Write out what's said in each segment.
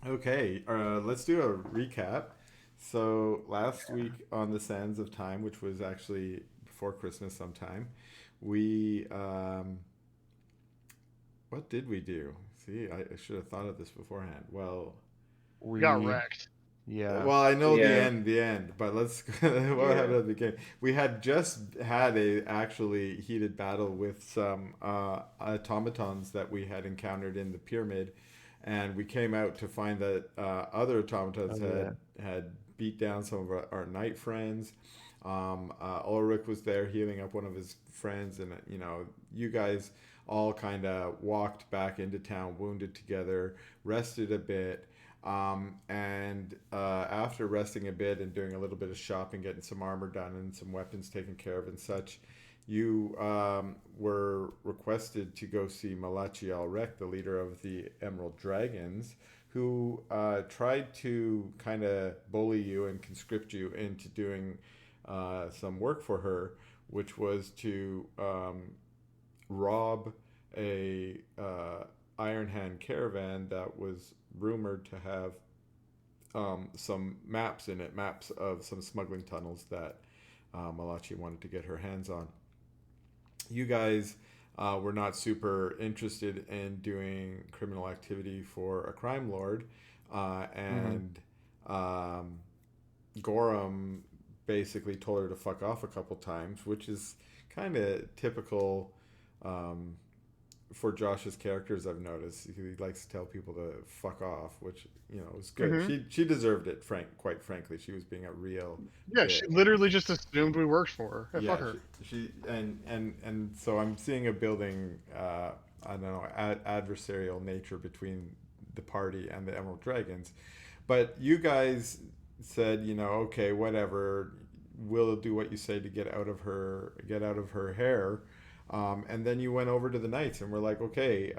Okay, let's do a recap. So last week on the Sands of Time, which was actually before Christmas sometime, we what did we do? See, I should have thought of this beforehand. We got We, wrecked. yeah. Well, I know Yeah. the end, but let's what Yeah. happened at the beginning? We had just had a actually heated battle with some automatons that we had encountered in the pyramid, and we came out to find that other automatons Oh, yeah. had beat down some of our knight friends. Ulrich was there healing up one of his friends, and you guys all kind of walked back into town wounded together, rested a bit, and after resting a bit and doing a little bit of shopping, getting some armor done and some weapons taken care of and such, you were requested to go see Malachi Alrek, the leader of the Emerald Dragons, who tried to kind of bully you and conscript you into doing some work for her, which was to rob a Iron Hand caravan that was rumored to have some maps in it, maps of some smuggling tunnels that Malachi wanted to get her hands on. You guys were not super interested in doing criminal activity for a crime lord, Mm-hmm. and um, Gorham basically told her to fuck off a couple times, which is kind of typical um, for Josh's characters. I've noticed he likes to tell people to fuck off, which is good. Hmm. She deserved it. Quite frankly, she was being a real Yeah, she bit. literally just assumed we worked for her. Hey, fuck Yeah, her. she and so I'm seeing a building. I don't know, adversarial nature between the party and the Emerald Dragons, but you guys said, okay, whatever, we'll do what you say to get out of her hair. And then you went over to the Knights and were like, okay,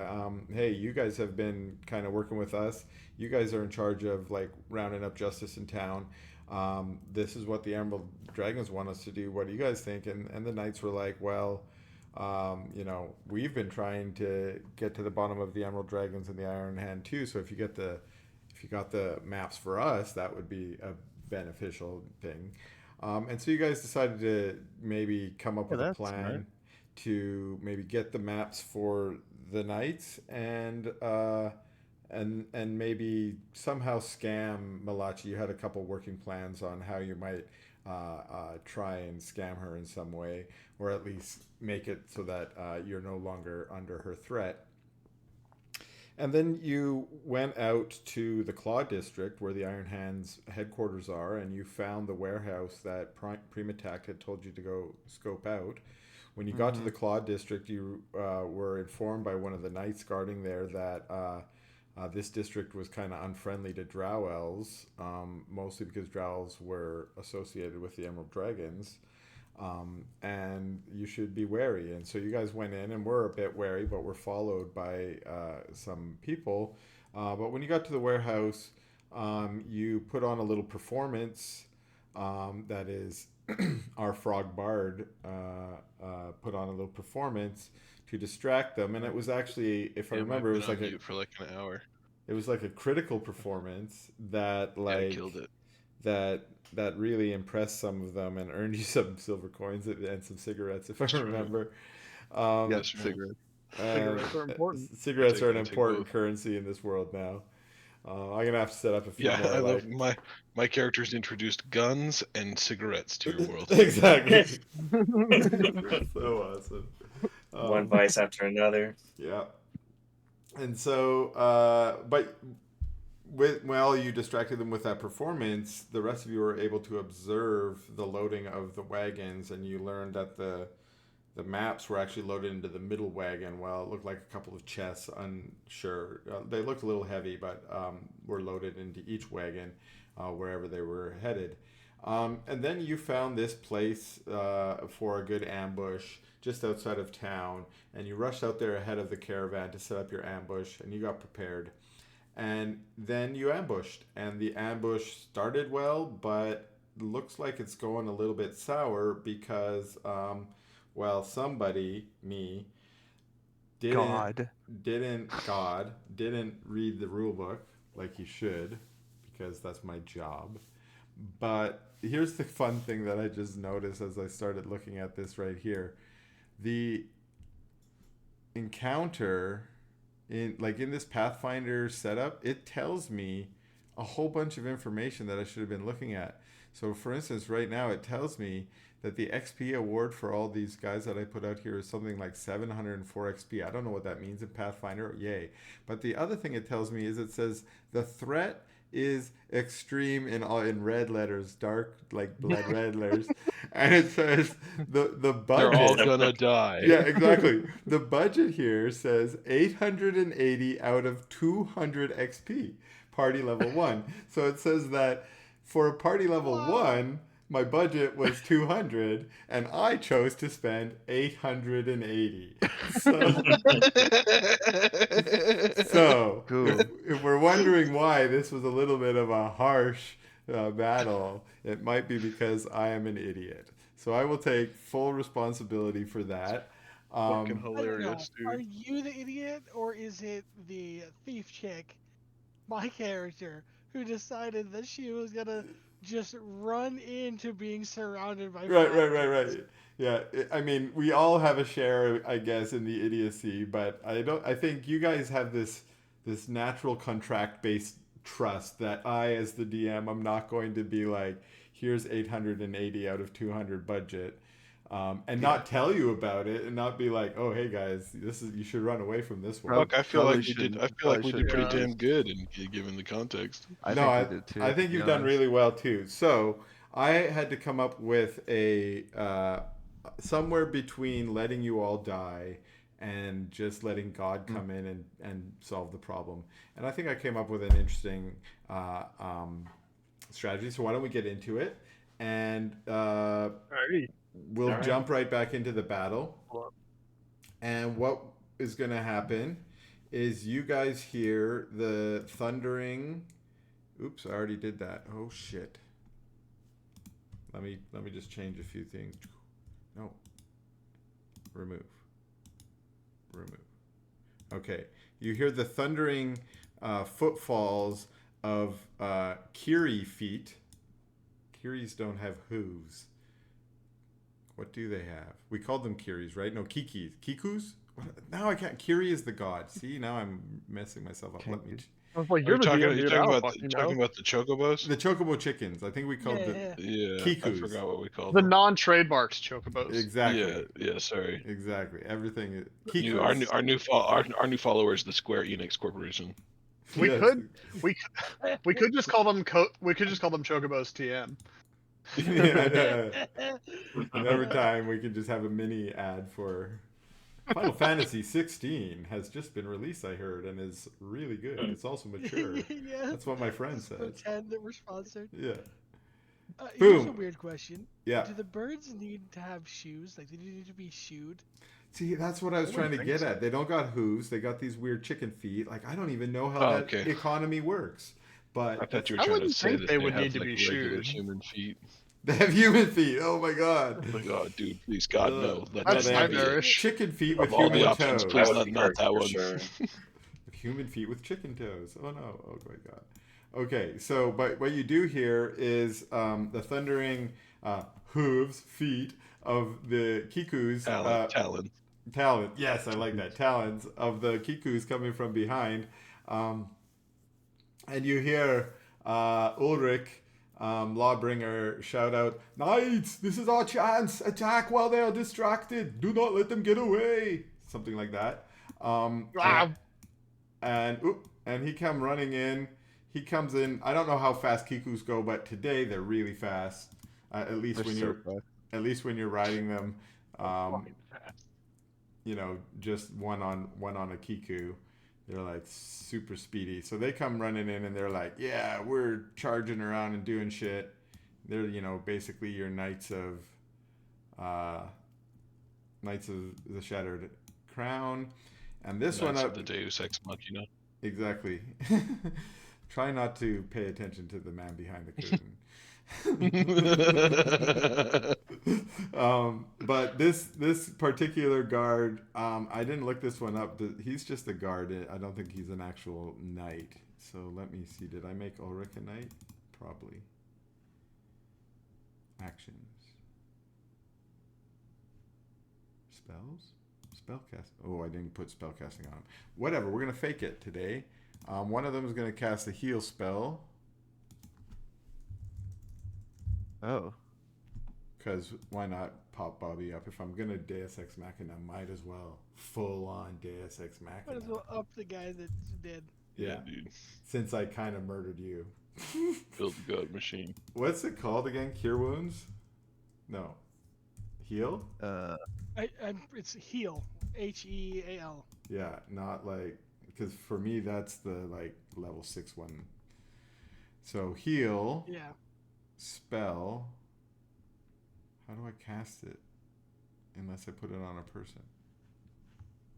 hey, you guys have been kind of working with us. You guys are in charge of like rounding up justice in town. This is what the Emerald Dragons want us to do. What do you guys think? And the Knights were like, well, we've been trying to get to the bottom of the Emerald Dragons and the Iron Hand too. So if you got the maps for us, that would be a beneficial thing. And so you guys decided to maybe come up Yeah, with a that's smart. plan to maybe get the maps for the Knights and maybe somehow scam Malachi. You had a couple working plans on how you might try and scam her in some way, or at least make it so that you're no longer under her threat. And then you went out to the Claw District where the Iron Hands headquarters are, and you found the warehouse that Primatac had told you to go scope out. When you got to Mm-hmm. the Claw District, you were informed by one of the knights guarding there that this district was kind of unfriendly to Drow Elves, mostly because Drow Elves were associated with the Emerald Dragons, and you should be wary. And so you guys went in and were a bit wary, but were followed by some people. But when you got to the warehouse, you put on a little performance. That is, our frog bard put on a little performance to distract them, and it was actually, if I Yeah, remember, I've been on mute for like an hour. it was like a critical performance that Yeah, I killed it. that that really impressed some of them and earned you some silver coins and some cigarettes, if I That's right. remember. Yep, Um, That's right. cigarette. Cigarettes are important. Cigarettes are an I take important both. currency in this world now. I'm gonna have to set up a few Yeah, more I love like my characters introduced guns and cigarettes to your world. exactly. It's so awesome. Mm-hmm. Um, Mm. One vice after another. yeah, and so, but while you distracted them with that performance, the rest of you were able to observe the loading of the wagons, and you learned that the maps were actually loaded into the middle wagon. Well, it looked like a couple of chests, unsure. They looked a little heavy, but were loaded into each wagon wherever they were headed. And then you found this place for a good ambush just outside of town, and you rushed out there ahead of the caravan to set up your ambush, and you got prepared. And then you ambushed, and the ambush started well, but looks like it's going a little bit sour because well, somebody, me, didn't God. didn't read the rule book, like he should, because that's my job. But here's the fun thing that I just noticed as I started looking at this right here. The encounter in this Pathfinder setup, it tells me a whole bunch of information that I should have been looking at. So for instance, right now it tells me that the XP award for all these guys that I put out here is something like 704 XP. I don't know what that means in Pathfinder. Yay. But the other thing it tells me is it says the threat is extreme in red letters, dark like blood red letters, and it says the budget. They're all gonna die. Yeah, exactly. The budget here says 880 out of 200 XP, party level 1. So it says that for a party level 1, my budget was 200, and I chose to spend 880. So if we're wondering why this was a little bit of a harsh battle, it might be because I am an idiot. So I will take full responsibility for that. Fucking hilarious, dude. Are you the idiot, or is it the thief chick, my character, who decided that she was gonna just run into being surrounded by right. Yeah, I mean, we all have a share, I guess, in the idiocy, but I think you guys have this natural contract-based trust that I, as the DM, I'm not going to be like, here's 880 out of 200 budget, and not tell you about it, and not be like, oh, hey guys, you should run away from this one. Look, I feel like we did pretty damn good in given the context. I think you've done really well too. So I had to come up with a somewhere between letting you all die and just letting God come in and solve the problem. And I think I came up with an interesting strategy. So why don't we get into it? And we'll jump right back into the battle. And what is going to happen is you guys hear the thundering. Oops, I already did that. Oh shit. Let me just change a few things. No. Remove. Okay. You hear the thundering footfalls of Kiri feet. Kiris don't have hooves. What do they have? We called them Kiris, right? No, Kikis. Kikus? Now I can't. Kiri is the god. See, now I'm messing myself up. Let me. I was like, You're the talking, DM, you're dude, I talking don't about fucking talking know. about the chocobos? The chocobo chickens. I think we called Yeah, Kikus. I forgot what we called The them. non-trademarks chocobos. Exactly. Yeah, sorry. Exactly. Everything is Kikus. Our new followers, the Square Enix Corporation. We Yes. we could just call them chocobos TM. Yeah. And every time we could just have a mini ad for Final Fantasy 16 has just been released, I heard, and is really good. It's also mature. Yeah. That's what my friend says. Pretend that we're sponsored. Yeah. Here's a Boom. weird question. Yeah. Do the birds need to have shoes? Like, do they need to be shoed? See, that's what I was trying to get at. They don't got hooves. They got these weird chicken feet. Like, I don't even know how that economy works. But I thought you were I trying to wouldn't say think that they they would have need to like be regular shoed. human feet. they have human feet. Oh my god. Oh my god, dude, please, God, no. That's they have nightmarish. chicken feet with Of all human the toes. options, please That would not be that great, one. for sure. Human feet with chicken toes. Oh no. Oh my god. Okay, so but what you do here is the thundering hooves, feet of the Kikus. Talon. Talon. Yes, I like that. Talons of the Kikus coming from behind. And you hear Ulrich, Lawbringer, shout out, "Knights, this is our chance. Attack while they are distracted. Do not let them get away." Something like that. And he come running in. He comes in. I don't know how fast Kikus go, but today they're really fast. At least when you're riding them. You know, just one on a Kiku. They're like super speedy. So they come running in and they're like, yeah, we're charging around and doing shit. They're, you know, basically your knights of the Shattered Crown. And this Knights one of the Deus Ex Machina. Exactly. Try not to pay attention to the man behind the curtain. But this particular guard, I didn't look this one up. He's just a guard. I don't think he's an actual knight. So let me see. Did I make Ulrich a knight? Probably. Actions. Spells? Spellcast. Oh, I didn't put spellcasting on. Whatever. We're gonna fake it today. One of them is gonna cast a heal spell. Oh. Because why not pop Bobby up? If I'm gonna Deus Ex Machina, might as well full on Deus Ex Might Machina. as well up the guy that's dead. Yeah, dude. since I kind of murdered you. Build the god machine. What's it called again? Cure wounds? No. Heal? It's heal. Heal. Yeah, not like, because for me that's the like level 6 one. So heal. Yeah. Spell. How do I cast it? Unless I put it on a person.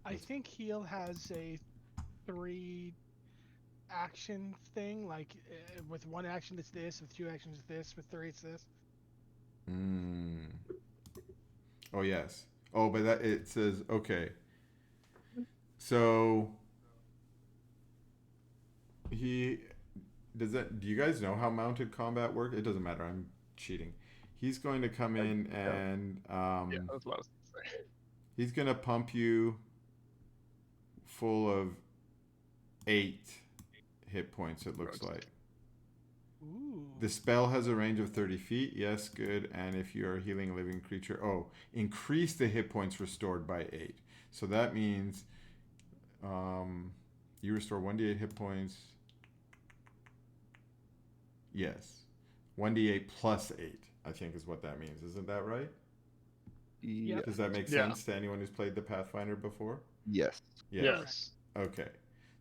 I think heal has a 3 action thing. Like with 1 action it's this, with 2 actions it's this, with 3 it's this. Oh yes. Oh, but that it says okay. So he does that. Do you guys know how mounted combat works? It doesn't matter. I'm cheating. He's going to come in and Yeah, that's what I was gonna say. he's going to pump you full of 8 hit points. It looks like. Ooh. The spell has a range of 30 feet. Yes, good. And if you are healing a living creature, increase the hit points restored by 8. So that means you restore 1d8 hit points. Yes. 1d8 plus 8, I think is what that means. Isn't that right? Yeah. Does that make Yeah. sense to anyone who's played the Pathfinder before? Yes. Yes. Okay.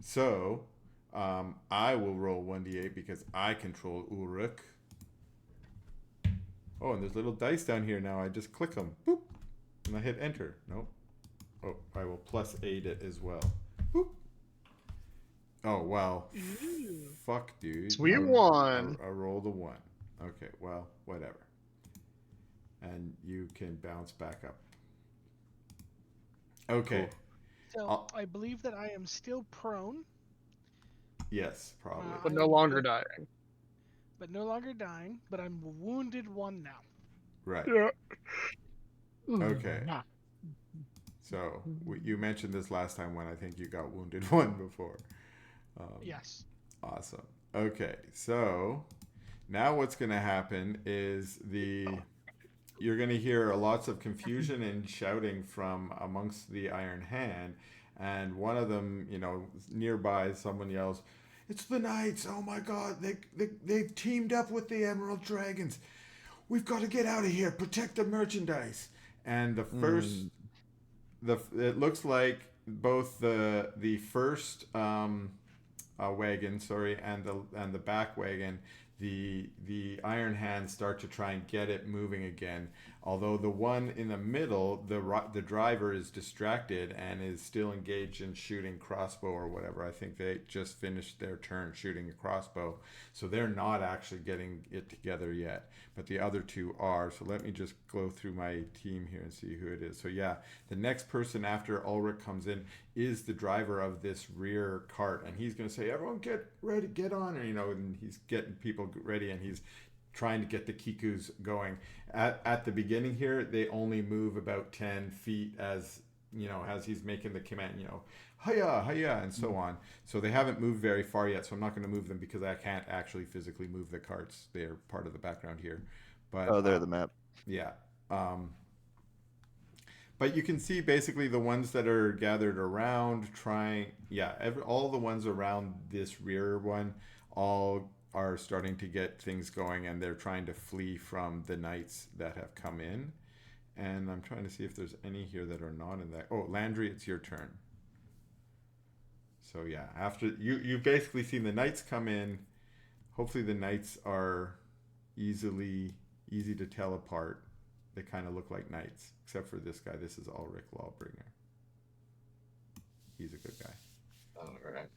So I will roll 1d8 because I control Ulrich. Oh, and there's little dice down here now. I just click them. Boop. And I hit enter. Nope. Oh, I will plus 8 it as well. Boop. Oh, wow. Ooh. Fuck, dude. Sweet one. I rolled a 1. Okay, well, whatever. And you can bounce back up. Okay. So I'll- I believe that I am still prone, Yes, probably. But no longer dying. but no longer dying. But I'm wounded 1 now. Right. Yeah. Okay. So you mentioned this last time when I think you got wounded 1 before. Yes. Awesome. Okay, so now what's going to happen is you're going to hear lots of confusion and shouting from amongst the Iron Hand, and one of them, nearby, someone yells, "It's the Knights! Oh my God! They've teamed up with the Emerald Dragons. We've got to get out of here. Protect the merchandise." And the first, it looks like both the first wagon, and the back wagon, the Iron Hands start to try and get it moving again. Although the one in the middle, the driver is distracted and is still engaged in shooting crossbow or whatever. I think they just finished their turn shooting a crossbow, so they're not actually getting it together yet. But the other 2 are. So let me just go through my team here and see who it is. So yeah, the next person after Ulrich comes in is the driver of this rear cart, and he's going to say, "Everyone get ready, get on," and he's getting people ready, and he's trying to get the Kikus going. At the beginning here, they only move about 10 feet as he's making the command, hiya, hiya, and so on. So they haven't moved very far yet, so I'm not going to move them because I can't actually physically move the carts. They're part of the background here. But They're the map. yeah. But you can see basically the ones that are gathered around all the ones around this rear one all are starting to get things going, and they're trying to flee from the knights that have come in. And I'm trying to see if there's any here that are not in that. Oh, Landry, it's your turn. So yeah, after you've basically seen the knights come in. Hopefully the knights are easy to tell apart. They kind of look like knights, except for this guy. This is Ulrich Lawbringer. He's a good guy. All right.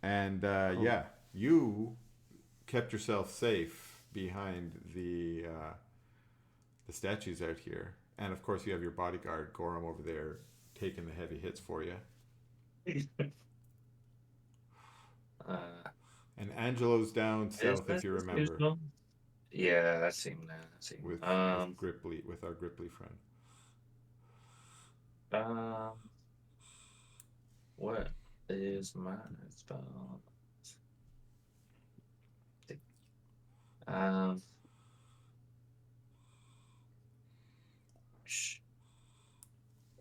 And yeah, you kept yourself safe behind the statues out here, and of course you have your bodyguard Gorham over there taking the heavy hits for you. And Angelo's down south, if you business as remember, usual. Yeah, I've seen that. I've seen. with Gripply, with our Gripply friend. What is my spell? Um,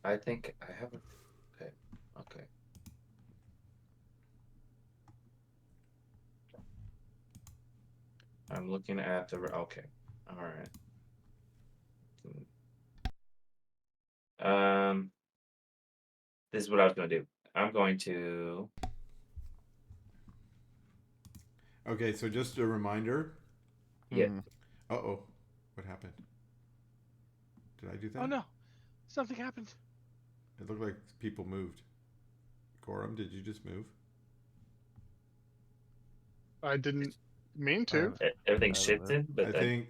I think I have a. Okay. Okay. I'm looking at the. Okay. All right. This is what I was going to do. I'm going to. Okay, so just a reminder. Yeah. Hmm. Uh-oh. What happened? Did I do that? Oh no, something happened. It looked like people moved. Gorham, did you just move? I didn't mean to. Everything I don't know. shifted, but I then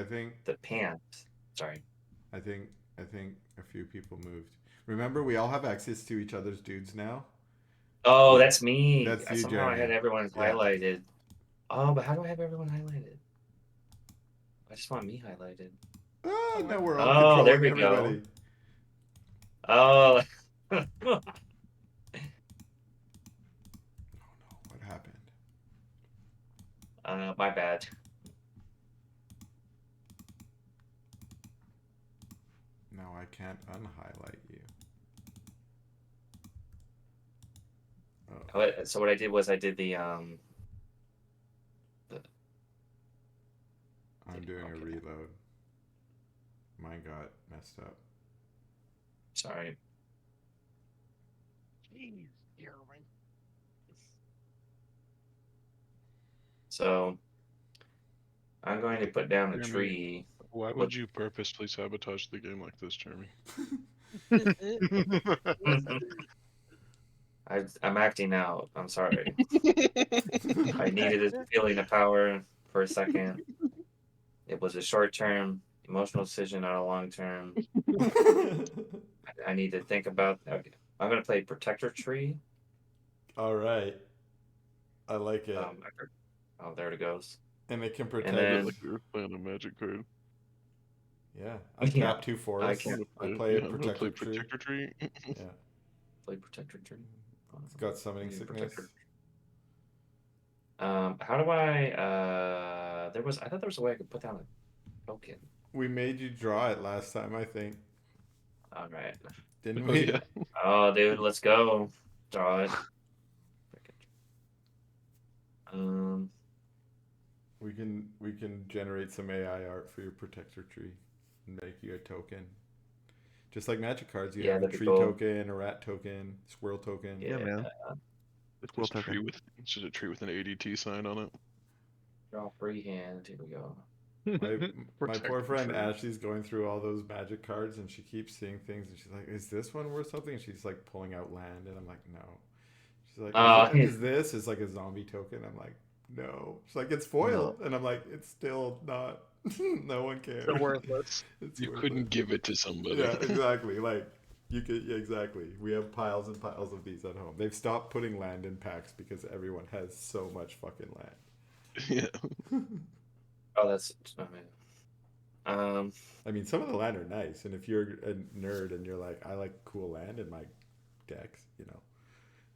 think the pants. Sorry. I think a few people moved. Remember, we all have access to each other's dudes now. Oh, that's me. That's you, Somehow I had Jeremy. everyone Yeah. highlighted. Oh, but how do I have everyone highlighted? I just want me highlighted. Oh, now we're all Oh, there controlling we go. everybody. Oh. Oh no, what happened? My bad. Now I can't unhighlight you. Oh, So what I did was I did the I'm doing a okay. reload. Mine got messed up. Sorry. Jeez, Jeremy. So I'm going to put down a Jeremy, tree. Why would you purposely sabotage the game like this, Jeremy? I'm acting out. I'm sorry. I needed a feeling of power for a second. It was a short-term emotional decision, not a long-term. I need to think about. Okay. I'm going to play Protector Tree. All right. I like it. Oh, there it goes. And it can And protect. then, Like you were playing a magic card. Yeah. I Yeah, tap 2 forests. I play a I'm gonna play protector tree. Protector Tree. Yeah. play Protector Tree. It's got summoning Maybe sickness. Protector. How do I? I thought there was a way I could put down a token. We made you draw it last time, I think. All right. Didn't Oh we? yeah. Oh, dude, let's go. Draw it. We can generate some AI art for your protector tree and make you a token. Just like magic cards, you Yeah, have a that'd be tree cool. token, a rat token, squirrel token. Yeah, man. It's cool Just a tree token. with just a tree with an ADT sign on it. Draw freehand. Here we go. My poor Protector friend tree. Ashley's going through all those magic cards and she keeps seeing things and she's like, "Is this one worth something?" And she's like pulling out land and I'm like, "No." She's like, "Is this is like a zombie token?" I'm like, "No." She's like, "It's foiled," and I'm like, "It's still not. No one cares. So worthless. It's You worthless." couldn't give it to somebody. Yeah, exactly. Like you could. Yeah, exactly. We have piles and piles of these at home. They've stopped putting land in packs because everyone has so much fucking land. Yeah. Oh, that's. I I mean, some of the land are nice, and if you're a nerd and you're like, I like cool land in my decks, you know,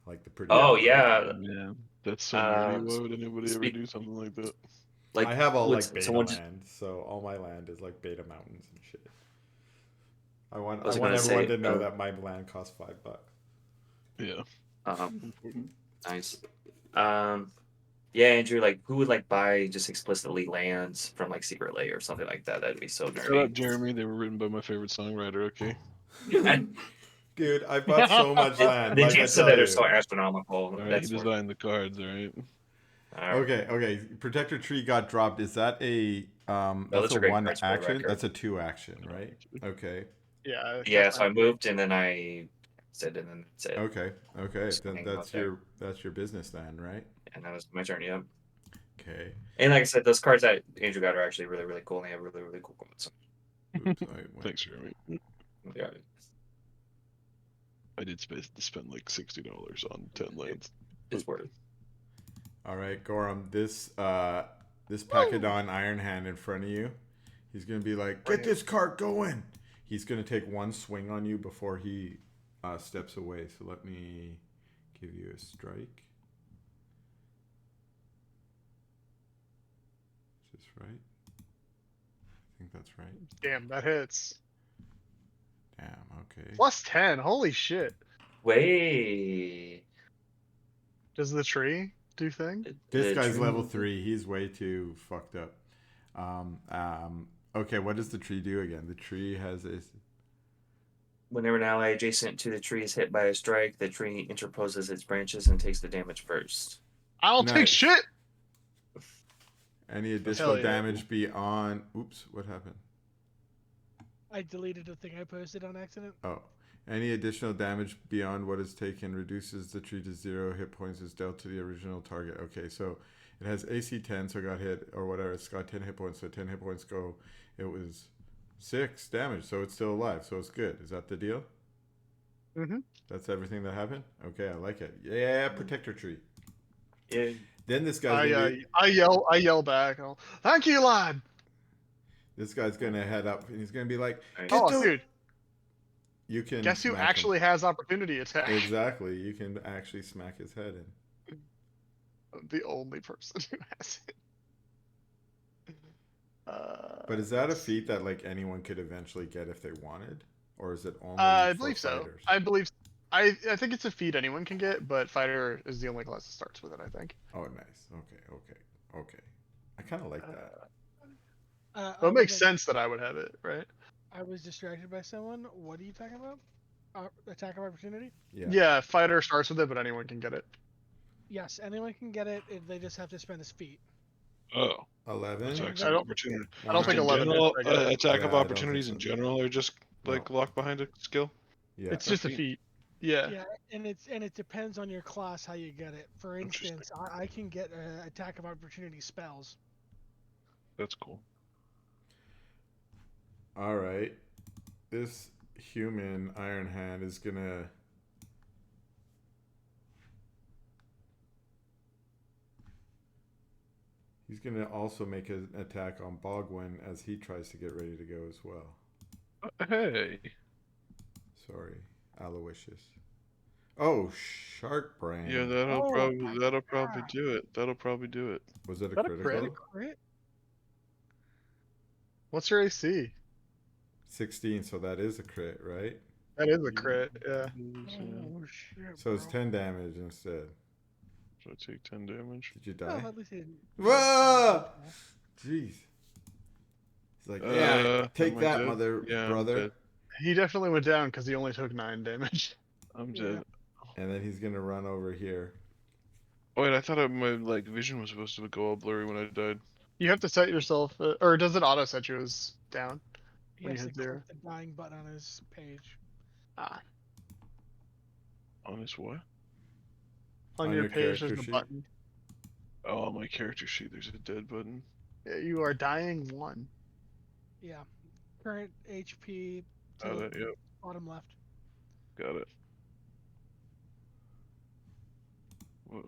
like the pretty. Oh land. yeah. Yeah. That's so nerdy. Why s- would anybody ever speak- do something like that? Like I have all would like beta someone just- land, so all my land is like beta mountains and shit. I want was everyone gonna say, to know that my land costs $5. Yeah. Important. Nice. Yeah, Andrew. Like, who would like buy just explicitly lands from like Secret Lair or something like that? That'd be so Shut up, nerdy. Jeremy. They were written by my favorite songwriter. Okay. Dude, I bought so much land. The Like I chances of tell that you. are so astronomical. All right. That's He designed the cards. All right. Okay. Protector tree got dropped. Is that a that's those a are great one cards for the action? record. That's a 2 action, right? Okay. Yeah. Yeah, so I moved and then I said, and then said, Okay. Just Then hang out that's your business then, right? and that was my turn. Yeah. Okay. And like I said, those cards that Andrew got are actually really, really cool. And they have really, really cool quotes. Oops, I went. Thanks, Jeremy. Yeah. I did spend like $60 on 10 lands. It's worth it. All right, Gorham. This Pachyodon Iron Hand in front of you. He's gonna be like, "Get this cart going." He's gonna take one swing on you before he steps away. So let me give you a strike. Is this right? I think that's right. Damn, that hits. Damn. Okay. Plus 10. Holy shit. Wait. Does the tree do thing? This The guy's tree- level 3. He's way too fucked up. Okay, what does the tree do again? The tree has a. Whenever an ally adjacent to the tree is hit by a strike, the tree interposes its branches and takes the damage first. I don't take Nice. shit. Any additional yeah. damage beyond. Oops, what happened? I deleted the thing I posted on accident. Oh. Any additional damage beyond what is taken reduces the tree to 0 hit points is dealt to the original target. Okay, so it has AC 10, so it got hit, or whatever. It's got 10 hit points, so 10 hit points go. It was 6 damage, so it's still alive, so it's good. Is that the deal? Mm-hmm. That's everything that happened? Okay, I like it. Yeah, protector tree. Yeah. Then this guy's gonna be, I yell back. Thank you, lad. this guy's gonna head up and he's gonna be like, Nice. "Get Oh, the-" dude. You can Guess who smack him. actually has opportunity attack? Exactly. You can actually smack his head in. The only person who has it. But is that a feat that like anyone could eventually get if they wanted, or is it only? I for believe so. fighters? I think it's a feat anyone can get, but fighter is the only class that starts with it. I think. Oh, nice. Okay. I kind of like that. Well, I'm it makes gonna- sense that I would have it, right? I was distracted by someone. What are you talking about? Attack of opportunity? Yeah. Yeah, fighter starts with it, but anyone can get it. Yes, anyone can get it. They just have to spend his feet. Oh, 11. attacks I of don't- opportunity. I don't think In 11 general, hits regular. attack Yeah, of I don't opportunities think in so. general are just like locked behind a skill. Yeah. It's just a feat. Yeah. Yeah, and it depends on your class how you get it. For Interesting. instance, I can get attack of opportunity spells. That's cool. All right. This human Iron Hand is gonna. He's gonna also make an attack on Bogwin as he tries to get ready to go as well. Hey, Sorry, Aloysius. Oh, Shark Brain. yeah, Oh, that'll probably do it. That'll probably do it. Was it a that a critical? crit? Crit? What's your AC? 16, so that is a crit, right? That is a crit. Yeah. Oh shit. So it's bro. 10 damage instead. So I take 10 damage. Did you Well, die? at least he didn't. Whoa! Jeez. He's like, yeah, take am I that, dead? mother, Yeah, I'm brother. dead. He definitely went down because he only took 9 damage. I'm Yeah. dead. And then he's gonna run over here. Oh, wait, I thought my vision was supposed to go all blurry when I died. You have to set yourself, or does it auto set you as down? He When you has to hit 0. click the dying button on his page. Ah, On this what? on On your your page, character there's a sheet? button. Oh, on my character sheet, there's a dead button. Yeah, you are dying 1. Yeah. Current HP to Oh, the that, yep, bottom left. got it. Whoa.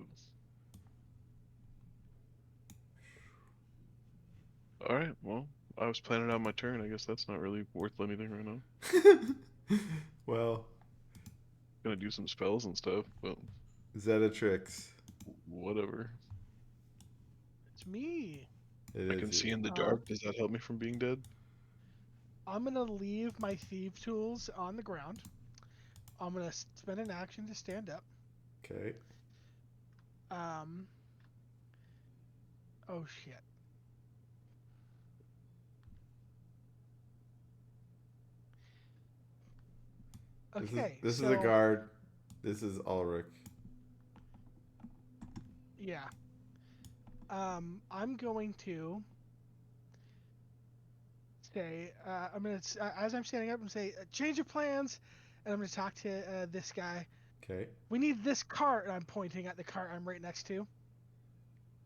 Alright, well, I was planning out my turn. I guess that's not really worth anything right now. Well, Gonna do some spells and stuff, but Zetatrix. whatever. It's me. It I is can see you. in the dark. Does that help me from being dead? I'm gonna leave my thief tools on the ground. I'm gonna spend an action to stand up. Okay. Oh shit. Okay. This is a so- guard. This is Ulrich. Yeah. I'm going to say, as I'm standing up, and say, change of plans, and I'm gonna talk to this guy. Okay. We need this cart, and I'm pointing at the cart I'm right next to.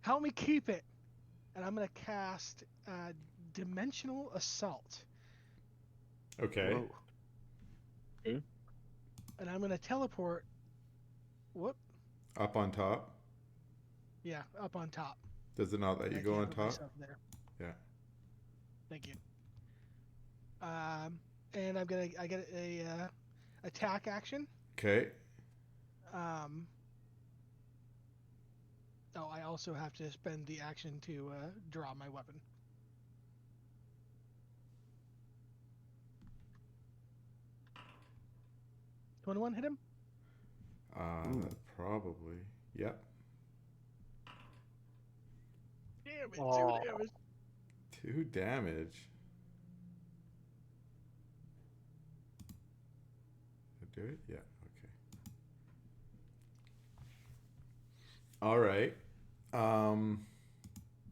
Help me keep it, and I'm gonna cast Dimensional Assault, Okay. Whoa. and I'm gonna teleport. Whoop. Up on top. Yeah, up on top. Does it not let you I go can't on put top? myself there. Yeah. Thank you. And I get a attack action. Okay. Oh, I also have to spend the action to draw my weapon. $21 hit him? Probably. Yep. Damn it, Aw. 2 damage. 2 damage. Did I do it? Yeah. Okay. All right.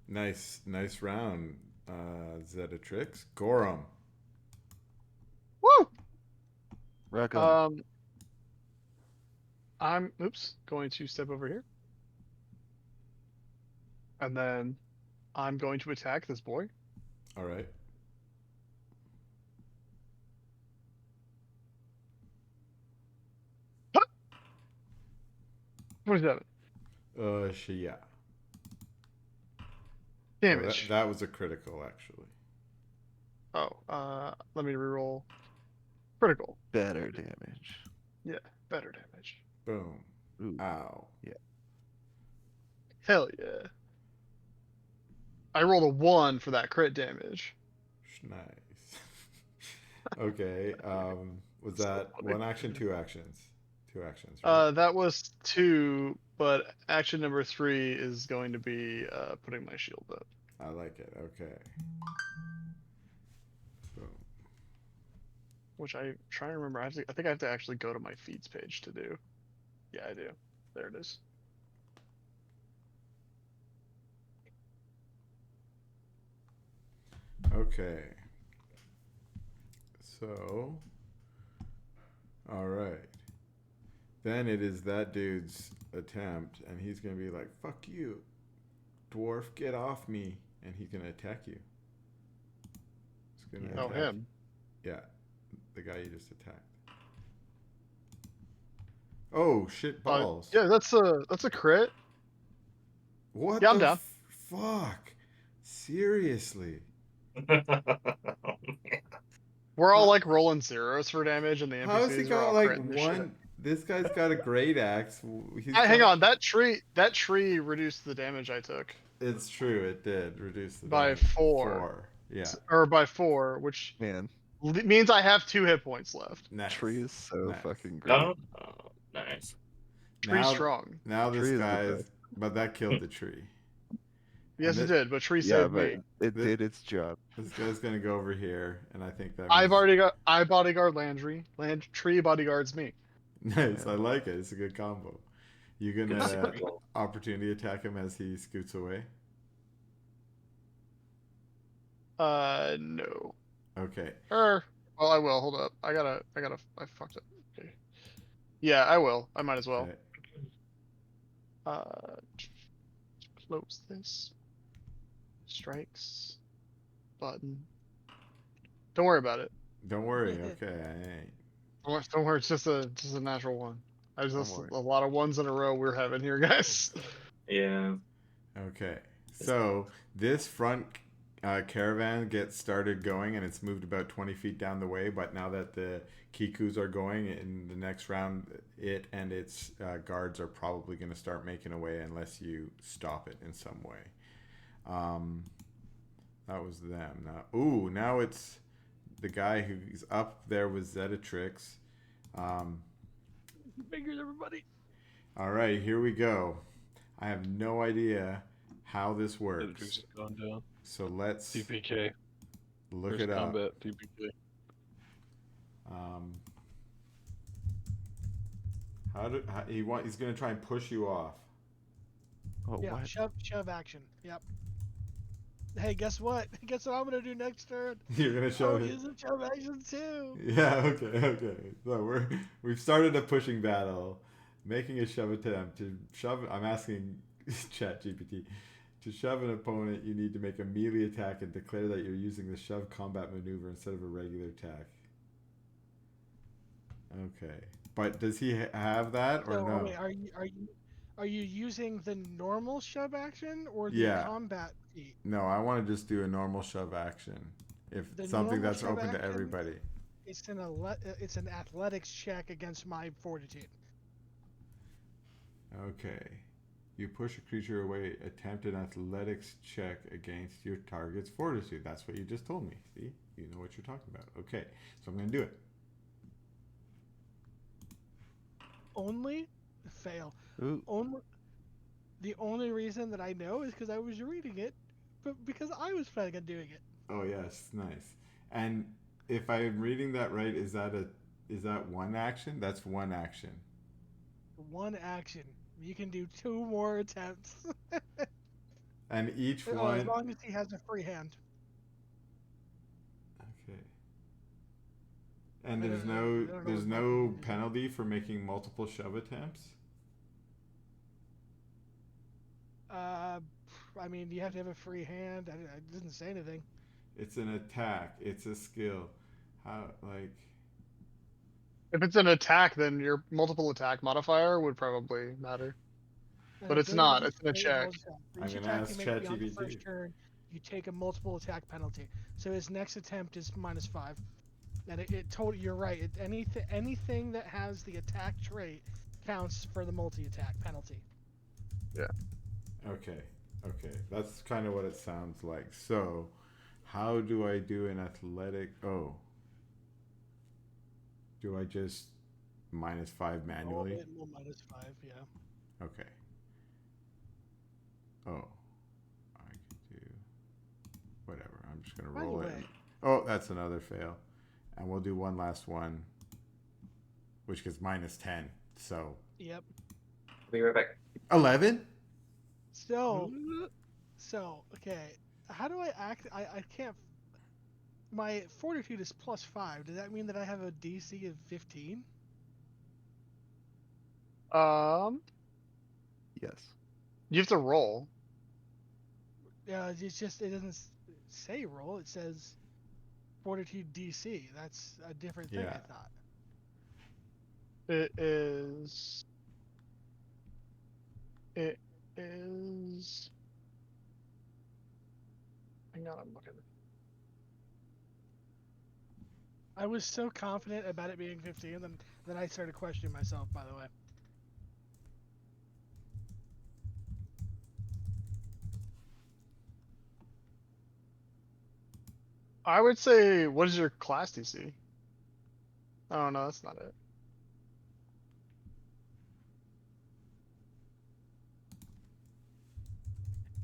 Nice round, Zetatrix. Gorum. Woo! Rock on. I'm going to step over here. And then I'm going to attack this boy. All right. Huh! 27. Yeah. Damage. That was a critical, actually. Let me reroll. Critical. Better damage. Yeah, better damage. Boom. Ooh. Ow. Hell yeah. I rolled a 1 for that crit damage. Nice. Okay. Was that one action, 2 actions? 2 actions, right? That was 2, but action number 3 is going to be putting my shield up. I like it. Okay. Boom. Which I'm trying to remember. I think I have to actually go to my feeds page to do. Yeah, I do. There it is. Okay. So, all right. Then it is that dude's attempt, and he's gonna be like, "Fuck you, dwarf! Get off me!" And he's gonna attack you. He's gonna Oh, attack. him. Yeah, the guy you just attacked. Oh shit balls! Yeah, that's a crit. What Yeah, I'm the down. fuck? Seriously? We're all like rolling zeros for damage, and the How has he NPCs are got all like critting this one? shit. This guy's got a great axe. Hang on, that tree reduced the damage I took It's true. It did reduce the by damage. 4. Yeah. Or by 4, which Man, means I have 2 hit points left. Nice. tree is so Nice. fucking great. No? Oh, nice. Tree strong. Now this Tree is the guy's. best. But that killed the tree. Yes, And it did, but tree Yeah, saved but me. it This- did its job. This guy's gonna go over here, and I think that. I means- bodyguard Landry. Tree bodyguards me. Nice. Yeah. I like it. It's a good combo. You Good gonna signal. opportunity attack him as he scoots away? No. Okay. Well, I will. Hold up. I fucked up. Okay. Yeah, I will. I might as well. Okay. Close this. Strikes. Button. Don't worry about it. Don't worry. Okay. I ain't. Don't worry. It's just a natural one. I Don't just worry. a lot of ones in a row we're having here, guys. Yeah. Okay, so this front caravan gets started going, and it's moved about 20 feet down the way. But now that the Kikus are going in the next round, it and its guards are probably going to start making away unless you stop it in some way. That was them. Now it's the guy who's up there with Zetatrix. Fingers, everybody. All right, here we go. I have no idea how this works. Editors have gone down. So let's DPK. look First it up. combat, DPK. He's gonna try and push you off. Oh, Yeah, what? shove action. Yep. Hey, guess what? Guess what I'm gonna do next turn? You're gonna Oh, shove it. use a shove action too. Yeah. Okay. So we've started a pushing battle, making a shove attempt to shove. I'm asking ChatGPT to shove an opponent. You need to make a melee attack and declare that you're using the shove combat maneuver instead of a regular attack. Okay, but does he have that or So, no? wait, Are you using the normal shove action or the Yeah. combat feat? No, I want to just do a normal shove action. If The something normal that's shove open to action? everybody. It's an athletics check against my fortitude. Okay. You push a creature away, attempt an athletics check against your target's fortitude. That's what you just told me. See? You know what you're talking about. Okay. So I'm going to do it. Only fail. Ooh. The only reason that I know is because I was reading it, but because I was planning on doing it. Oh, yes. Nice. And if I'm reading that right, is that one action? That's one action. One action. You can do 2 more attempts. And each as one. long as he has a free hand. Okay. And I there's don't know there's what my no point is. penalty for making multiple shove attempts. I mean, you have to have a free hand. I didn't say anything. It's an attack. It's a skill. How like If it's an attack, then your multiple attack modifier would probably matter. But it's Ability not. It's in a fails check. all attacks. For I'm each gonna attack you ask make beyond the ChatGPT. first turn, you take a multiple attack penalty. So his next attempt is -5. And you're right. Anything that has the attack trait counts for the multi-attack penalty. Okay. Okay. That's kind of what it sounds like. So, how do I do an athletic? Oh. Do I just -5 manually? Well, -5, yeah. Okay. Oh. I could do whatever. I'm just gonna By the roll it. way- Oh, that's another fail. And we'll do one last one, which gets -10. So Yep. Be right back. 11. So okay. How do I act? I can't. My fortitude is +5. Does that mean that I have a DC of 15? Yes. You have to roll. Yeah, it's just it doesn't say roll. It says fortitude DC. That's a different thing. Yeah. I thought. It is. It is. Hang on, I'm looking. I was so confident about it being 15, then I started questioning myself. By the way. I would say, what is your class DC? Oh no, that's not it.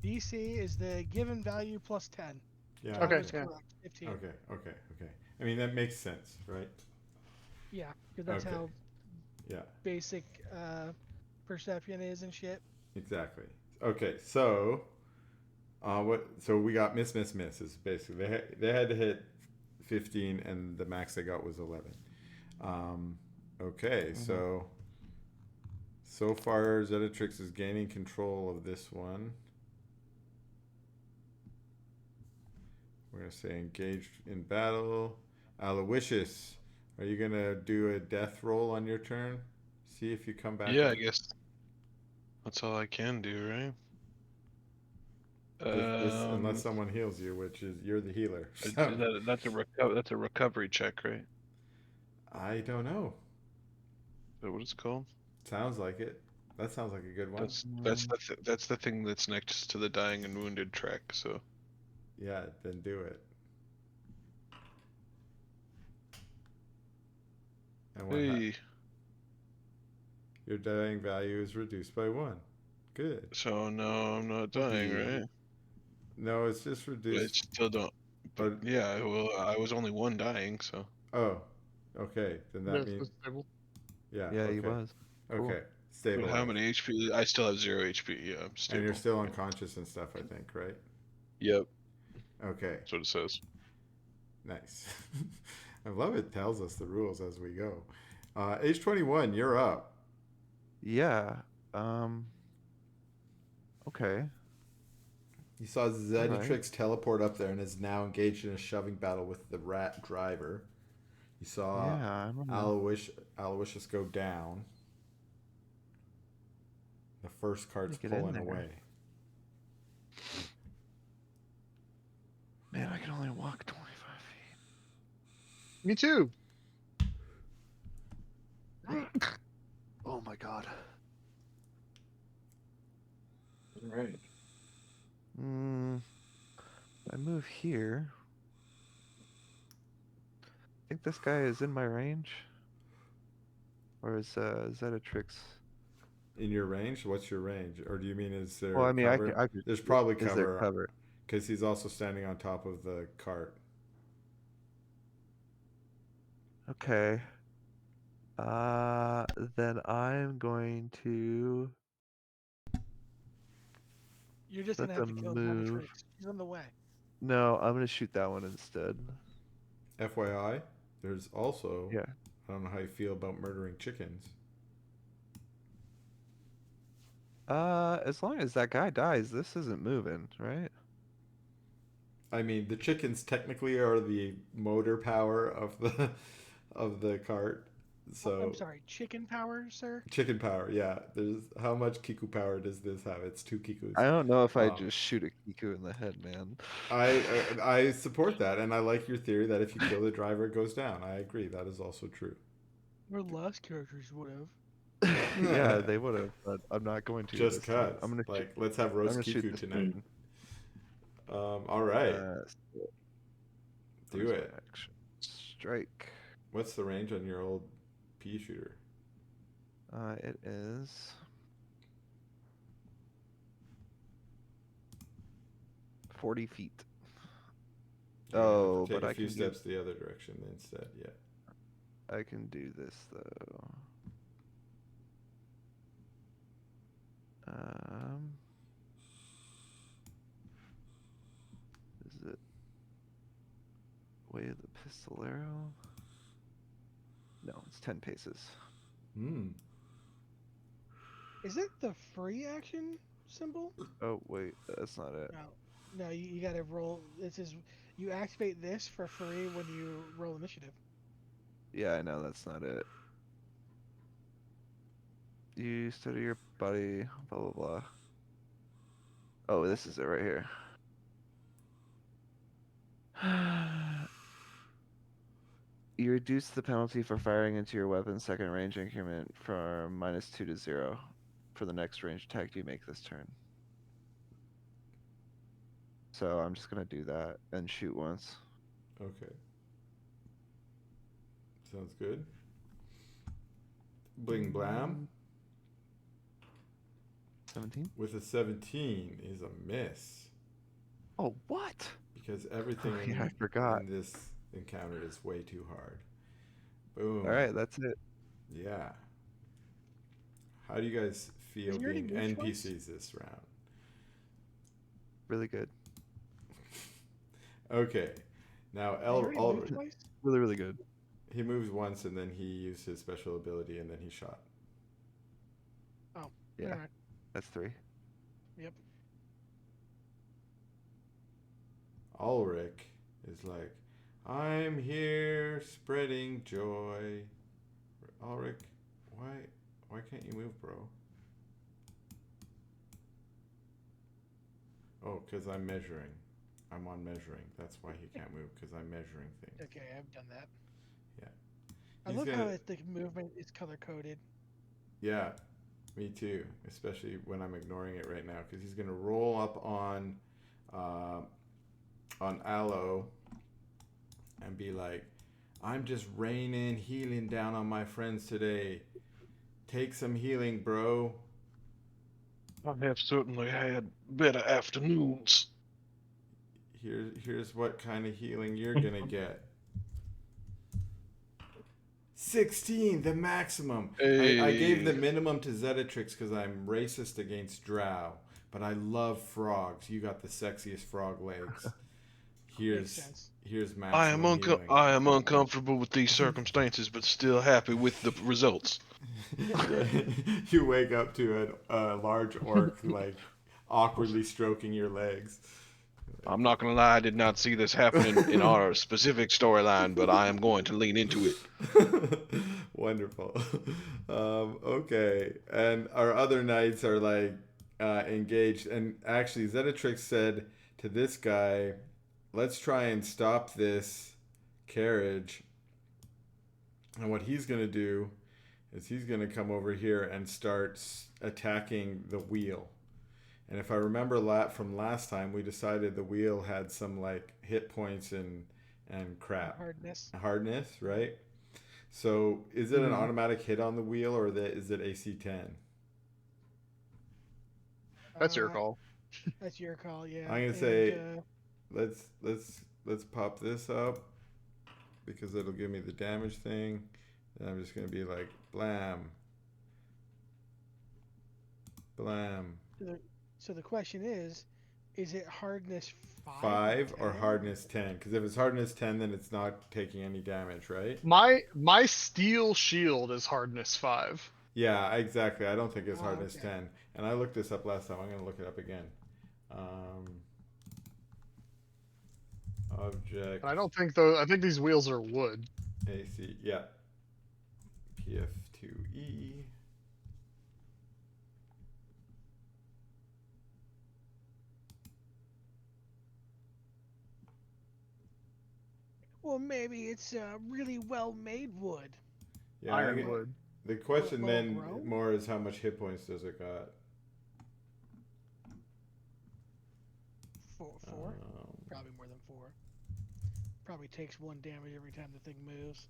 DC is the given value +10. Yeah. That Okay, was yeah. correct. 15. Okay. I mean, that makes sense, right? Yeah, because that's Okay. how Yeah. basic perception is and shit. Exactly. Okay. So, what? So we got miss is basically they had to hit 15, and the max they got was 11. Okay. So far, Zetatrix is gaining control of this one. We're gonna say engaged in battle. Aloysius, are you gonna do a death roll on your turn? See if you come back. Yeah, I guess that's all I can do, right? Unless someone heals you, which is you're the healer. Is So, that's a recovery check, right? I don't know. Is that what it's called? Sounds like it. That sounds like a good one. That's the thing that's next to the dying and wounded track. So Yeah, then do it. And hey, your dying value is reduced by 1. Good. so no, I'm not dying, right? No, it's just But I reduced. still don't. But But yeah, well, I was only one dying, so oh, okay. Then that That's means stable. yeah. Yeah, okay. he was. Cool. Okay. but Stable. how many HP? I still have 0 HP. Yeah, I'm stable. And you're still unconscious and stuff, I think, right? Yep, Okay. that's what it says. Nice. I love it. Tells us the rules as we go. Age 21, you're up. Yeah. Okay. You saw Zeditrix teleport up there and is now engaged in a shoving battle with the rat driver. You saw Yeah, I remember. Aloysius go down. The first cart's Get in pulling there. away. Man, I can only walk 25 Me too. feet. Oh my god. All right. I move here. I think this guy is in my range. Or is that a tricks? In your range? What's your range? Or do you mean is there Well, I mean, cover? I could. There's probably Is there cover cover? because he's also standing on top of the cart. Okay. Then I'm going to. You're just That's gonna have a to kill move. Dominatrix. He's on the way. No, I'm gonna shoot that one instead. FYI, there's also Yeah. I don't know how you feel about murdering chickens. As long as that guy dies, this isn't moving, right? I mean, the chickens technically are the motor power of the of the cart. So I'm sorry, chicken power, sir. chicken power, yeah. There's how much Kiku power does this have? It's 2 Kikus. I don't know if I Um, just shoot a Kiku in the head, man. I support that, and I like your theory that if you kill the driver, it goes down. I agree. That is also true. Our last characters would have. Yeah, they would have, but I'm not going to. Just this time. cuz. I'm gonna Like, let's have roast shoot Kiku this tonight. dude. All right, do where's my it. action? Strike. What's the range on your old pea shooter? It is 40 feet. You're gonna have to Oh, take but a I few can steps the other direction instead. Yeah. I can do this though. Is it way of the pistolero? No, it's 10 paces. Hmm. Is it the free action symbol? Oh wait, that's not it. No. No, you gotta roll. This is you activate this for free when you roll initiative. Yeah, I know that's not it. You study your body, blah blah blah. Oh, this is it right here. You reduce the penalty for firing into your weapon's second range increment from -2 to 0 for the next range attack you make this turn. So I'm just gonna do that and shoot once. Okay. Sounds good. Bling blam 17? with a 17 is a miss Oh, what? because everything Oh, yeah, I forgot. in this encounter is way too hard. Boom. All right, that's it. Yeah. How do you guys feel Has he already being moved twice? NPCs this round? Really good. Okay. Now Has he already moved Ulrich, twice? Really, really good. he moves once and then he used his special ability and then he shot. Yeah, Alright. that's 3. Yep. Ulrich is like, I'm here spreading joy. Ulrich, why can't you move, bro? Oh, because I'm measuring. I'm on measuring. That's why he can't move, because I'm measuring things. Okay, I've done that. Yeah. I He's love gonna- how the movement is color coded. Yeah, me too. Especially when I'm ignoring it right now, because he's gonna roll up on Aloe and be like, "I'm just raining healing down on my friends today. Take some healing, bro." I have certainly had better afternoons. Here's what kind of healing you're gonna get. 16, the maximum. I gave the Hey. minimum to Zetatrix because I'm racist against Drow, but I love frogs. You got the sexiest frog legs. Makes sense. Here's I am maximum healing. I am uncomfortable with these circumstances, but still happy with the results. You wake up to a large orc like awkwardly stroking your legs. I'm not gonna lie, I did not see this happening in our specific storyline, but I am going to lean into it. Wonderful. Okay, and our other knights are like engaged, and actually Zedatrix said to this guy, let's try and stop this carriage. And what he's gonna do is he's gonna come over here and start attacking the wheel. And if I remember from last time, we decided the wheel had some like hit points and crap hardness, right? So is it an automatic hit on the wheel, or is it AC10? That's your call. That's your call, yeah. I'm gonna say let's pop this up because it'll give me the damage thing. And I'm just gonna be like blam, blam. So the question is it hardness 5 or hardness 10? Because if it's hardness 10, then it's not taking any damage, right? My steel shield is hardness 5. Yeah, exactly. I don't think it's hardness 10. And I looked this up last time. I'm going to look it up again. Object. I don't think though. I think these wheels are wood. AC. Yeah. PF2E. Well, maybe it's really well made wood. Yeah, Ironwood. The question Well then grown? more is how much hit points does it got? Four? Probably more than 4. Probably takes 1 damage every time the thing moves.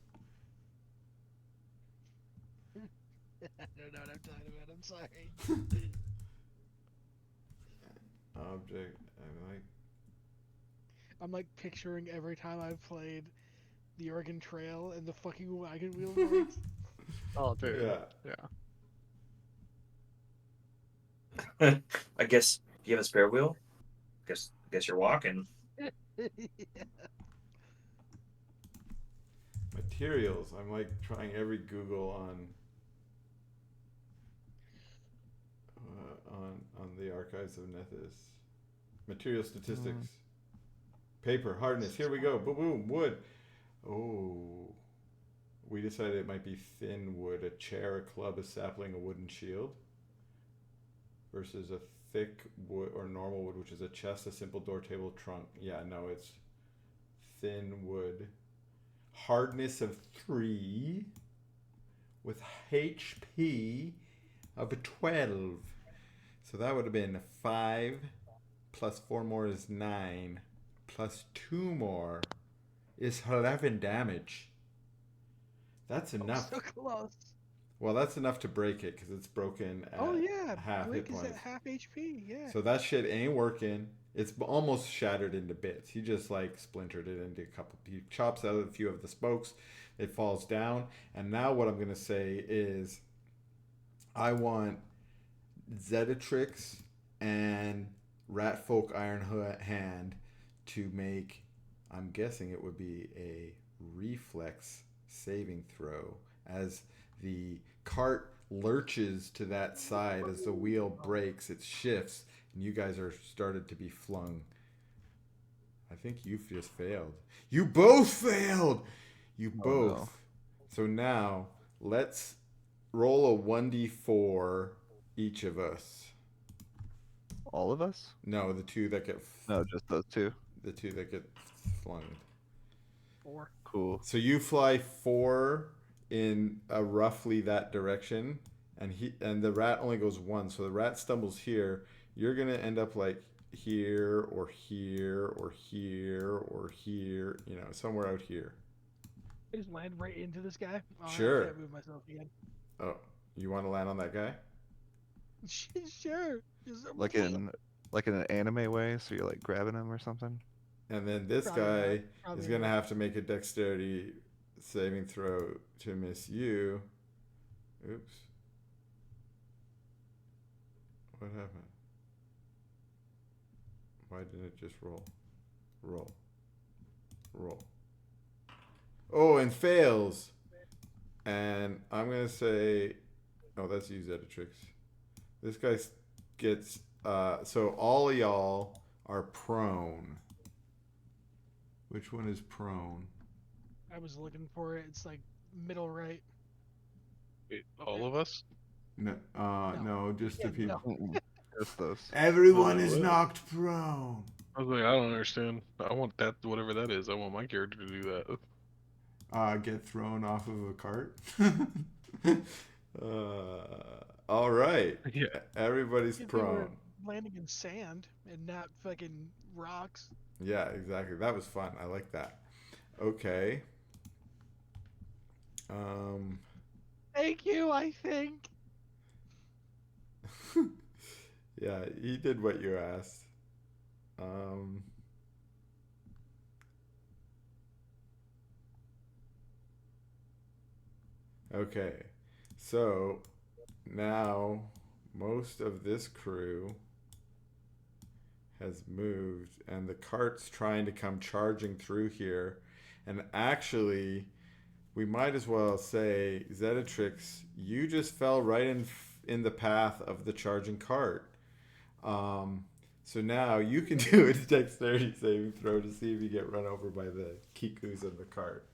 I don't know what I'm talking about. I'm sorry. Object. I'm like picturing every time I've played the Oregon Trail and the fucking wagon wheel fights. Oh, dude. Yeah. I guess you have a spare wheel. Guess you're walking. Materials. I'm like trying every Google on the archives of Nethys. Material statistics. Paper hardness. Here we go. Boom, boom. Wood. Oh, we decided it might be thin wood. A chair, a club, a sapling, a wooden shield. Versus a thick wood or normal wood, which is a chest, a simple door, table, trunk. Yeah, no, it's thin wood. Hardness of 3 with HP of 12. So that would have been 5 plus 4 more is 9 plus 2 more is 11 damage. That's enough. So close. Well, that's enough to break it because it's broken at half hit Blink is points. at half HP, yeah. So that shit ain't working. It's almost shattered into bits. He just like splintered it into a couple. He chops out a few of the spokes. It falls down. And now what I'm gonna say is, I want Zedatrix and Ratfolk Iron Hand to make. I'm guessing it would be a reflex saving throw as the cart lurches to that side as the wheel breaks. It shifts. And you guys are started to be flung. I think you've just failed. You both failed! You both. No. So now, let's roll a 1d4 each of us. All of us? No, the two that get... No, just those 2. The two that get flung. 4. Cool. So you fly 4 in roughly that direction, and the rat only goes 1. So the rat stumbles here. You're gonna end up like here or here or here or here, somewhere out here. I just land right into this guy. Oh, Sure. I can't move myself again. Oh, you want to land on that guy? Sure. Just Like in an anime way, so you're like grabbing him or something. And then this Probably guy not. Probably is gonna not. have to make a dexterity saving throw to miss you. Oops. What happened? Why didn't it just roll? Roll. Roll. Oh, and fails. And I'm going to say... Oh, that's you, Zedatrix. This guy gets... so all of y'all are prone. Which one is prone? I was looking for it. It's like middle right. Wait, all of us? No, no, just the Yeah, people. no. Mm-mm. Just those. Everyone is What? knocked prone. I was like, I don't understand. I want that, whatever that is. I want my character to do that. Get thrown off of a cart. All right. Yeah. Everybody's If they were prone. landing in sand and not fucking rocks. Yeah, exactly. That was fun. I like that. Okay. Thank you, I think. Yeah, he did what you asked. Okay. So now most of this crew has moved and the cart's trying to come charging through here. And actually, we might as well say, Zetatrix, you just fell right in the path of the charging cart. So now you can do a dexterity saving throw to see if you get run over by the Kikus in the cart.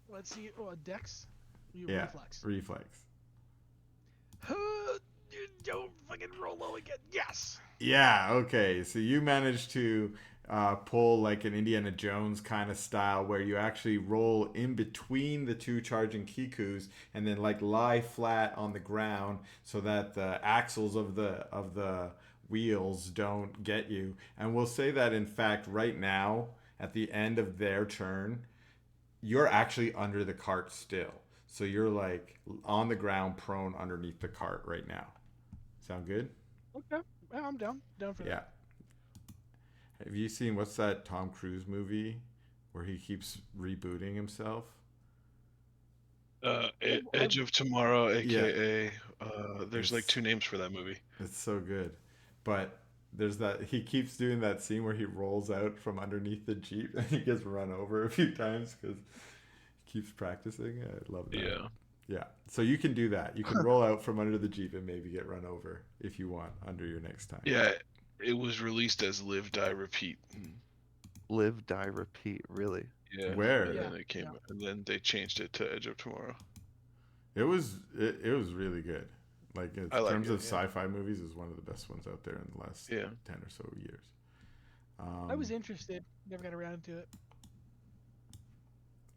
Let's see. Oh, a dex? Yeah, Reflex. reflex. You don't fucking roll low again. Yes. Yeah, okay. So you managed to pull like an Indiana Jones kind of style where you actually roll in between the two charging Kikus and then like lie flat on the ground so that the axles of the wheels don't get you. And we'll say that in fact right now at the end of their turn, you're actually under the cart still. So you're like on the ground prone underneath the cart right now. Sound good? Okay. Yeah, I'm down. Down for Yeah. that. Have you seen what's that Tom Cruise movie where he keeps rebooting himself? Edge of Tomorrow, Yeah. aka there's like It's- 2 names for that movie. It's so good. But there's that he keeps doing that scene where he rolls out from underneath the Jeep and he gets run over a few times because he keeps practicing. I love that. Yeah. Yeah. So you can do that. You can roll out from under the Jeep and maybe get run over if you want under your next time. Yeah, it was released as Live, Die, Repeat. Live, die, repeat. Really? Yeah. Where? And Yeah, then it came, yeah. and then they changed it to Edge of Tomorrow. It was really good. Like in I like terms it, of yeah. sci-fi movies, is one of the best ones out there in the last Yeah. 10 or so years. I was interested. Never got around to it.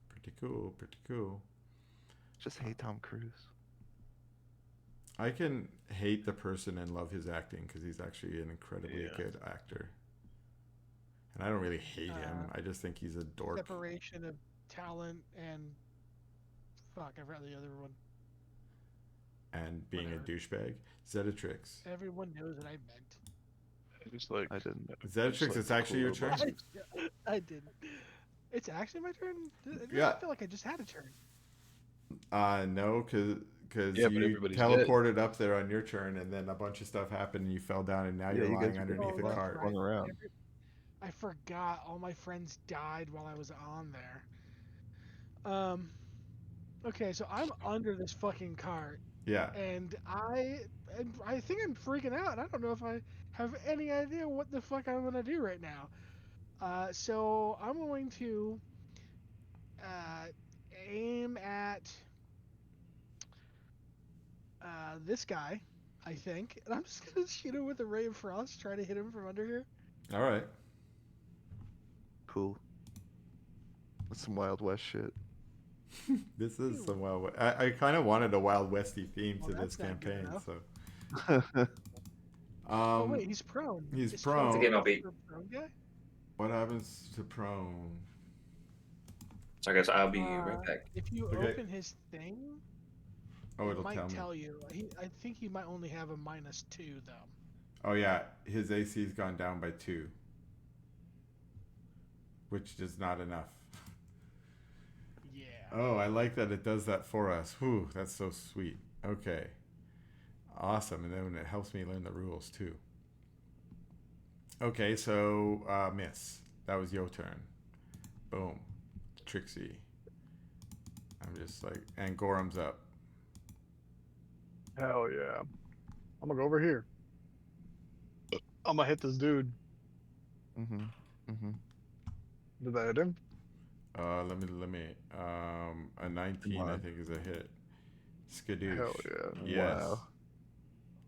Pretty cool. Pretty cool. Just hate Tom Cruise. I can hate the person and love his acting because he's actually an incredibly Yeah. good actor. And I don't really hate him. I just think he's a dork. Separation of talent and fuck, I forgot the other one. And being Whatever. a douchebag. Zetatrix. Everyone knows what I meant. I just like. I didn't. Zetatrix, it's actually your turn? I didn't. It's actually my turn. Yeah. I feel like I just had a turn. No, because Yeah, but you everybody's teleported up there on your turn and then a bunch of stuff happened and you fell down and now Yeah, you're you guys lying were underneath Oh, the that's cart. Going around. I forgot all my friends died while I was on there. Okay, so I'm under this fucking cart, Yeah. and I think I'm freaking out. I don't know if I have any idea what the fuck I'm gonna do right now. So I'm going to aim at this guy, I think, and I'm just gonna shoot him with a ray of frost, try to hit him from under here. All right. Cool. That's some Wild West shit. This is some Wild West. I kind of wanted a Wild Westy theme Well, to this that's not good campaign, enough. so. Oh wait, he's prone. he's Is prone. It's a game I'll beat. for a prone guy? What happens to prone? So I guess I'll be right back. If you Okay. open his thing, Oh, it it'll might tell me. tell you. I think he might only have a -2 though. Oh yeah, his AC's gone down by 2, which is not enough. Yeah. Oh, I like that it does that for us. Whew, that's so sweet. Okay. Awesome. And then it helps me learn the rules too. Okay, so miss. That was your turn. Boom. Trixie. I'm just like, and Gorham's up. Hell yeah. I'm gonna go over here. I'm gonna hit this dude. Mm-hmm. Mm-hmm. Did that hit him? Let me. A 19, I on. think, is a hit. Skadoosh. Hell yeah. Yes. Wow.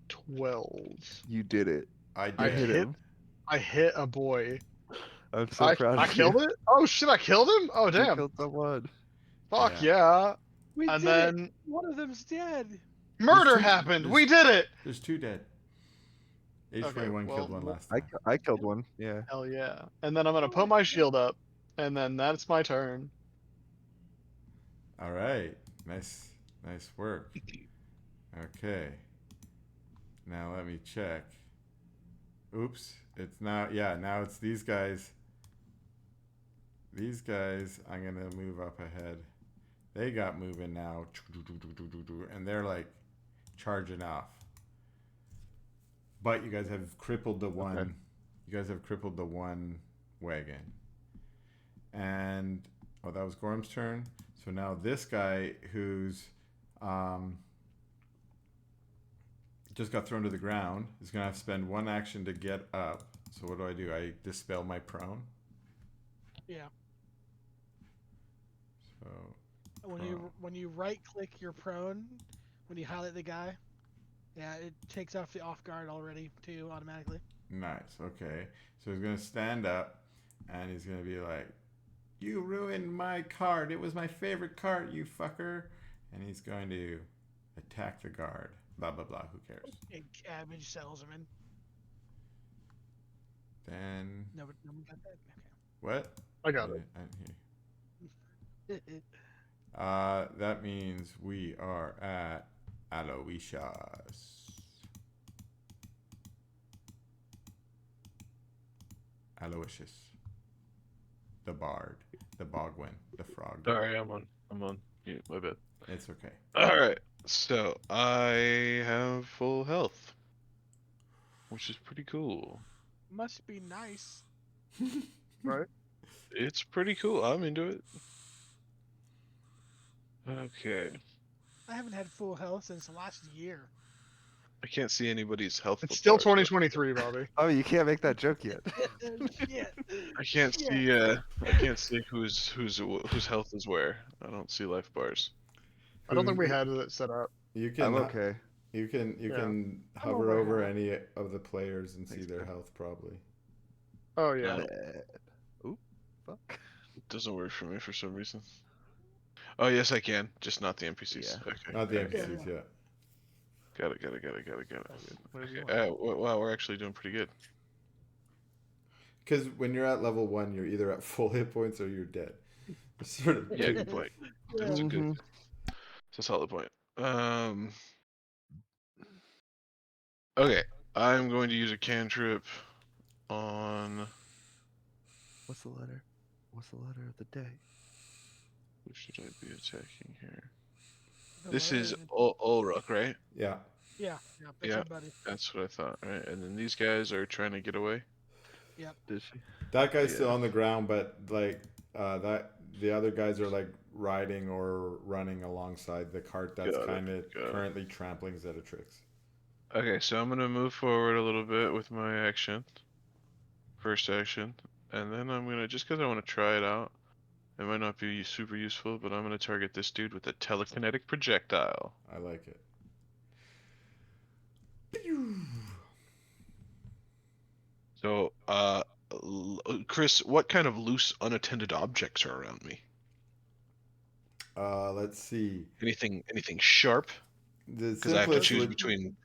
12. You did it. I You did. hit him. I hit a boy. I'm so proud I of you. killed it? Oh shit, I killed him? Oh You damn. killed someone. Fuck Yeah. yeah. We And did it. then One of them's dead. murder two- happened. there's- We did it. There's 2 dead. H21 well, killed one well, last time. I killed one. Yeah. Hell yeah. And then I'm gonna Oh put my my shield up. And then that's my turn. All right. Nice work. Okay. Now let me check. Oops. It's now, yeah, now it's these guys. These guys, I'm going to move up ahead. They got moving now. And they're like charging off. But you guys have crippled the one. Okay. You guys have crippled the one wagon. And, oh, that was Gorm's turn. So now this guy who's just got thrown to the ground is going to have to spend 1 action to get up. So what do? I dispel my prone. Yeah. So When you right click your prone, when you highlight the guy, yeah, it takes off the off guard already too automatically. nice. Okay. So he's going to stand up and he's going to be like, "You ruined my card. It was my favorite card, you fucker." And he's going to attack the guard. Blah, blah, blah. Who cares? And cabbage salesman. Then, No one got that. what? I got it. I didn't hear. Okay. That means we are at Aloysius. Aloysius. The bard. The bogwin. The frog. Sorry, I'm on mute. My bad. It's okay. All right. So I have full health, which is pretty cool. Must be nice. Right? It's pretty cool. I'm into it. Okay. I haven't had full health since last year. I can't see anybody's health. It's still bar, so 2023, Bobby. Oh, you can't make that joke yet. Shit. I can't Shit. see. I can't see whose health is where. I don't see life bars. I don't think we had it set up. You can. I'm okay. You can Yeah. hover over over half. any of the players and see Thanks, their man. health probably. Oh yeah. Oop. Fuck. It doesn't work for me for some reason. Oh yes, I can. Just not the NPCs. Yeah. Okay. Not the okay. NPCs yet. Got it. Whatever you Okay. want. Wow, we're actually doing pretty good. Because when you're at level 1, you're either at full hit points or you're dead. It's sort of Yeah, good point. That's a good. Mhm. It's a solid point. Okay, I'm going to use a cantrip on. What's the letter? What's the letter of the day? Who should I be attacking here? The This is letter- Ulruk, right? Yeah. Yeah, that's Yeah. your buddy. That's what I thought. Right, and then these guys are trying to get away. Did she? That guy's Yeah. still on the ground, but like that the other guys are like riding or running alongside the cart that's Got it, kind of got it. currently trampling Zedatrix. Okay, so I'm gonna move forward a little bit with my action. First action, and then I'm gonna just because I want to try it out. It might not be super useful, but I'm gonna target this dude with a telekinetic projectile. I like it. So, Chris, what kind of loose, unattended objects are around me? Let's see. Anything sharp? The Because I have to simplest choose would, between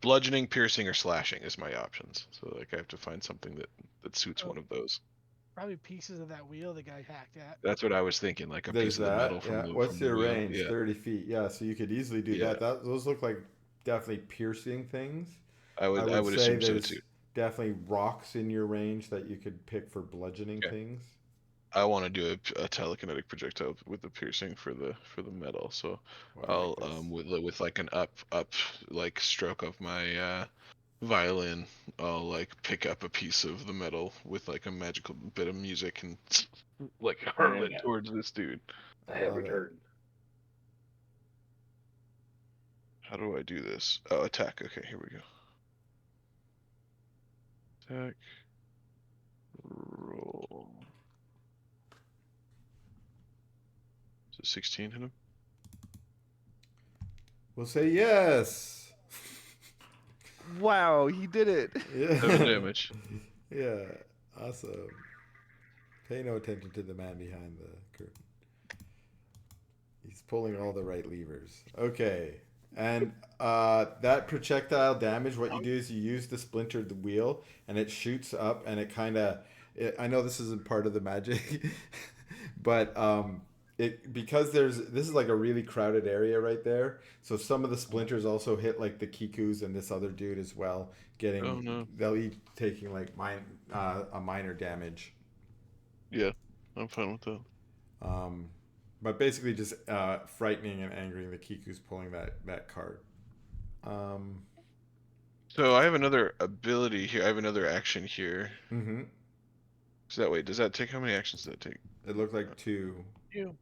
bludgeoning, piercing, or slashing is my options. So, like, I have to find something that suits Oh. one of those. Probably pieces of that wheel the guy hacked at. That's what I was thinking, like a there's piece of the that. metal from Yeah. the What's from the your wheel. range? Yeah. 30 feet. Yeah, so you could easily do Yeah. that. Those look like definitely piercing things. I would say assume so there's too. definitely rocks in your range that you could pick for bludgeoning Okay. things. I want to do a telekinetic projectile with the piercing for the metal. So Well, I I'll like this. with like an up like stroke of my violin, I'll like pick up a piece of the metal with like a magical bit of music and like hurl it Yeah. towards this dude. I have Love it. returned. How do I do this? Oh, attack. Okay, here we go. Attack. 16 hit him? We'll say yes. Wow, he did it. 7 damage. Yeah, awesome. Pay no attention to the man behind the curtain. He's pulling all the right levers. Okay. And that projectile damage, what you do is you use the splintered wheel and it shoots up and it kind of, I know this isn't part of the magic, but because this is like a really crowded area right there. So some of the splinters also hit like the Kikus and this other dude as well. Oh, no. They'll each taking like a minor damage. Yeah, I'm fine with that. But basically just frightening and angering the Kikus pulling that card. So I have another ability here. I have another action here. Mm-hmm. So that way, does that take, how many actions does that take? It looked like 2. You.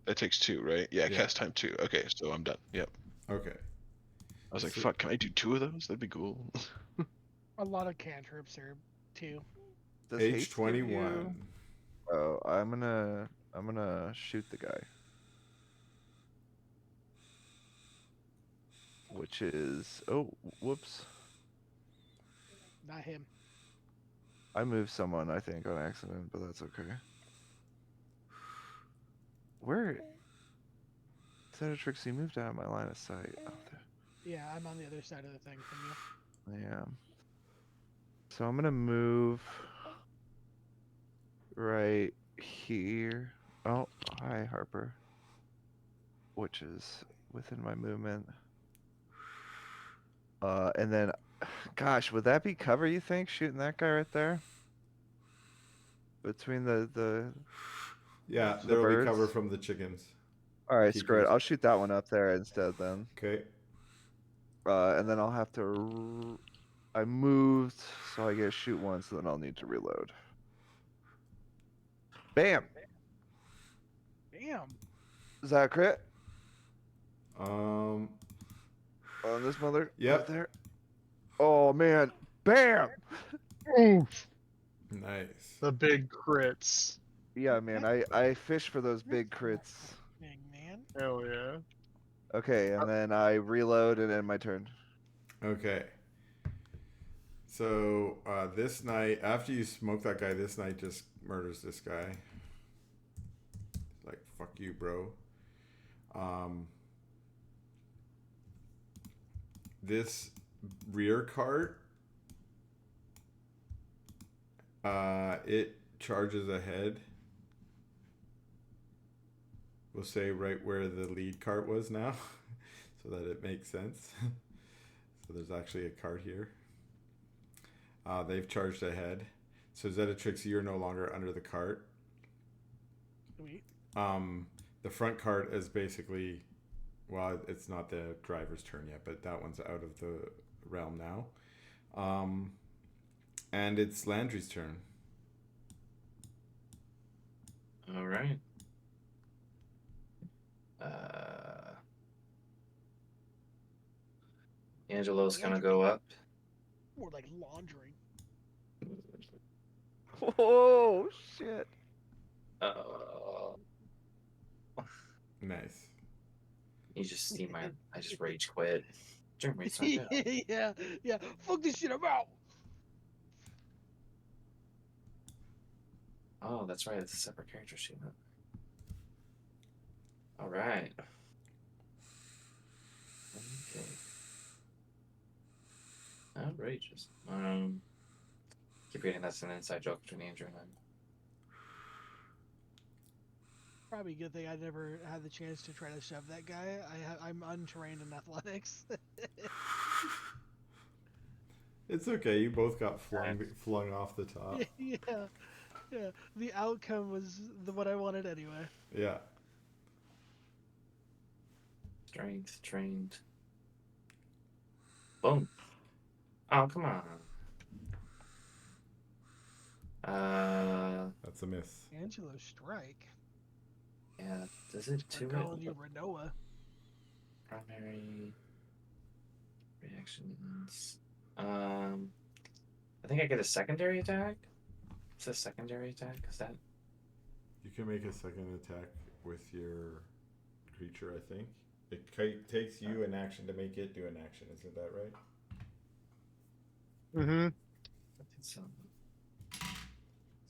That takes 2, right? Yeah, Yeah. cast time 2. Okay, so I'm done. Yep. Okay. I was like, So- fuck, can I do 2 of those? That'd be cool. A lot of cantrips there too. Does Page haste give 21. you- Oh, I'm gonna shoot the guy. Which is, oh, whoops. Not him. I moved someone, I think, on accident, but that's okay. Where? Senatrix, you moved out of my line of sight. Oh, Yeah, I'm on the other side of the thing from you. there. Yeah. So I'm gonna move right here. Oh, hi, Harper. Which is within my movement. And then, gosh, would that be cover, you think, shooting that guy right there? Between the Yeah, The there will be birds? cover from the chickens. Alright, screw it. Kikus. I'll shoot that one up there instead then. Okay. And then I'll have to... I moved, so I get to shoot once, and then I'll need to reload. Bam! Damn. Is that a crit? Um. On this mother? Yep. Right there? Oh, man. Bam! Oof. Nice. The big crits. Yeah, man, I fish for those big crits. Big man. Hell yeah. Okay, and then I reload and end my turn. Okay. So this knight, after you smoke that guy, this knight just murders this guy. Like, fuck you, bro. This rear cart, it charges ahead. We'll say right where the lead cart was now, so that it makes sense. So there's actually a cart here. They've charged ahead. So Zetatrix, you're no longer under the cart. Sweet. The front cart is basically, well, it's not the driver's turn yet, but that one's out of the realm now. And it's Landry's turn. All right. Angelo's gonna go up. More like laundry. Oh, shit. Nice. You just see my. I just rage quit. Turn rates aren't down. Yeah, yeah. Fuck this shit, I'm out. Oh, that's right. It's a separate character sheet. All right. Okay. Outrageous. Keep reading. That's an inside joke between Andrew and I. Probably a good thing I never had the chance to try to shove that guy. I'm untrained in athletics. It's okay. You both got flung off the top. Yeah, yeah. The outcome was what I wanted anyway. Yeah. Strength trained. Boom. Oh, come on. That's a miss. Angelo strike. Yeah. Does it I'm do calling it? you Renoa. Primary reactions. I think I get a secondary attack. It's a secondary attack. Is that? You can make a second attack with your creature, I think. It takes you an action to make it do an action. Isn't that right? Mm-hmm. I think so.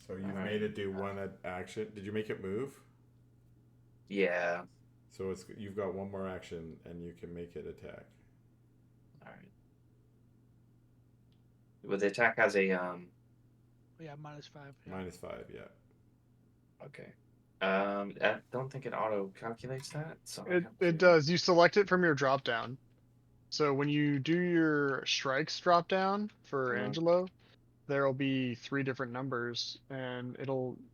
So you've Alright. made it do one action. Did you make it move? Yeah. So you've got one more action, and you can make it attack. All right. Well, the attack has a Yeah, -5. Yeah. -5, yeah. Okay. I don't think it auto calculates that. So I have It to- does. You select it from your drop down. So when you do your strikes drop down for Uh-huh. Angelo, there'll be 3 different numbers, and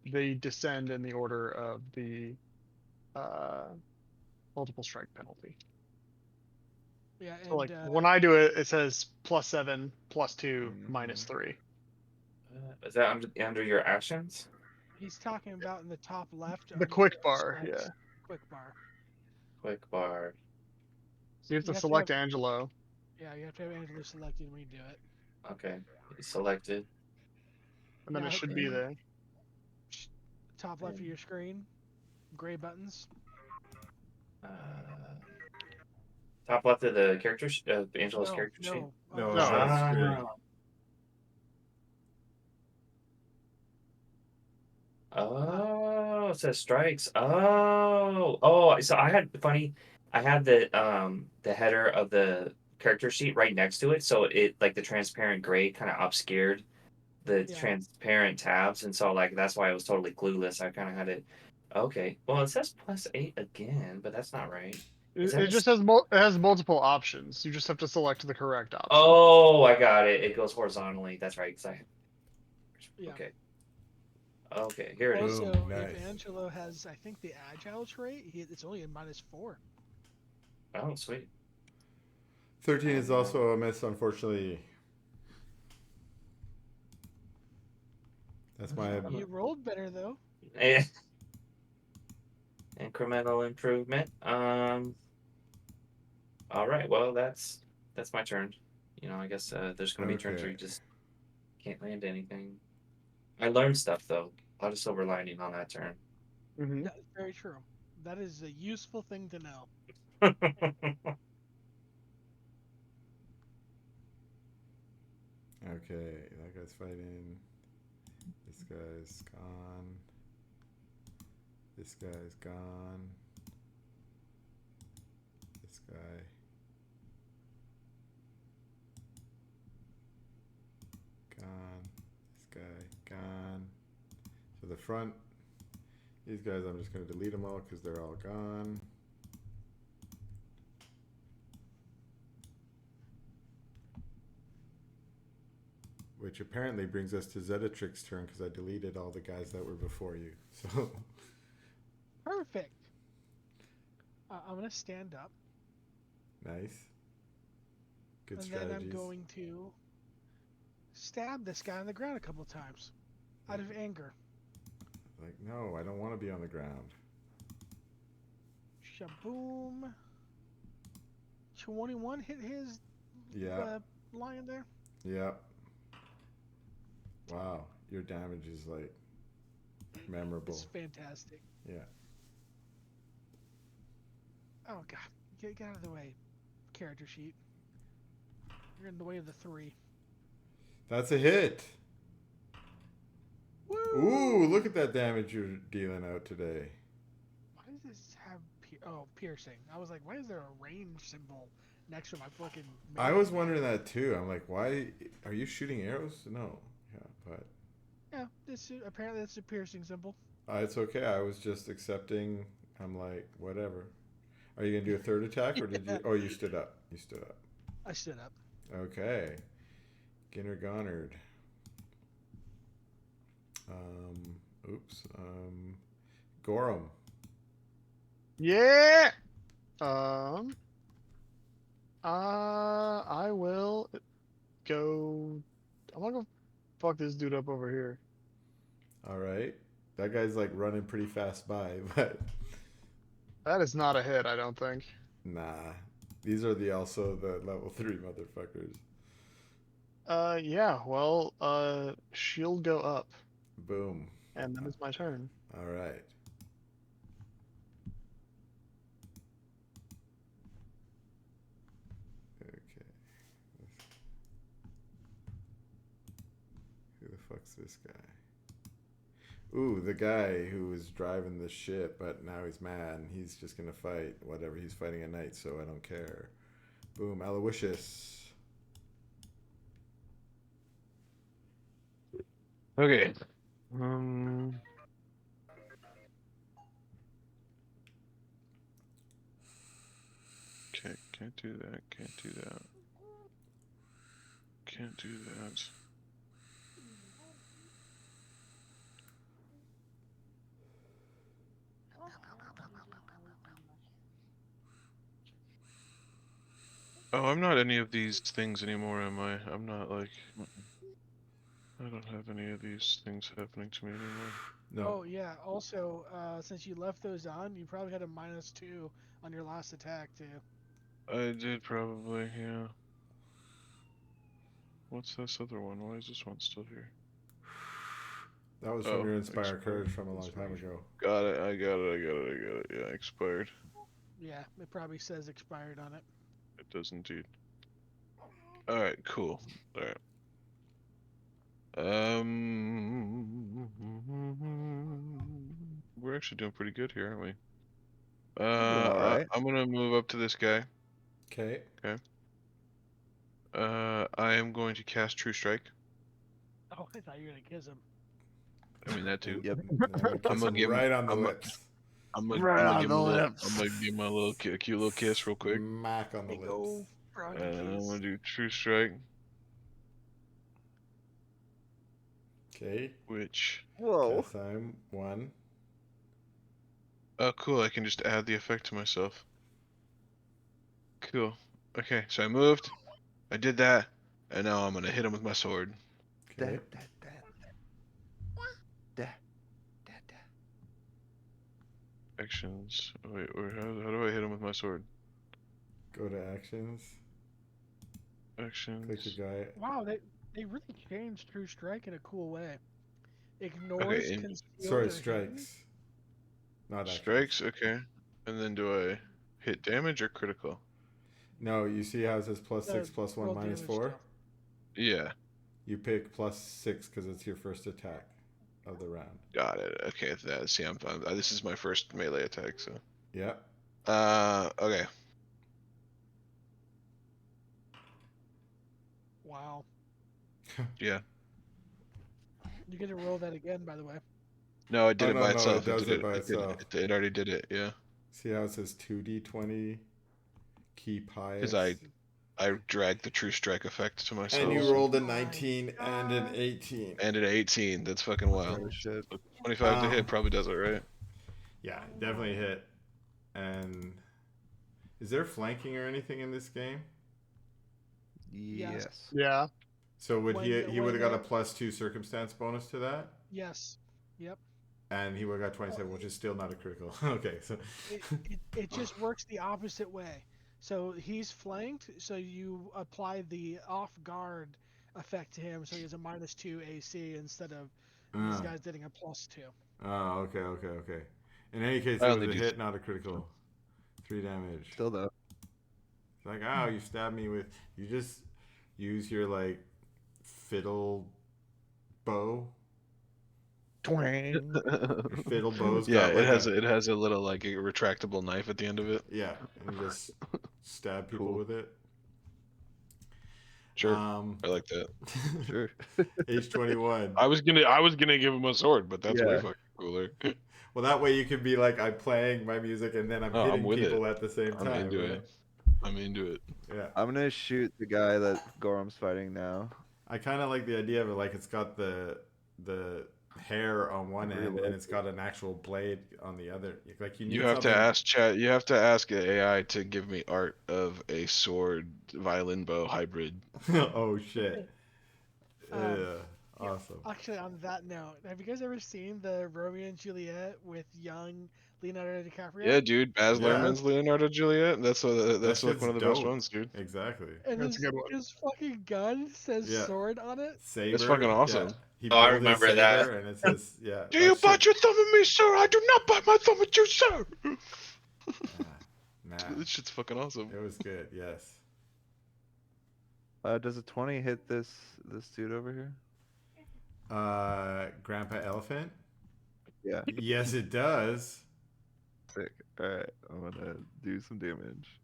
they descend in the order of the multiple strike penalty. Yeah, So like and when I do it, it says +7, +2, -3. Is that under your actions? he's talking about in the top left. The under quick bar, strikes, yeah. Quick bar. Quick bar. So you have to You have to select have- Angelo. Yeah, you have to have Angelo selected when you do it. Okay. Selected. And then Now, it should be there. Top left of your screen, gray buttons. Top left of the character Angelo's No, character sheet. no, No, No. that's screen. Oh, it says strikes. Oh. So I had the header of the character sheet right next to it, so it like the transparent gray kind of obscured the Yeah. transparent tabs, and so like that's why I was totally clueless. I kind of had it. Okay, well it says +8 again, but that's not right. Is that It a just has it has multiple options. You just have to select the correct option. Oh, I got it. It goes horizontally. That's right. Yeah. Okay. Okay, here it is. Also, Boom, if nice. Angelo has, I think, the agile trait, it's only a -4. Oh, sweet. 13 is also a miss, unfortunately. That's my. You rolled better though. Eh. Incremental improvement. All right. Well, that's my turn. You know, I guess there's gonna be turns where you Okay. just can't land anything. I learned stuff though. A lot of silver lining on that turn. Mm-hmm. That's very true. That is a useful thing to know. Okay, that guy's fighting. This guy's gone. This guy's gone. This guy. Gone. This guy. Gone. So the front. These guys, I'm just going to delete them all because they're all gone. Which apparently brings us to Zedatrix's turn because I deleted all the guys that were before you. So Perfect. I'm gonna stand up, nice. Good and strategies. then I'm going to stab this guy on the ground a couple times, out of anger. Like, no, I don't want to be on the ground. Shaboom. 21 hit his Yeah. lion there. Yeah. Wow, your damage is like memorable. It's fantastic. Yeah. Oh god, get out of the way, character sheet. You're in the way of the 3. That's a hit. Woo! Ooh, look at that damage you're dealing out today. Why does this have piercing? I was like, why is there a range symbol next to my fucking? I was wondering that too. I'm like, why are you shooting arrows? No. Yeah, but Yeah, apparently that's a piercing symbol. it's okay. I was just accepting. I'm like, whatever. Are you gonna do a third attack or did you? Oh, you stood up. You stood up. I stood up. Okay. Ginner Gonard. Oops. Gorham. Yeah. I will go. I'm gonna go fuck this dude up over here. All right. That guy's like running pretty fast by, but That is not a hit, I don't think. nah. These are also the level 3 motherfuckers. Yeah. Well, shield go up, Boom. and then it's my turn. All right. fuck's this guy? Ooh, the guy who was driving the ship, but now he's mad and he's just gonna fight whatever he's fighting at night, so I don't care. Boom, Aloysius. Okay. Okay, can't do that, can't do that. Can't do that. Oh, I'm not any of these things anymore, am I? I'm not like... I don't have any of these things happening to me anymore. No. Oh yeah. Also, since you left those on, you probably had a -2 on your last attack too. I did probably, yeah. What's this other one? Why is this one still here? That was from Oh, your Inspire expired. Courage from a long time Inspiration. ago. Got it, I got it, I got it, I got it. Yeah, expired. Yeah, it probably says expired on it. It does indeed. Alright, cool. Alright. We're actually doing pretty good here, aren't we? Doing alright. I'm gonna move up to this guy. Okay. I am going to cast True Strike. Oh, I thought you were gonna kiss him. I mean that too. Yep. I'm gonna give right on the lips. I'm gonna Right on give the him a little, lips. I'm gonna give him a little cute little kiss real quick. Smack on the Big lips. ol' froggy And I'm kiss. gonna do True Strike, Okay. which Whoa. Cast time 1. oh cool, I can just add the effect to myself. Cool. Okay, so I moved, I did that, and now I'm gonna hit him with my sword. Okay. Actions. Wait, how do I hit him with my sword? Go to actions. Click Actions. the guy. Wow, they really changed True Strike in a cool way. Ignores and- concealed Sorry, or hidden. strikes. Not actions. Strikes, okay. And then do I hit damage or critical? No, you see how it says +6, +1, roll -4? damage stuff. Yeah, You pick +6 because it's your first attack of the round. got it. Okay, see, this is my first melee attack, so. Yep. Okay. Wow. Yeah. You get to roll that again, by the way. No, it did Oh, it no, by no, it itself. does did it by did itself. It already did it, yeah. See how it says 2d20? Keep highest. Because I dragged the True Strike effect to myself. And you Oh rolled a my 19 and an 18. And an 18. That's fucking wild. Oh shit. 25 to hit probably does it, right? Yeah, definitely hit. And is there flanking or anything in this game? Yes. Yeah. So would he When would have got a they're- +2 circumstance bonus to that? Yes. Yep. And he would have got 27, which is still not a critical. Okay, so It just works the opposite way. So he's flanked, so you apply the off guard effect to him, so he has a -2 AC instead of these guys getting a +2. Oh, okay. In any case, I it only was a do hit, not a critical. 3 damage. Still though. It's like, oh, you stabbed me with. You just use your like fiddle bow. Twang. Your fiddle bow's Yeah, got like it has a little like a retractable knife at the end of it. yeah, and you just stab people Cool. with it. Sure, I like that. Sure. H21. I was gonna give him a sword, but that's way Yeah. fucking cooler. Well, that way you can be like, I'm playing my music and then I'm Oh, I'm hitting with people at the same I'm time. into right? it. I'm into it. Yeah. I'm gonna shoot the guy that Gorham's fighting now. I kind of like the idea of it, like it's got the hair on one Really end like and it's got an actual blade on the other. Like you need You have to something- ask chat. You have to ask AI to give me art of a sword violin bow hybrid. Oh shit. Yeah. Yeah. Awesome. Actually, on that note, have you guys ever seen the Romeo and Juliet with young Leonardo DiCaprio? Yeah, dude. Baz Yeah. Luhrmann's Leonardo Juliet. That's like shit's one of the best dope. ones, dude. Exactly. And That's a good one. his fucking gun says Yeah. sword on it. Saber. fucking awesome. Yeah. He Oh, I pulled his remember saber that. and it says, yeah. Do you bite your thumb at me, sir? I do not bite my thumb at you, sir. Nah, This shit's fucking awesome. it was good. Yes. Does a 20 hit this dude over here? Grandpa Elephant? Yeah. Yes, it does. Sick. Alright, I'm gonna do some damage.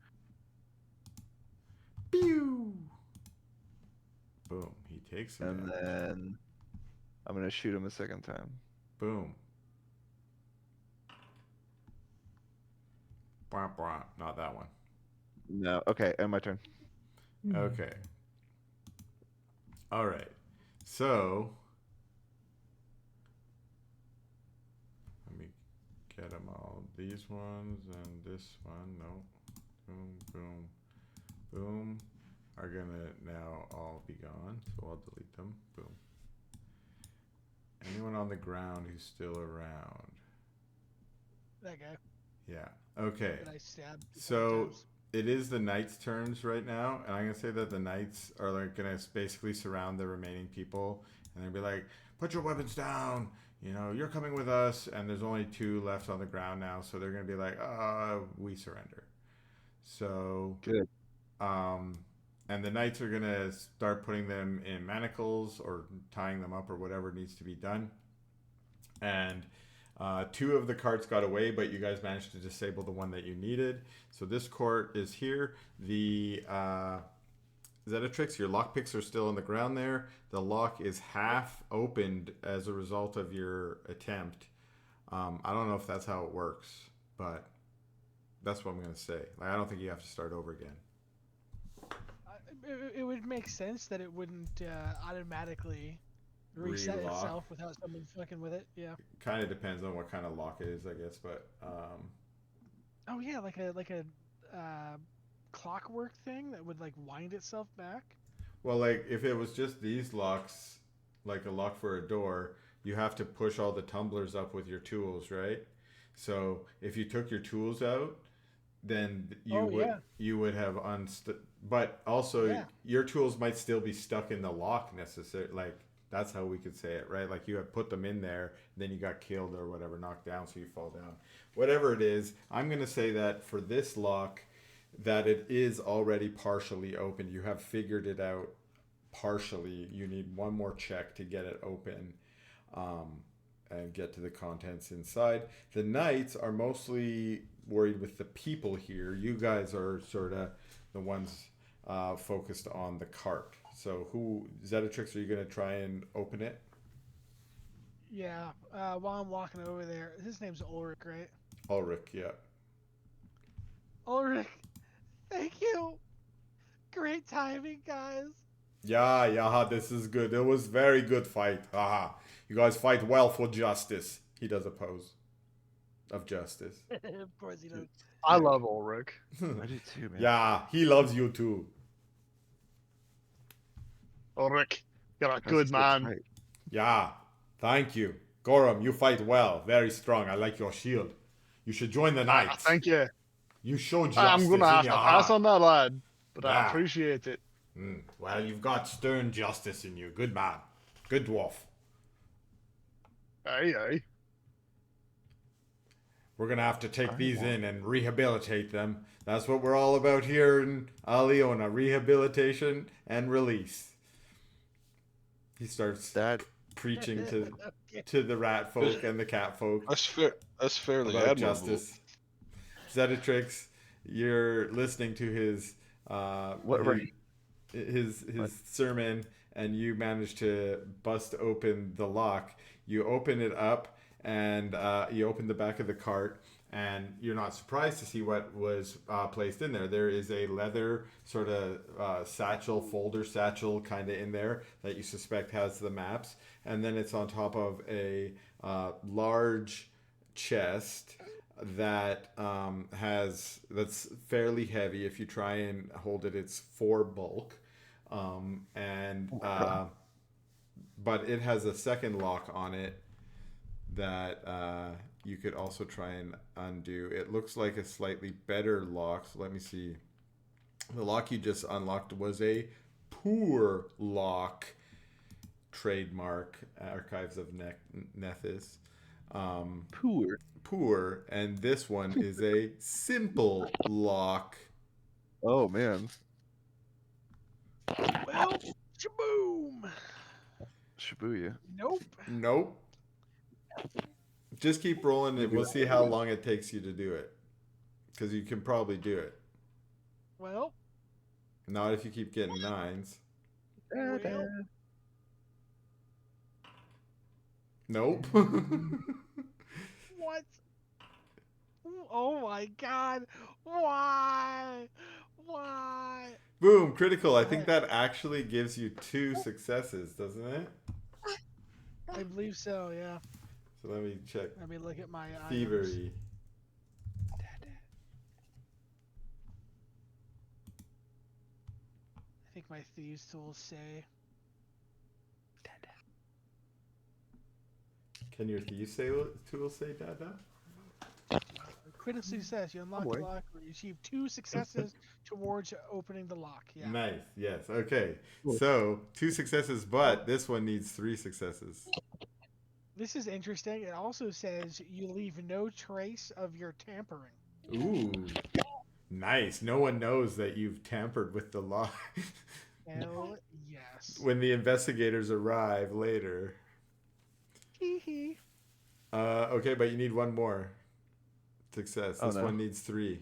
Pew! Boom. He takes some And damage. then I'm gonna shoot him a second time. Boom. Bwah, bwah. Not that one. No. Okay, and my turn. Okay. All right. So let me get them all. These ones and this one. No. Boom, boom, boom. Are gonna now all be gone. So I'll delete them. Boom. Anyone on the ground who's still around? That guy Yeah. Okay. that I stabbed. a couple So times. it is the knights' turns right now, and I'm gonna say that the knights are like gonna basically surround the remaining people, and they'll be like, "Put your weapons down. You know, you're coming with us." And there's only 2 left on the ground now, so they're gonna be like, we surrender." So, Good. and the knights are gonna start putting them in manacles or tying them up or whatever needs to be done. And 2 of the carts got away, but you guys managed to disable the one that you needed. So this court is here. The Zetatrix, your lockpicks are still on the ground there. The lock is half opened as a result of your attempt. I don't know if that's how it works, but that's what I'm going to say. Like, I don't think you have to start over again. It would make sense that it wouldn't automatically reset Relock. itself without someone fucking with it. Yeah. Kind of depends on what kind of lock it is, I guess, but Oh yeah, like a clockwork thing that would like wind itself back. well, like if it was just these locks, like a lock for a door, you have to push all the tumblers up with your tools, right? So if you took your tools out, then you would have but also Yeah. your tools might still be stuck in the lock necessarily. Like that's how we could say it, right? Like you have put them in there, then you got killed or whatever, knocked down, so you fall down. Whatever it is, I'm gonna say that for this lock, that it is already partially open. You have figured it out partially. You need one more check to get it open. And get to the contents inside. The knights are mostly worried with the people here. You guys are sort of the ones focused on the cart. So who, Zetatrix, are you going to try and open it? Yeah. While I'm walking over there, his name's Ulrich, right? Ulrich, yeah. Ulrich, thank you. Great timing, guys. Yeah, this is good. It was very good fight. Haha. You guys fight well for justice. He does a pose of justice. Of course he does. I love Ulrich. I do too, man. Yeah, he loves you too. Ulrich, you're a That's good a man. fight. Yeah, thank you. Gorum, you fight well. Very strong. I like your shield. You should join the Ah, knights. thank you. You show justice I'm gonna have in to your pass heart. on that, lad. But I Yeah. appreciate it. Well, you've got stern justice in you. Good man. Good dwarf. Aye, aye. We're going to have to take I these want- in and rehabilitate them. That's what we're all about here in Aliona. Rehabilitation and release. He starts That preaching to Okay. the rat folk and the cat folk That's fair. That's fairly about admirable. justice. Zetatrix, you're listening to his what right? his What? sermon, and you manage to bust open the lock. You open it up, and you open the back of the cart, and you're not surprised to see what was placed in there. There is a leather sort of satchel, folder satchel kind of in there that you suspect has the maps, and then it's on top of a large chest that that's fairly heavy. If you try and hold it, it's 4 bulk, but it has a second lock on it that you could also try and undo. It looks like a slightly better lock. So let me see. The lock you just unlocked was a poor lock. Trademark Archives of Nethys. Poor, and this one is a simple lock. Oh man. Well, shaboom. Shibuya. Nope. Nope. Just keep rolling it. We'll see how long it takes you to do it. Because you can probably do it. Well, Not if you keep getting 9s. well. Nope. What? Oh my god. Why? Why? Boom, critical. I think that actually gives you 2 successes, doesn't it? I believe so, yeah. So let me check. Let me look at my items. Thievery. I think my thieves tools say. Can your thieves tools say Dada? Critical success. You unlock the lock or you achieve 2 successes towards opening the lock. Yeah. Nice. Yes. Okay. So 2 successes, but this one needs 3 successes. This is interesting. It also says you leave no trace of your tampering. Ooh. Nice. No one knows that you've tampered with the law. Hell yes. When the investigators arrive later. Hee hee. Okay, but you need 1 more success. This one needs 3.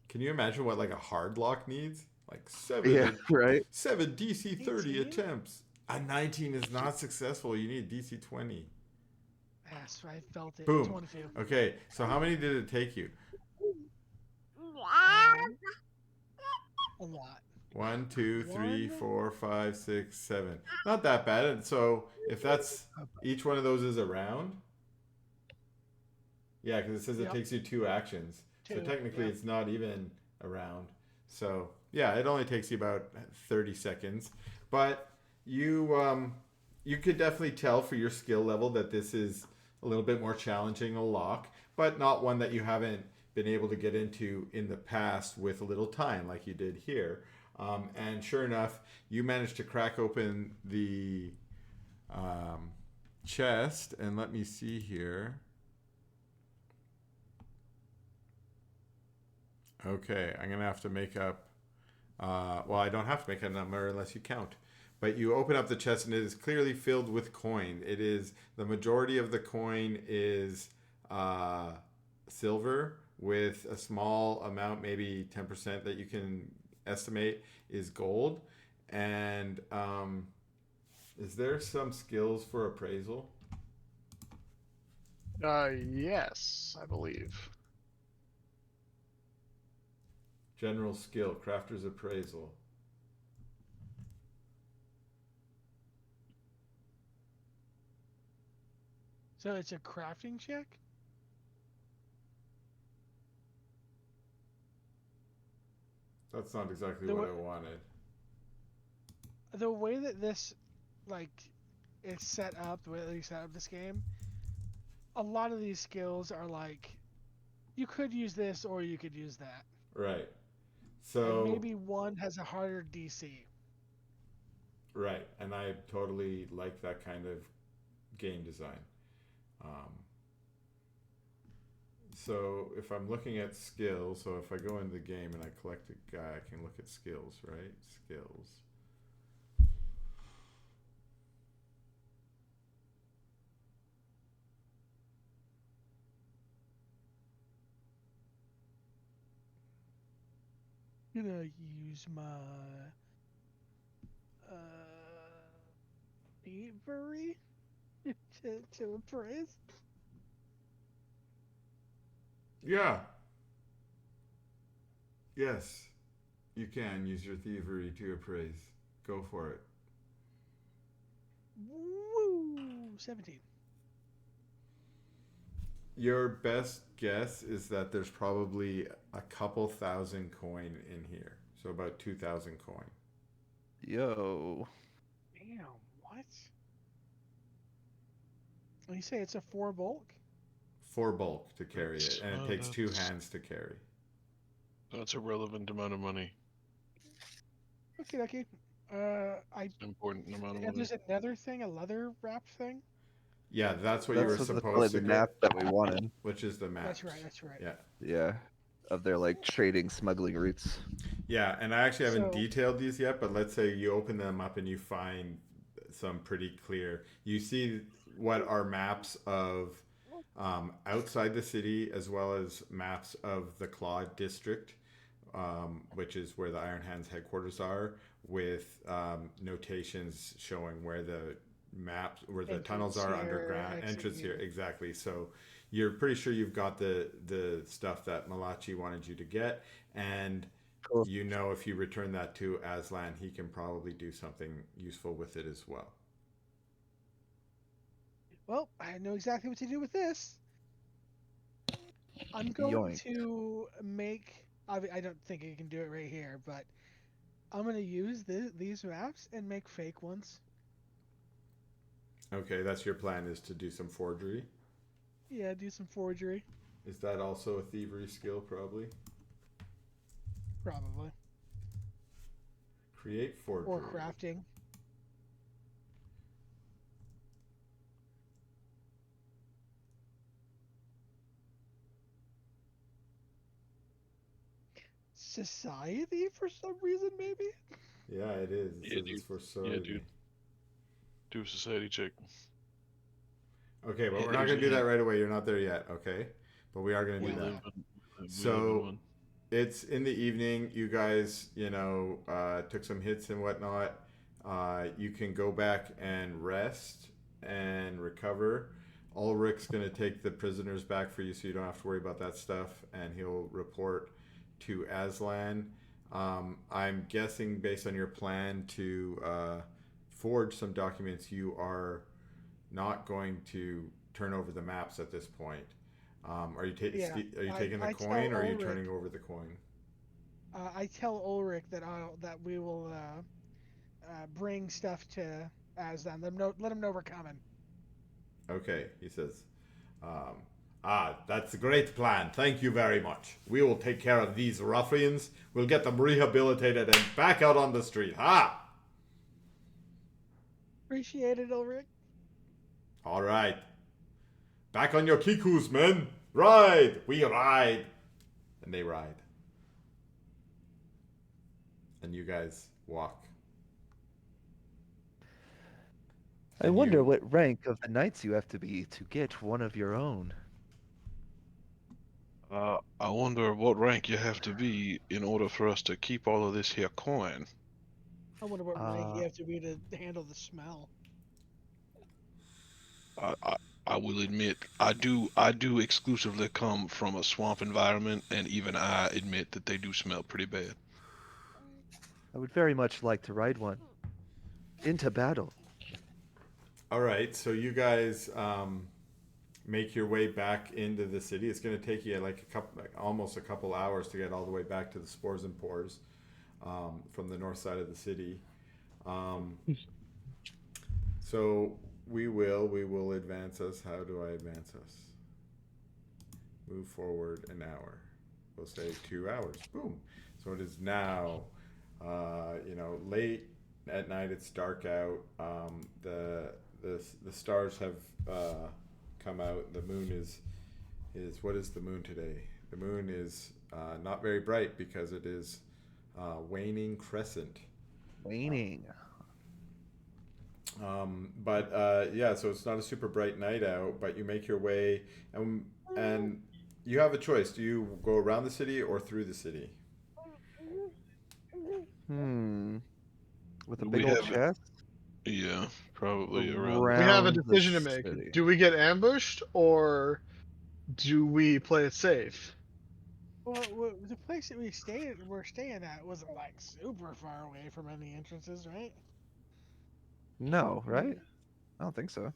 Can you imagine what like a hard lock needs? Like 7. Yeah, right. 7 DC 30 18? attempts. A 19 is not successful. You need DC 20. Yes, I felt it. Boom. 22. Okay, so how many did it take you? A lot. 1, 2, 3, 1. 4, 5, 6, 7. Not that bad. And so if that's each one of those is a round. Yeah, because it says it takes you 2 actions. So 2, technically yep. it's not even a round. So yeah, it only takes you about 30 seconds. But you could definitely tell for your skill level that this is a little bit more challenging a lock, but not one that you haven't been able to get into in the past with a little time like you did here. And sure enough, you managed to crack open the chest. And let me see here. Okay, I'm going to have to make up... well, I don't have to make a number unless you count. But you open up the chest and it is clearly filled with coin. It is... The majority of the coin is silver, with a small amount, maybe 10% that you can estimate, is gold. And is there some skills for appraisal? Yes, I believe. General skill, crafter's appraisal. So it's a crafting check? That's not exactly what I wanted. The way that this, like, is set up, the way that you set up this game, a lot of these skills are like, you could use this or you could use that. Right. So and maybe one has a harder DC. Right, and I totally like that kind of game design. So if I'm looking at skills, so if I go into the game and I collect a guy, I can look at skills, right? Skills. I'm gonna use my thievery to appraise. Yeah. Yes, you can use your thievery to appraise. Go for it. Woo! 17. Your best guess is that there's probably a couple thousand coin in here. So about 2,000 coin. Yo. Damn, what? Well, you say it's a 4 bulk? 4 bulk to carry it, and it takes 2 hands to carry. That's a relevant amount of money. Okay. Important amount of And money. there's another thing, a leather wrap thing? Yeah, that's what That's you were what supposed to the get, map that we wanted. which is the map. That's right. Yeah. Yeah. Of their like trading smuggling routes. Yeah, and I actually haven't So- detailed these yet, but let's say you open them up and you find some pretty clear. You see what are maps of outside the city, as well as maps of the Claude district, which is where the Iron Hands headquarters are, with notations showing where the tunnels are Entrance here, underground, exit entrance here, here. exactly. So you're pretty sure you've got the stuff that Malachi wanted you to get, and Cool. you know if you return that to Aslan, he can probably do something useful with it as well. Well, I know exactly what to do with this. I'm going Yoink. to make. I don't think I can do it right here, but I'm going to use these maps and make fake ones. Okay, that's your plan, is to do some forgery. Yeah, do some forgery. Is that also a thievery skill, probably? Probably. Create forgery. Or crafting. Society for some reason, maybe? Yeah, it is. It Yeah, says dude. it's for Yeah, society. dude. Do a society check. Okay, but Yeah, we're not there's going to a do that hint. right away. You're not there yet, okay? But we are going to We do live that. in, So- one. It's in the evening. You guys, took some hits and whatnot. You can go back and rest and recover. Ulrich's going to take the prisoners back for you, so you don't have to worry about that stuff, and he'll report to Aslan. I'm guessing, based on your plan to forge some documents, you are not going to turn over the maps at this point. Are you Yeah, taking the I coin, tell or are you Ulrich- turning over the coin? I tell Ulrich that we will bring stuff to Aslan. Let him know we're coming. Okay, he says. That's a great plan. Thank you very much. We will take care of these ruffians. We'll get them rehabilitated and back out on the street. Ha! Appreciate it, Ulrich. All right. Back on your kikus, men. Ride! We ride! And they ride. And you guys walk. I And wonder you- what rank of the knights you have to be to get one of your own. I wonder what rank you have to be in order for us to keep all of this here coin. I wonder what rank you Uh, have to be to handle the smell. I will admit, I do exclusively come from a swamp environment, and even I admit that they do smell pretty bad. I would very much like to ride one. Into battle. All right, so you guys make your way back into the city. It's going to take you almost a couple hours to get all the way back to the Spores and Pores from the north side of the city. So we will advance us. How do I advance us? Move forward an hour. We'll say 2 hours. Boom. So it is now, late at night. It's dark out. The stars have come out. The moon is what is the moon today? The moon is not very bright because it is waning crescent. Waning. So it's not a super bright night out, but you make your way, and you have a choice. Do you go around the city or through the city? With a We big old have- chest? Yeah, probably around. We have a Around the decision to make. city. Do we get ambushed or do we play it safe? Well, the place that we're staying at wasn't like super far away from any entrances, right? No, right? I don't think so.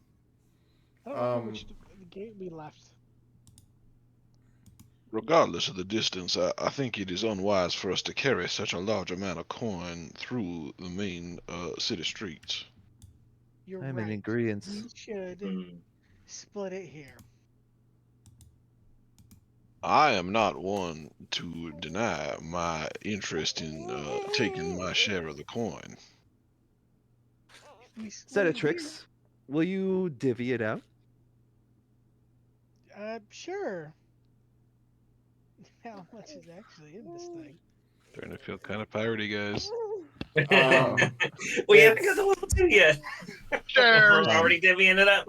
I don't remember which the gate we left. Regardless of the distance, I think it is unwise for us to carry such a large amount of coin through the main city streets. You're I'm in right. ingredients. We should Hmm. split it here. I am not one to deny my interest in taking my share of the coin. We Set split of it tricks. Will you divvy it out? here. Sure. How much is actually in this thing? Starting to feel kind of piratey, guys. We haven't got the level 2 yet. Shares. We're already divvying it up.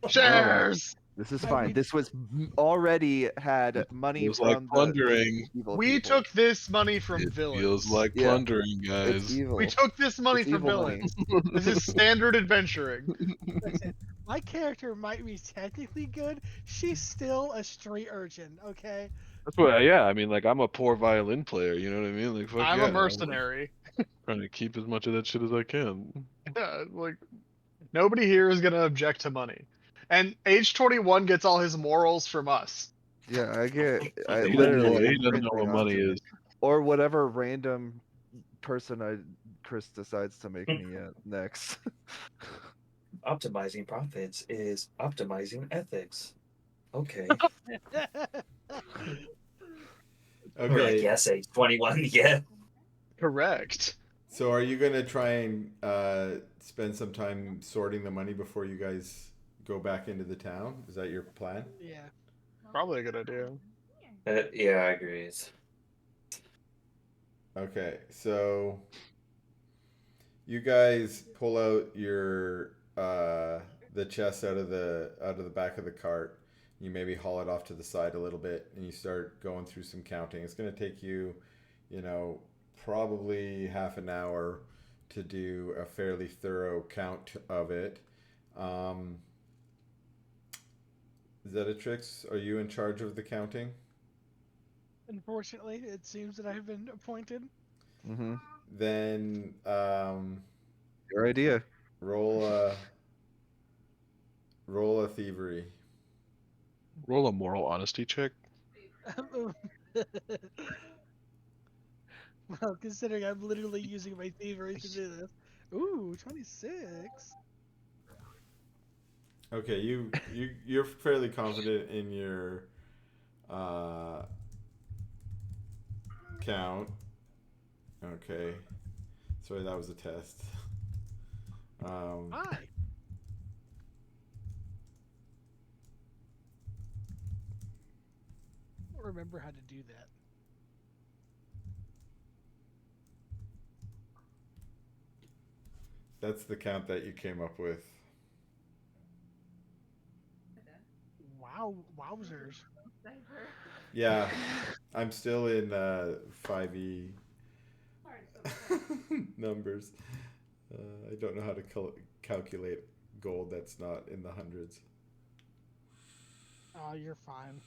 Shares. This is I fine. mean- This was already had money Feels like from the plundering. evil We people. took this money from It villains. feels like Yeah. plundering, It's guys. evil. We took this money It's from evil money. villains. This is standard adventuring. Listen, my character might be technically good. She's still a street urchin, okay? That's what. Yeah, I mean, like I'm a poor violin player. You know what I mean? Like, fuck I'm yeah, a mercenary. trying to keep as much of that shit as I can. Yeah, like nobody here is gonna object to money. And age 21 gets all his morals from us. Yeah, I He doesn't know, literally he doesn't know bring what on money to me. is. Or whatever random person Chris decides to make me next. Optimizing profits is optimizing ethics. Okay. We're like, Okay. yes, age 21, yeah. Correct. So are you gonna try and spend some time sorting the money before you guys go back into the town? Is that your plan? Yeah. Probably a good idea. Yeah, I agree. Okay, so you guys pull out your the chest out of the back of the cart. You maybe haul it off to the side a little bit, and you start going through some counting. It's going to take you, probably half an hour to do a fairly thorough count of it. Zetatrix, are you in charge of the counting? Unfortunately, it seems that I've been appointed. Mm-hmm. Then Your idea. roll a thievery. Roll a moral honesty check. Well, considering I'm literally using my thievery to do this. Ooh, 26. Okay, you're fairly confident in your count. Okay, sorry, that was a test. Hi. I don't remember how to do that. That's the count that you came up with. Wow, wowzers. Yeah, I'm still in 5e numbers. I don't know how to calculate gold that's not in the hundreds. Oh, you're fine.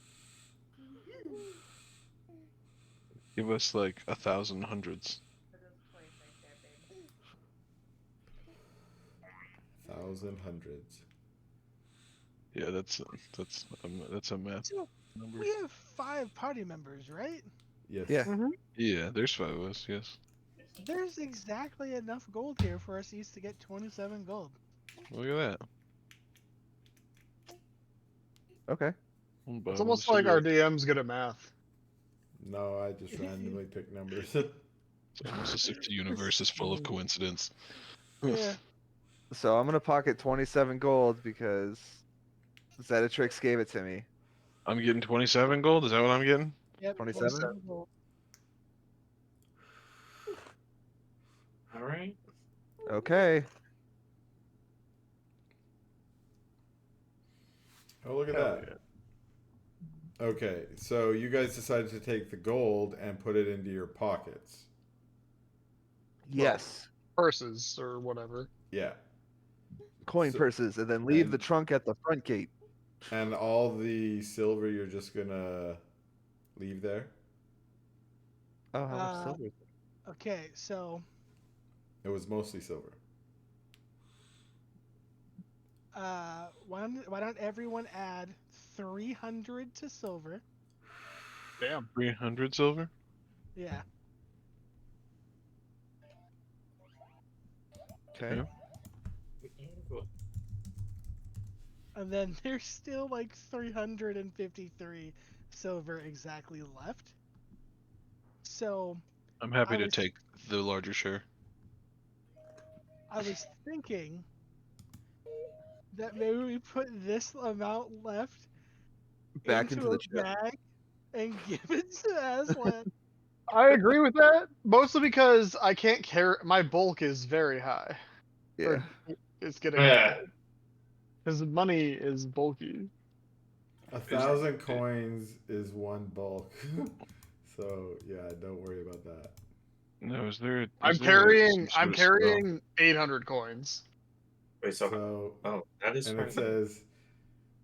Give us like 1,000 hundreds. 1,000 hundreds. Yeah, that's a math So, number. we have 5 party members, right? Yes. Yeah. Yeah, there's 5 of us. Yes. There's exactly enough gold here for us each to get 27 gold. Look at that. Okay. It's almost like our DM's good at math. No, I just randomly pick numbers. It's almost as if the universe is full of coincidence. Yeah. So I'm gonna pocket 27 gold because Zetatrix gave it to me. I'm getting 27 gold. Is that what I'm getting? Yep. 27? Gold. All right. Okay. Oh, look at Hell that. Okay, so you guys decided to take the gold and put it into your pockets. Yes. Purses or whatever. Yeah. Coin So- purses and then leave the and- trunk at the front gate. And all the silver you're just gonna leave there? Oh, how much silver? Okay, so It was mostly silver. why don't everyone add 300 to silver? Damn. 300 silver. Yeah. Okay. And then there's still like 353 silver exactly left. So I'm happy I to was- take the larger share. I was thinking that maybe we put this amount left Back into the a chest. bag and give it to Aslan. I agree with that, mostly because I can't carry. My bulk is very high. Yeah. Or it's getting Yeah. high. His money is bulky. 1,000 coins is one bulk. So yeah, don't worry about that. No, is there? I'm Is there carrying. some I'm sort of spell? carrying 800 coins. Wait, so So oh, that is and fine. it says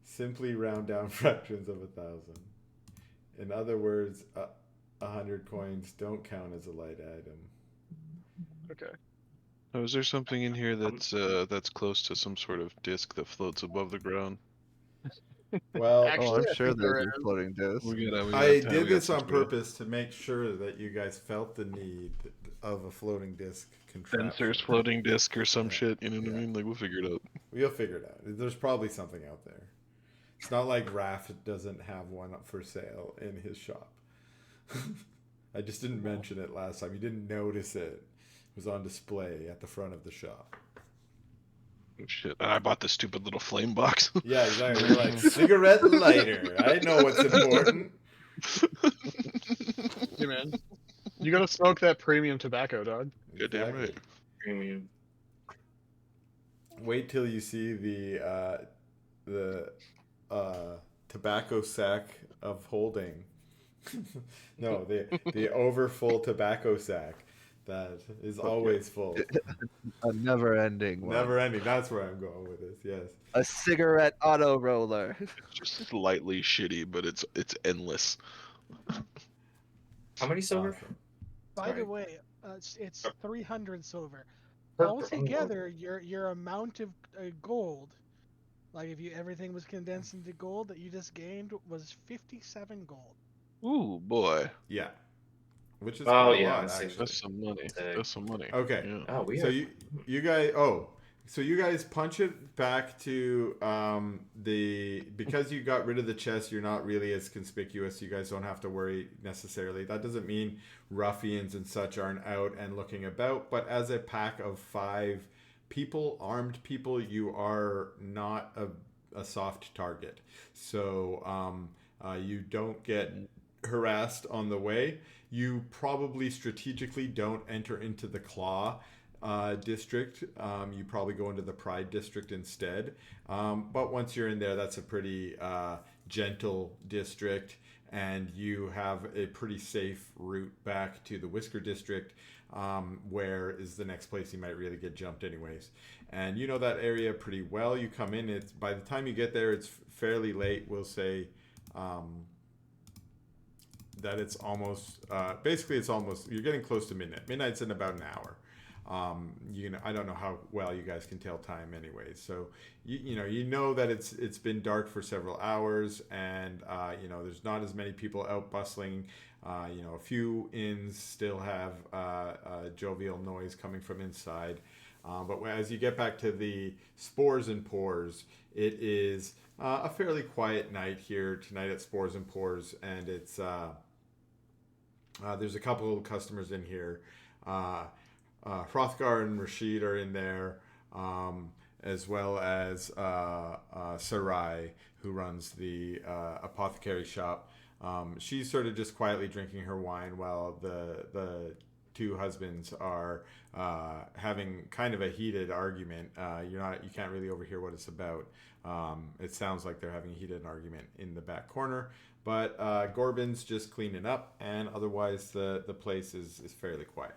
simply round down fractions of 1,000. In other words, 100 coins don't count as a light item. Okay. Oh, is there something in here that's close to some sort of disc that floats above the ground? Well, Oh, Actually, I'm I sure think there's there a is. floating disc. I did this on purpose to make sure that you guys felt the need of a floating disc contraption. Sensors, floating disc, or some Yeah, shit. You know what I yeah. mean? Like we'll figure it out. We'll figure it out. There's probably something out there. It's not like Raph doesn't have one up for sale in his shop. I just didn't mention it last time. You didn't notice it. It was on display at the front of the shop. Oh, shit! And I bought this stupid little flame box. Yeah, exactly. You're like, cigarette lighter. I know what's important. Hey man, you gotta smoke that premium tobacco, dog. Goddamn Exactly. right. Premium. Wait till you see the tobacco sack of holding. No, the overfull tobacco sack that is always full. A never-ending one. Never ending. That's where I'm going with this. Yes. A cigarette auto roller. It's just slightly shitty, but it's endless. How many silver? Awesome. By Sorry. the way, it's 300 silver. Purple. Altogether, your amount of gold, like if you everything was condensed into gold that you just gained, was 57 gold. Ooh boy, Yeah. Which is Oh, quite a yeah, lot, I see. actually. that's some money. That's some money. Okay. Yeah. Oh, we So are. you guys so you guys punch it back to because you got rid of the chest, you're not really as conspicuous. You guys don't have to worry necessarily. That doesn't mean ruffians and such aren't out and looking about, but as a pack of 5 people, armed people, you are not a soft target. So you don't get harassed on the way. You probably strategically don't enter into the claw district. You probably go into the pride district instead. But once you're in there, that's a pretty gentle district, and you have a pretty safe route back to the Whisker district, where is the next place you might really get jumped anyways. And you know that area pretty well. You come in, it's by the time you get there, it's fairly late. We'll say that it's almost basically it's almost, you're getting close to midnight. Midnight's in about an hour. I don't know how well you guys can tell time anyways. So you know that it's been dark for several hours, and there's not as many people out bustling. A few inns still have jovial noise coming from inside. But as you get back to the Spores and Pores, it is a fairly quiet night here tonight at Spores and Pores, and it's there's a couple of customers in here. Hrothgar and Rashid are in there, as well as Sarai, who runs the apothecary shop. She's sort of just quietly drinking her wine while the 2 husbands are having kind of a heated argument. You can't really overhear what it's about. It sounds like they're having a heated argument in the back corner, but Gorbin's just cleaning up, and otherwise the place is fairly quiet.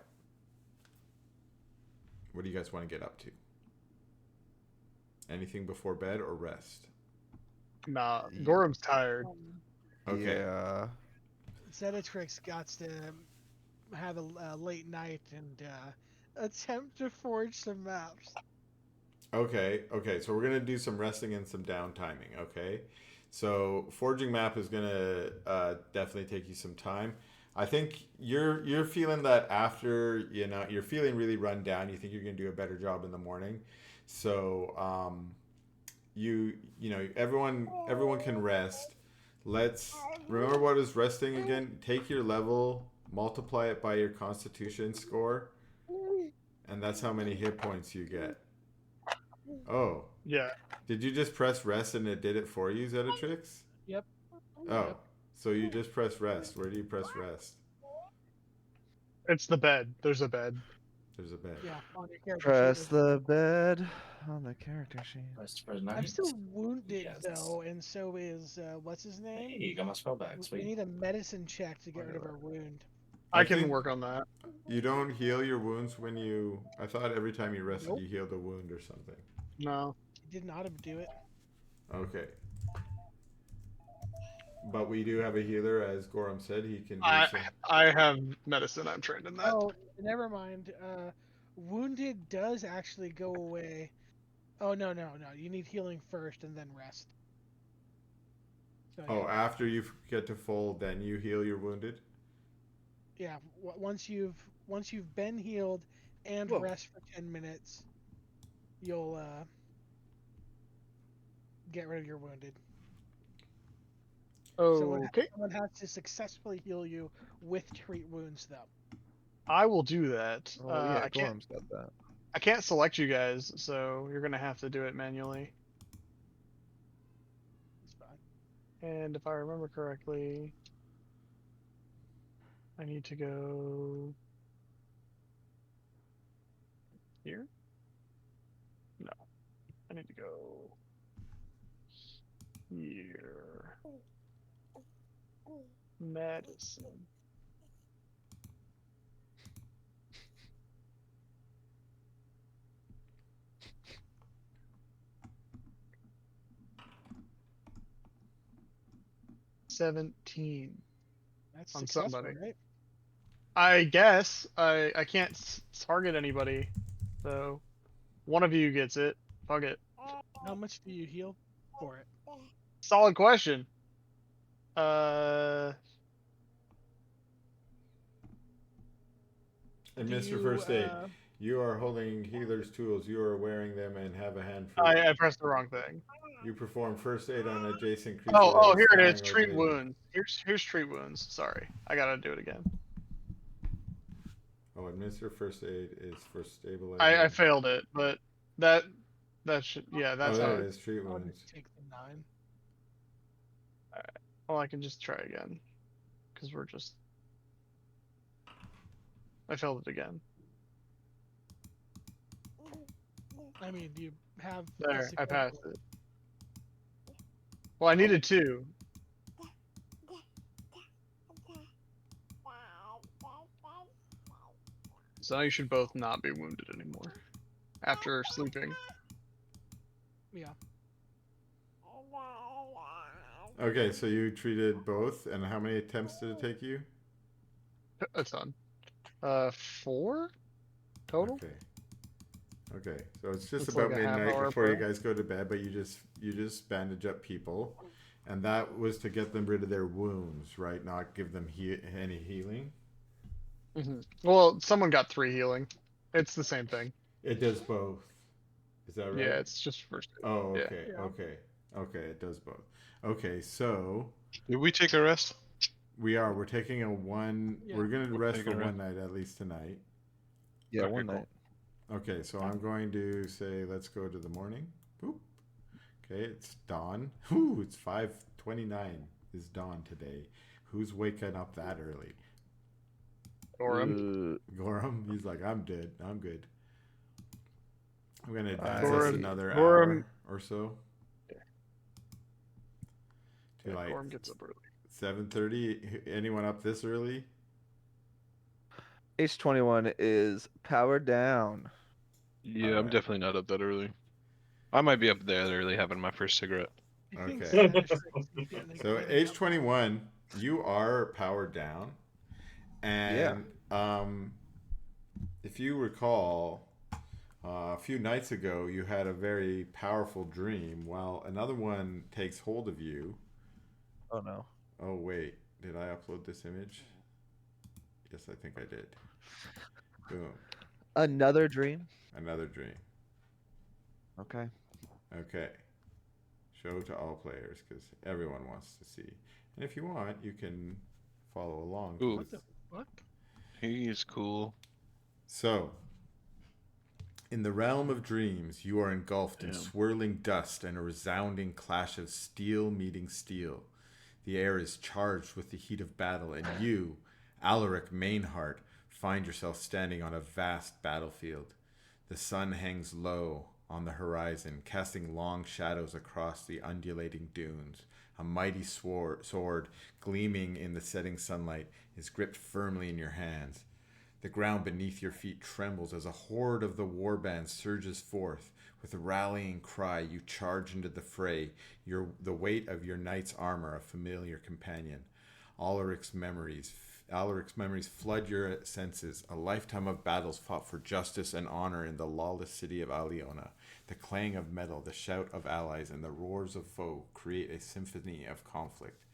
What do you guys want to get up to? Anything before bed or rest? Nah, Gorham's tired. Okay. Yeah. Zenetrix got to have a late night and attempt to forge some maps. Okay, so we're gonna do some resting and some downtiming. Okay, so forging map is gonna definitely take you some time. I think you're feeling that after you're feeling really run down. You think you're gonna do a better job in the morning. So everyone can rest. Let's remember what is resting again. Take your level, multiply it by your Constitution score, and that's how many hit points you get. Oh, Yeah. did you just press rest and it did it for you, Zedatrix? Yep. Oh, so you just press rest. Where do you press rest? It's the bed. There's a bed. There's a bed. Yeah, on your character sheet. Press the bed on the character sheet. I'm still wounded Yes. though, and so is what's his name? Hey, you got my spell back. We Sweet. need a medicine check to get rid of our wound. I I can think- work on that. You don't heal your wounds when you. I thought every time you rested, Nope. you healed a wound or something. No. He did not do it. Okay. But we do have a healer, as Gorham said. He can do some. I have medicine. I'm trained in that. Oh, never mind. Wounded does actually go away. Oh no. You need healing first and then rest. So, Oh, yeah. after you get to full, then you heal your wounded. Yeah. Once you've been healed and Whoa. rest for 10 minutes, you'll get rid of your wounded. Okay. Someone has to successfully heal you with treat wounds, though. I will do that. Oh yeah, I can't. Gorham's got that. I can't select you guys, so you're gonna have to do it manually. It's fine. And if I remember correctly, I need to go here. No, I need to go here. Medicine. $17. That's On successful, somebody. right? I guess I can't target anybody, so one of you gets it. Fuck it. How much do you heal for it? Solid question. And Do Mr. you, First Aid, you are holding healer's tools. You are wearing them and have a hand free. I pressed the wrong thing. You perform first aid on adjacent creature. Oh, that here it is. dying or Treat bleeding. wounds. Here's treat wounds. Sorry, I gotta do it again. Oh, administer first aid is for stabilizing. I failed it, but that should Oh, that's how. there it is. Treat I'll wounds. just take the 9. Well, I can just try again, because we're just. I failed it again. I mean, you have. a There, I successful- passed it. Well, I needed 2. So now you should both not be wounded anymore after sleeping. Yeah. Okay, so you treated both, and how many attempts did it take you? A ton. 4 total. Okay. Okay, so it's just It's about like a half midnight hour before you prayer. guys go to bed, but you just bandage up people, and that was to get them rid of their wounds, right? Not give them any healing. Well, someone got 3 healing. It's the same thing. It does both. Is that right? Yeah, it's just first aid. Oh, Yeah. okay, Yeah. okay, it does both. Okay, so Did we take a rest? we're taking a one. Yeah. We're gonna We'll rest take for a one rest. night at least tonight. Yeah, Okay, one cool. night. Okay, so I'm going to say let's go to the morning. Boop. Okay, it's dawn. Whew, it's 5:29 is dawn today. Who's waking up that early? Gorham. Gorham. He's like, I'm dead. I'm good. I'm gonna advance Gorham- this another Gorham- hour or so. To Yeah, like Gorham gets up early. 7:30. Anyone up this early? H21 is powered down. Yeah, I'm Alright. definitely not up that early. I might be up that early having my first cigarette. I think Okay. Spanish things can make So it H21, you are powered down, and if you recall, a few nights ago you had a very powerful dream. Well, another one takes hold of you. Oh no. Oh wait, did I upload this image? Yes, I think I did. Boom, Another dream? another dream. Okay. Okay. Show to all players because everyone wants to see. And if you want, you can follow along. 'cause Ooh. What the fuck? He's cool. So, in the realm of dreams, you are engulfed in Damn. swirling dust and a resounding clash of steel meeting steel. The air is charged with the heat of battle, and you, Alaric Mainheart, find yourself standing on a vast battlefield. The sun hangs low on the horizon, casting long shadows across the undulating dunes. A mighty sword, gleaming in the setting sunlight, is gripped firmly in your hands. The ground beneath your feet trembles as a horde of the warband surges forth. With a rallying cry, you charge into the fray, the weight of your knight's armor a familiar companion. Alaric's memories flood your senses. A lifetime of battles fought for justice and honor in the lawless city of Aliona. The clang of metal, the shout of allies, and the roars of foe create a symphony of conflict.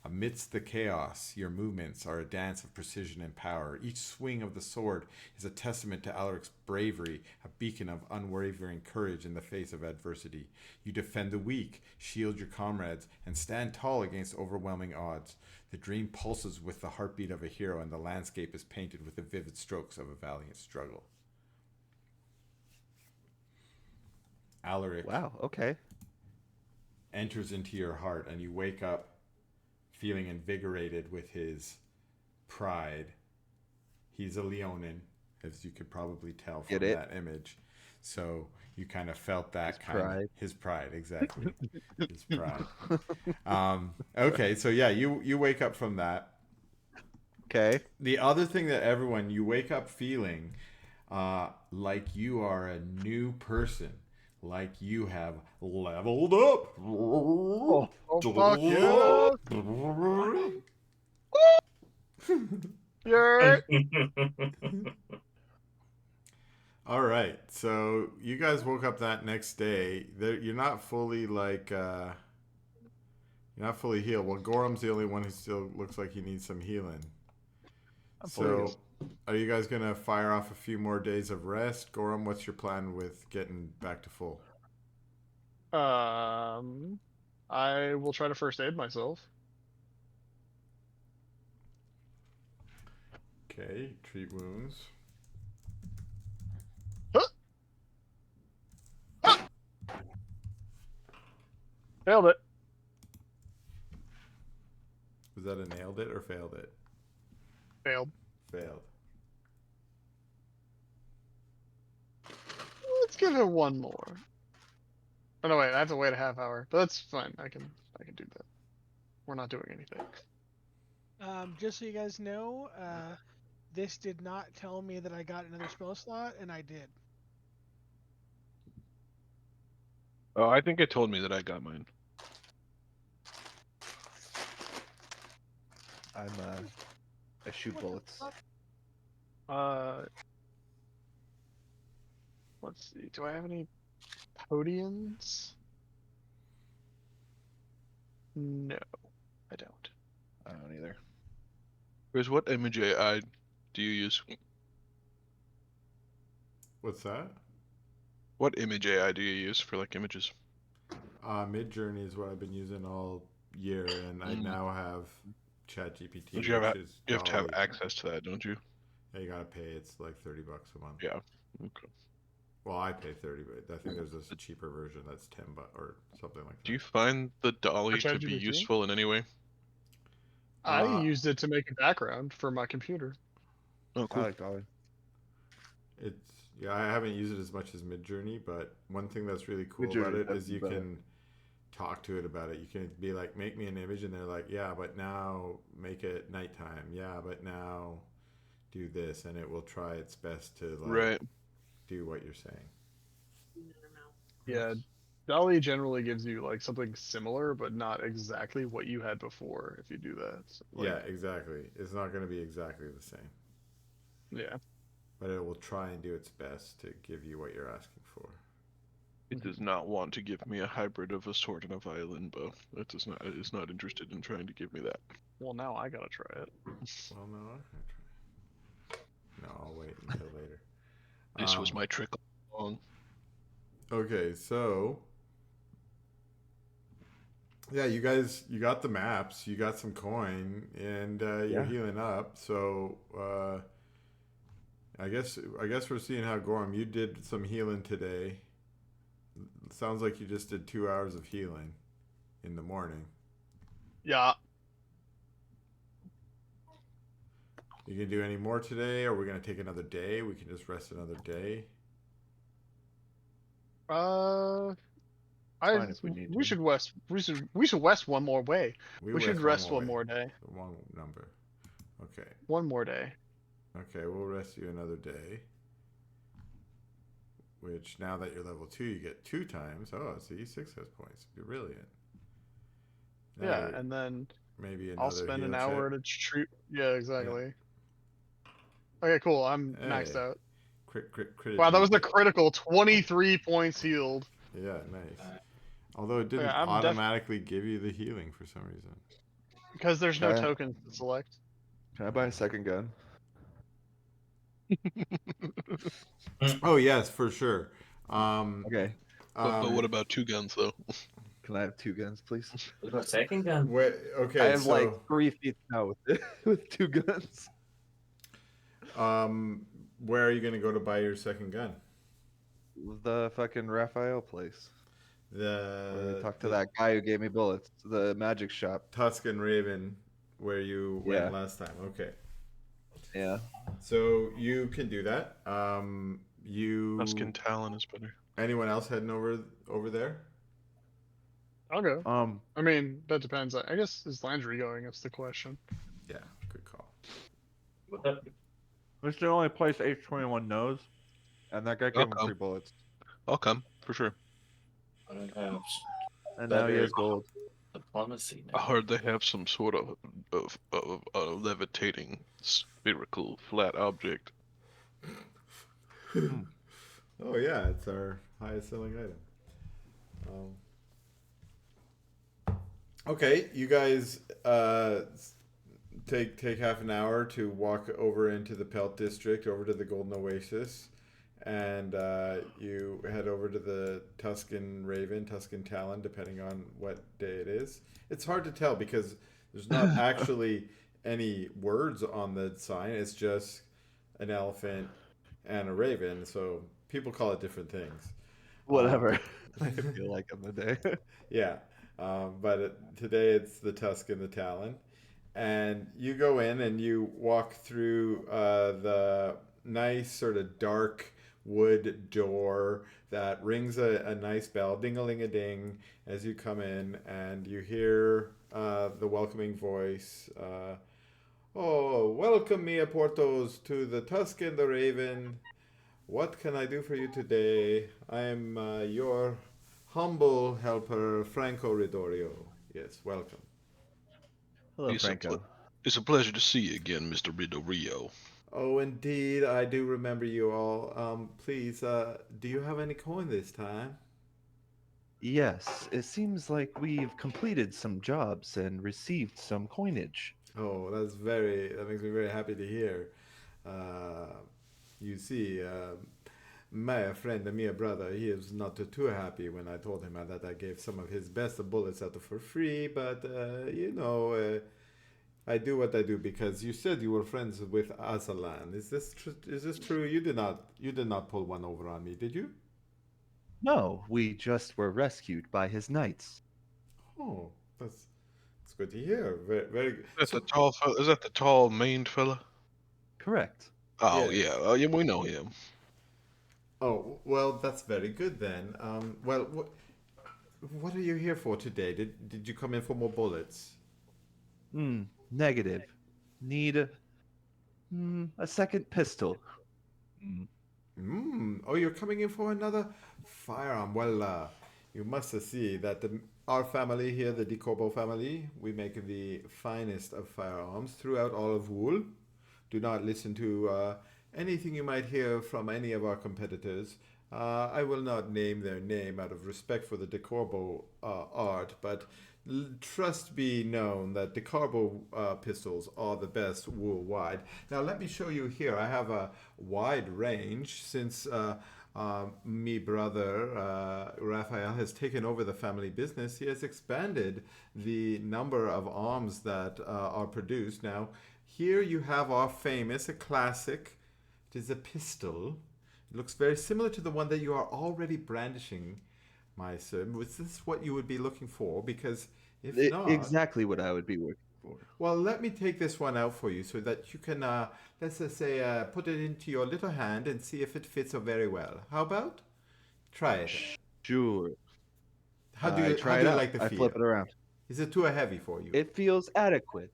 Amidst the chaos, your movements are a dance of precision and power. Each swing of the sword is a testament to Alaric's bravery, a beacon of unwavering courage in the face of adversity. You defend the weak, shield your comrades, and stand tall against overwhelming odds. The dream pulses with the heartbeat of a hero, and the landscape is painted with the vivid strokes of a valiant struggle. Alaric Wow. Okay. enters into your heart, and you wake up feeling invigorated with his pride. He's a Leonin, as you could probably tell from that image. So you kind of felt that his pride, exactly. His pride. Okay, so yeah, you wake up from that. Okay. The other thing that you wake up feeling like you are a new person. Like you have leveled up. Oh fuck yeah! All right, so you guys woke up that next day. You're not fully you're not fully healed. Well, Gorham's the only one who still looks like he needs some healing. So, are you guys gonna fire off a few more days of rest? Gorham, what's your plan with getting back to full? I will try to first aid myself. Okay, treat wounds. Failed it. Was that a nailed it or failed it? Failed. Failed. Let's give it one more. Oh no, wait, I have to wait a half hour, but that's fine. I can do that. We're not doing anything. Just so you guys know, this did not tell me that I got another spell slot, and I did. Oh, I think it told me that I got mine. I shoot bullets. Let's see. Do I have any podiums? No, I don't. I don't either. Chris, what image AI do you use? What's that? What image AI do you use for like images? Midjourney is what I've been using all year, and I now have ChatGPT. But you have to have access to that, don't you? Yeah, you gotta pay. It's like $30 a month. Yeah. Okay. Well, I pay 30, but I think there's a cheaper version that's $10 or something like that. Do you find the dolly For to be ChatGPT? useful in any way? I used it to make a background for my computer. Oh, I cool. like Dolly. I haven't used it as much as Midjourney, but one thing that's really cool about it is you can talk to it about it. You can be like, make me an image, and they're like, yeah, but now make it nighttime. Yeah, but now do this, and it will try its best to do what you're saying. Yeah, Dolly generally gives you like something similar, but not exactly what you had before. If you do that, so, yeah, exactly. It's not going to be exactly the same. Yeah. But it will try and do its best to give you what you're asking for. It does not want to give me a hybrid of a sword and a violin bow. It does not. It is not interested in trying to give me that. Well, now I gotta try it. Well, no, I'm not gonna try. No, I'll wait until later. This was my trick all along. Okay, so yeah, you got the maps, you got some coin, and you're healing up. So I guess we're seeing how Gorham, you did some healing today. Sounds like you just did 2 hours of healing in the morning. Yeah. You can do any more today, or we're gonna take another day. We can just rest another day. Fine if we need we to. should west we should west one more way. We should rest one way. more day. One number. Okay. One more day. Okay, we'll rest you another day. Which now that you're level 2, you get 2 times. Oh, so E6 has points. Brilliant. Now Yeah, and then maybe another I'll spend an heal hour check. to treat. Yeah, exactly. Okay, cool. I'm maxed Hey. out. Crit Wow, that was a achievement. critical. 23 points healed. Yeah, nice. Although it didn't Okay, I'm automatically give you the healing for some reason. because there's no Okay. tokens to select. Can I buy a second gun? Oh yes, for sure. Okay. But what about 2 guns though? Can I have 2 guns, please? What about second gun? wait, okay, I have so like 3 feet now with 2 guns. where are you gonna go to buy your second gun? The fucking Raphael place. Where we talked to The that guy who gave me bullets. The magic shop. Tuscan Raven, where you Yeah. went last time. Okay, Yeah. so you can do that. You Tuscan Talon is better. anyone else heading over there? I'll go. Um. I mean, that depends. I guess is Landry going? That's the question. Yeah, good call. What the- It's the only place H21 knows, and that guy gave him Okay. 3 bullets. I'll come for sure. I don't have And now he Better- has gold. diplomacy I now. heard they have some sort of levitating spherical flat object. Oh yeah, it's our highest selling item. Okay, you guys take half an hour to walk over into the Pelt District, over to the Golden Oasis, and you head over to the Tuscan Raven, Tuscan Talon, depending on what day it is. It's hard to tell because there's not actually any words on the sign. It's just an elephant and a raven, so people call it different things. Whatever. I feel like on the day. Yeah, but today it's the Tusk and the Talon, and you go in and you walk through the nice sort of dark wood door that rings a nice bell, ding-a-ling-a-ding, as you come in, and you hear the welcoming voice. Oh, welcome, Mia Portos, to the Tusk and the Raven. What can I do for you today? I'm your humble helper, Franco Ridorio. Yes, welcome. Hello, It's a Franco. It's a pleasure to see you again, Mr. Rido Rio. Oh, indeed, I do remember you all. Please, do you have any coin this time? Yes, it seems like we've completed some jobs and received some coinage. Oh, that makes me very happy to hear. You see, my friend and my brother, he is not too happy when I told him that I gave some of his best bullets out for free, but, I do what I do because you said you were friends with Azalan. Is this true? You did not pull one over on me, did you? No, we just were rescued by his knights. Oh, that's good to hear. Very, very good. Is that the tall fella? Is that the tall maned fella? Correct. Oh Yes. yeah, yeah, we know him. Oh, well, that's very good then. Well, what are you here for today? Did you come in for more bullets? Negative. Need a second pistol. Oh, you're coming in for another firearm. Well, you must see that our family here, the De Corbo family, we make the finest of firearms throughout all of Wool. Do not listen to anything you might hear from any of our competitors. I will not name their name out of respect for the De Corbo art, but trust be known that De Corbo pistols are the best worldwide. Now let me show you here. I have a wide range since me brother Raphael has taken over the family business. He has expanded the number of arms that are produced. Now here you have our famous, a classic. It is a pistol. It looks very similar to the one that you are already brandishing, my son. Was this what you would be looking for? Because if not, Exactly what I would be Well, let me take this one out for you so that you can, let's just say, put it into your little hand and see if it fits very well. How about? Try it. Sure. How do I you, try how it do you out. like the I feel? flip it around. Is it too heavy for you? It feels adequate.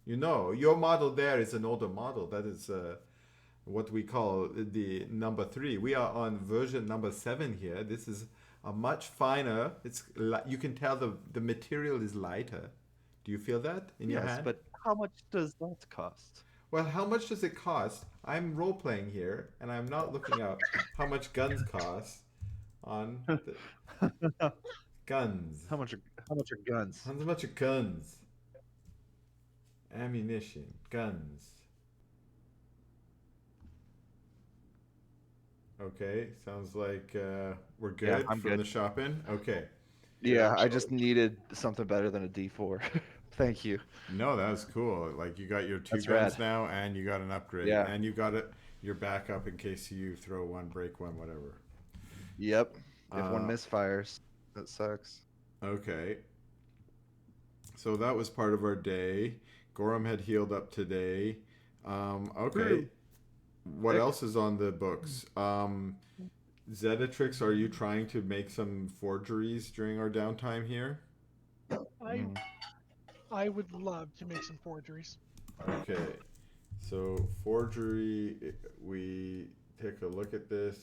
You know, your model there is an older model. That is what we call the number 3. We are on version number 7 here. This is a much finer. You can tell the material is lighter. Do you feel that in your Yes, hand? but how much does that cost? Well, how much does it cost? I'm role playing here, and I'm not looking up how much guns cost on the guns. How much are guns? How much are guns? Ammunition, guns. Okay, sounds like we're good I'm from good. the shopping. Okay. Yeah, Yeah, I just needed something better than a D4. Thank you. No, that was cool. Like you got your 2 That's guns rad. now, and you got an upgrade, Yeah. and you got it. Your backup in case you throw one, break one, whatever. Yep. If one Uh, misfires, that sucks. Okay. So that was part of our day. Gorham had healed up today. Okay. True. What Sick. else is on the books? Zedatrix, are you trying to make some forgeries during our downtime here? I would love to make some forgeries. Okay. So forgery, we take a look at this.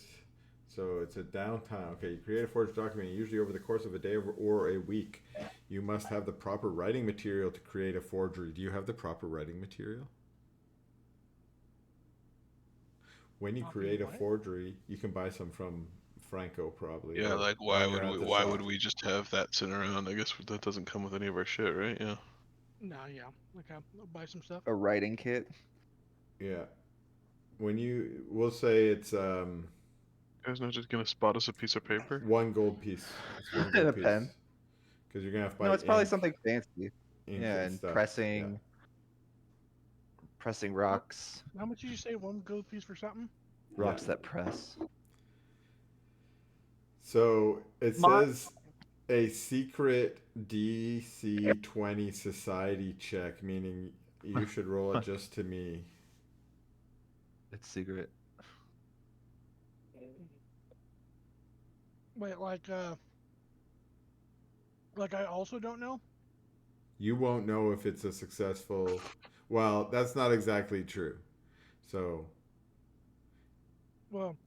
So it's a downtime. Okay, you create a forged document usually over the course of a day or a week. You must have the proper writing material to create a forgery. Do you have the proper writing material? When you Copy create a what? forgery, you can buy some from Franco probably. Yeah, or like when you're at the why shop. would we just have that sitting around? I guess that doesn't come with any of our shit, right? Yeah. No, yeah. Okay, I'll buy some stuff. A writing kit. Yeah. We'll say it's Guys not just gonna spot us a piece of paper? 1 gold piece. It's 1 And gold a piece. pen. Because you're gonna have to buy No, it's probably ink, something fancy. ink Yeah, and and stuff. pressing rocks. How much did you say? 1 gold piece for something? Rocks Yeah. that press. So it My- says a secret DC 20 society check, meaning you should roll it just to me. It's secret. Wait, like I also don't know. You won't know if it's a successful. Well, that's not exactly true. So Well,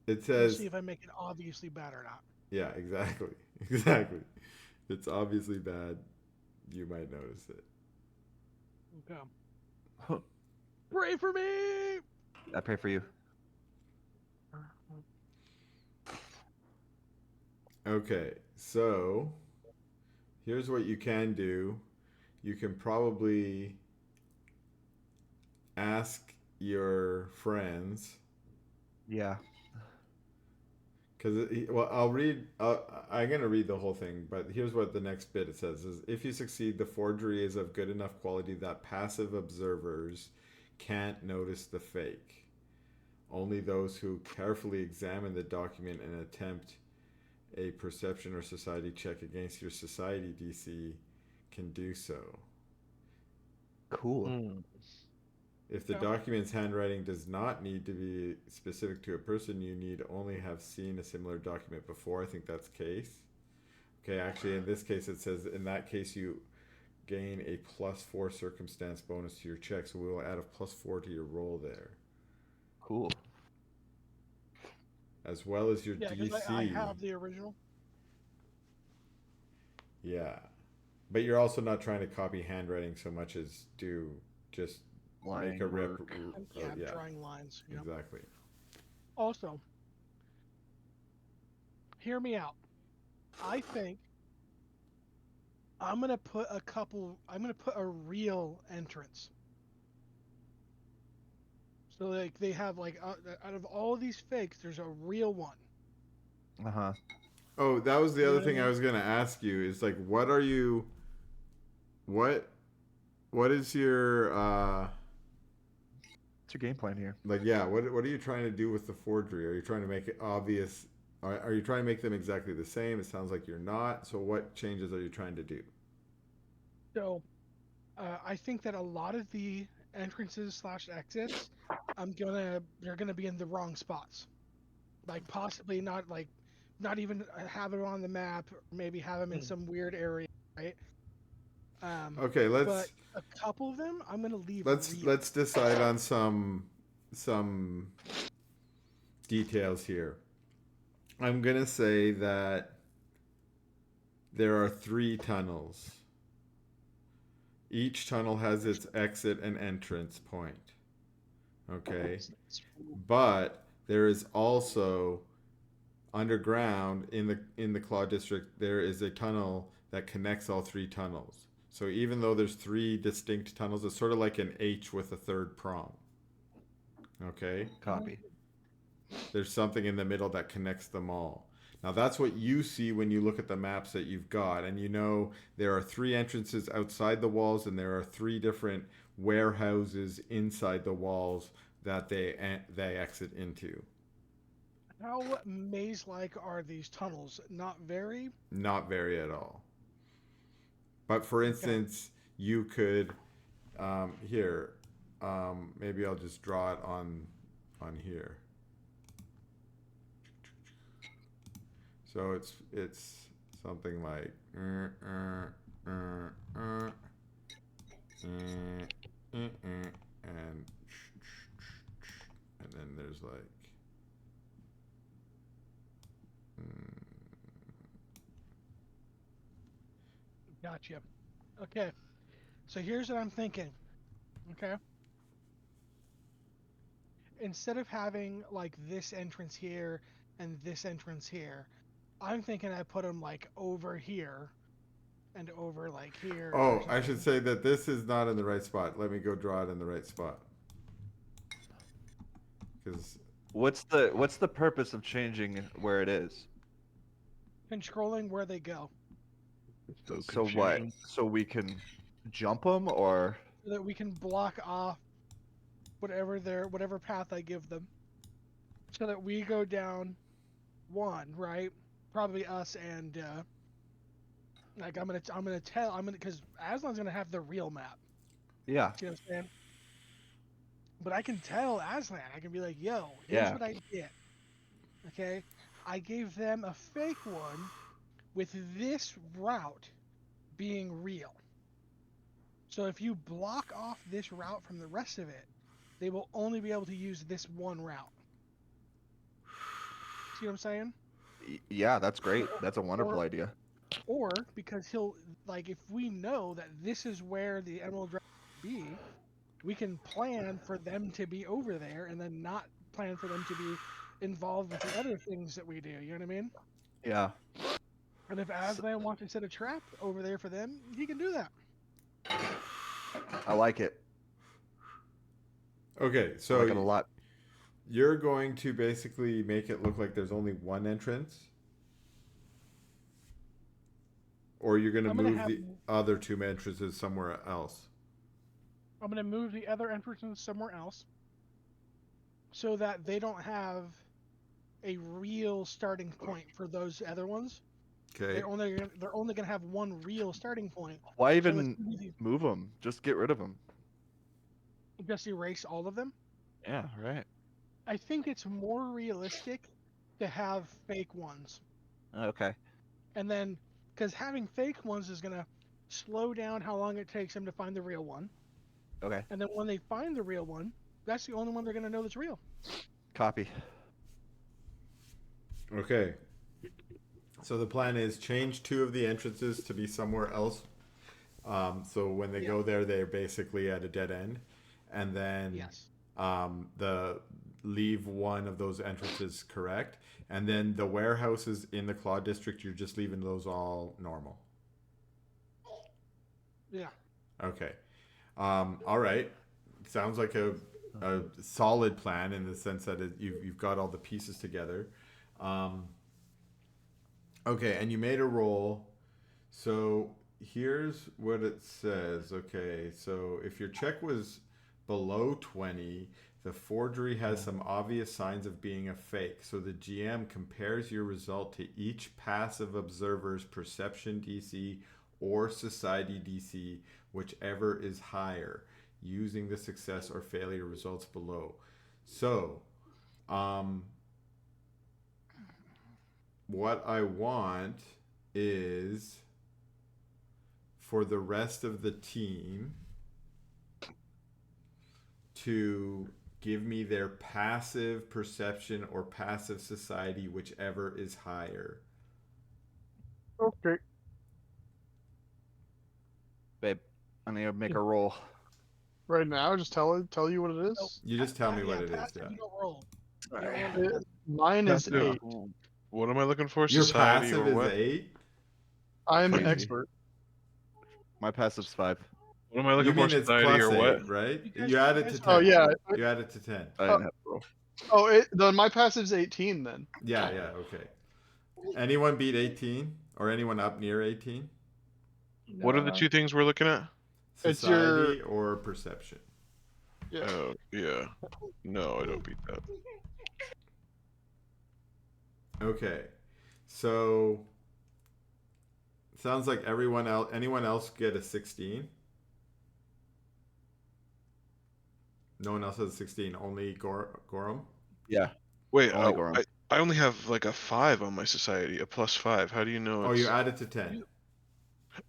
it we'll says, see if I make it obviously bad or not. yeah, exactly. Exactly. It's obviously bad. You might notice it. Okay. Pray for me. I pray for you. Okay, so here's what you can do. You can probably ask your friends. Yeah. Because, well, I'm going to read the whole thing, but here's what the next bit it says is if you succeed, the forgery is of good enough quality that passive observers can't notice the fake. Only those who carefully examine the document and attempt a perception or society check against your society DC can do so. Cool. If the document's handwriting does not need to be specific to a person, you need only have seen a similar document before. I think that's the case. Okay, actually, in this case, it says in that case you gain a +4 circumstance bonus to your check, so we will add a +4 to your roll there, Cool. as well as your Yeah, because DC. I have the original. Yeah, but you're also not trying to copy handwriting so much as do just make a Line rip. work. Yeah, drawing lines. You know? Exactly. Also, hear me out. I think I'm gonna put a real entrance. So like they have like out of all of these fakes, there's a real one. Uh-huh. Oh, that was the You know other what I thing I mean? was gonna ask you. Is like, what are you? What is your What's your game plan here? like? Yeah, what are you trying to do with the forgery? Are you trying to make it obvious? Are you trying to make them exactly the same? It sounds like you're not. So what changes are you trying to do? So I think that a lot of the entrances / exits, they're gonna be in the wrong spots. Like possibly not even have it on the map. Maybe have them in some weird area, right? Okay, But a couple of them, I'm gonna leave real. let's decide on some details here. I'm gonna say that there are 3 tunnels. Each tunnel has its exit and entrance point. Okay, but there is also underground in the Claw District. There is a tunnel that connects all 3 tunnels. So even though there's 3 distinct tunnels, it's sort of like an H with a third prong. Okay? Copy. There's something in the middle that connects them all. Now that's what you see when you look at the maps that you've got, and you know there are 3 entrances outside the walls, and there are 3 different warehouses inside the walls that they exit into. How maze-like are these tunnels? Not very. Not very at all. But for instance, you could here. Maybe I'll just draw it on here. So it's something like and then there's like Gotcha. Okay. So here's what I'm thinking. Okay. Instead of having like this entrance here and this entrance here, I'm thinking I put them like over here and over like here. Oh, I should say that this is not in the right spot. Let me go draw it in the right spot. Because What's the purpose of changing where it is? Controlling where they go. So what? So we can jump them, or So that we can block off whatever path I give them. So that we go down one, right? Probably us and like I'm gonna because Aslan's gonna have the real map. yeah, You know what I'm saying? But I can tell Aslan. I can be like, "Yo, here's Yeah. what I did." Okay, I gave them a fake one with this route being real. So if you block off this route from the rest of it, they will only be able to use this one route. See what I'm saying? yeah, that's great. That's a wonderful idea. Or because he'll like if we know that this is where the Emerald Dragon will be, we can plan for them to be over there and then not plan for them to be involved with the other things that we do. You know what I mean? Yeah, And if Aslan wants to set a trap over there for them, he can do that. I like it. okay, I so like it a lot. you're going to basically make it look like there's only one entrance, or you're going to I'm gonna move have- the other 2 entrances somewhere else. I'm gonna move the other entrances somewhere else, so that they don't have a real starting point for those other ones. Okay. They're only gonna have one real starting point. Why So even it's easy. move them? Just get rid of them. Just erase all of them. Yeah, right. I think it's more realistic to have fake ones, Okay. and then because having fake ones is gonna slow down how long it takes them to find the real one, Okay. and then when they find the real one, that's the only one they're gonna know that's real. Copy. Okay. So the plan is change 2 of the entrances to be somewhere else. So when they go there, they're basically at a dead end, and then Yes. the leave one of those entrances correct, and then the warehouses in the Claw District, you're just leaving those all normal. Yeah. Okay. All right. Sounds like a solid plan in the sense that you've got all the pieces together. Okay, and you made a roll. So here's what it says. Okay, so if your check was below 20, the forgery has some obvious signs of being a fake. So the GM compares your result to each passive observer's perception DC or society DC, whichever is higher, using the success or failure results below. So, what I want is for the rest of the team to give me their passive perception or passive society, whichever is higher. Okay. Babe, I need to make a roll. Right now, just tell you what it is. You just tell me what it is. passive, Yeah. You don't roll. You don't Sorry. roll your passive. Mine is Passive. 8. What am I looking for? Your Society passive or is what? 8. I'm Crazy. expert. My passive's 5. What am I You looking for? mean it's Society plus or 8, what? right? You guys- You add you it to guys 10. Oh yeah. You add it to 10. I didn't have to roll. Oh, then my passive's 18 then. Yeah, yeah, okay. Anyone beat 18? Or anyone up near 18? What are the two things we're looking at? It's Society or perception? Yeah. Oh, yeah. No, I don't beat that. Okay. So sounds like anyone else get a 16? No one else has a 16, only Gorham? Yeah. Wait, Only Gorham. I only have like a 5 on my society, a +5. How do you know Oh, it's... you add it to 10.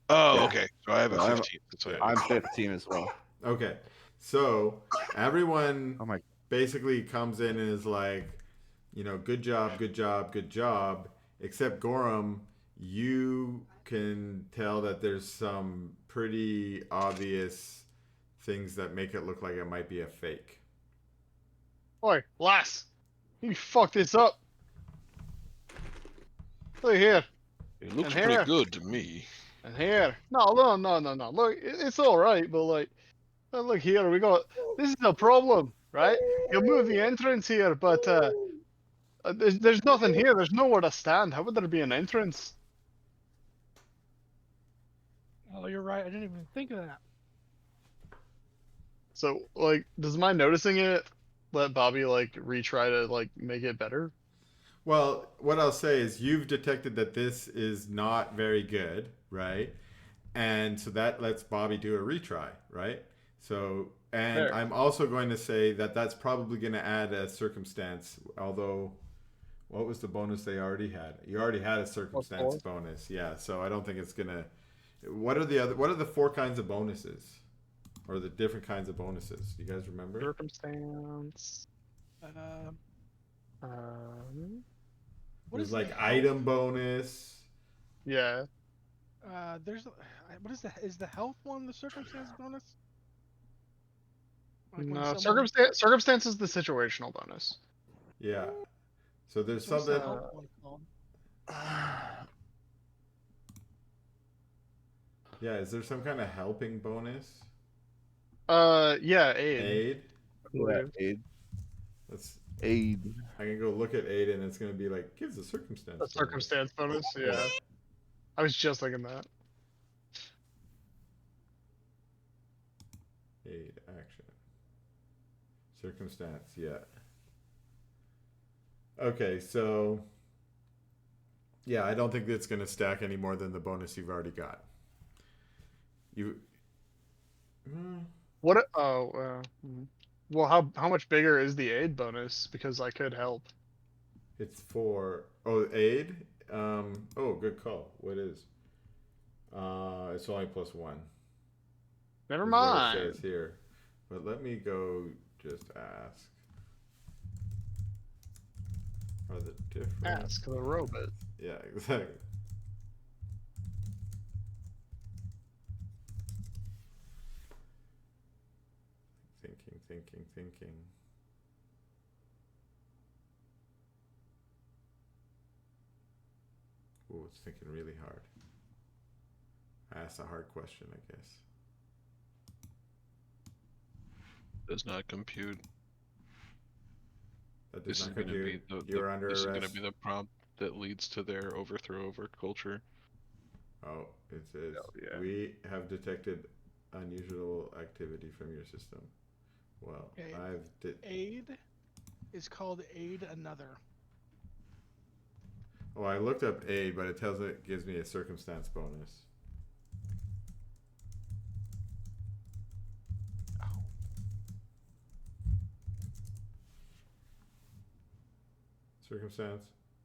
Oh, Yeah. okay. So I have a So I'm- 15 society. I'm 15 as well. Okay. So everyone Oh my. basically comes in and is like, good job, good job, good job. Except Gorham, you can tell that there's some pretty obvious things that make it look like it might be a fake. Oi, lass, you fucked this up. Look here It looks And pretty here. good to me. and here. No. Look, it's all right, but like, look here. This is a problem, right? You move the entrance here, but there's nothing here. There's nowhere to stand. How would there be an entrance? Oh, you're right. I didn't even think of that. So, like, does my noticing it let Bobby like retry to like make it better? Well, what I'll say is you've detected that this is not very good, right? And so that lets Bobby do a retry, right? So, and Fair. I'm also going to say that that's probably going to add a circumstance, although what was the bonus they already had? You already had a circumstance bonus. Yeah, so I don't think it's going to... what are the 4 kinds of bonuses? Or the different kinds of bonuses? Do you guys remember? Circumstance. What There's is like the item bonus. Yeah. There's what is the health one the circumstance bonus? Like when No, someone- circumstance is the situational bonus. Yeah. So there's what's the something... health one called? Yeah, is there some kind of helping bonus? Yeah, aid. Aid? Yeah, aid. Let's... Aid. I can go look at aid and it's going to be like, gives a circumstance. A bonus. circumstance bonus, yeah. I was just thinking that. Aid action. Circumstance, yeah. Okay, so yeah, I don't think it's going to stack any more than the bonus you've already got. What? Well, how much bigger is the aid bonus? Because I could help. It's for aid. Oh, good call. What is? It's only +1. Never Is what it mind. says here, but let me go just ask. Are the different? Ask the robot. Yeah, exactly. Thinking. Ooh, it's thinking really hard. I asked a hard question, I guess. Does not compute. That This does is not going to be compute. the You're under this is arrest. going to be the prompt that leads to their overthrow of our culture. Oh, it says Oh, yeah. we have detected unusual activity from your system. Well, Okay. Aid is called aid another. Oh, I looked up aid, but it gives me a circumstance bonus. circumstance,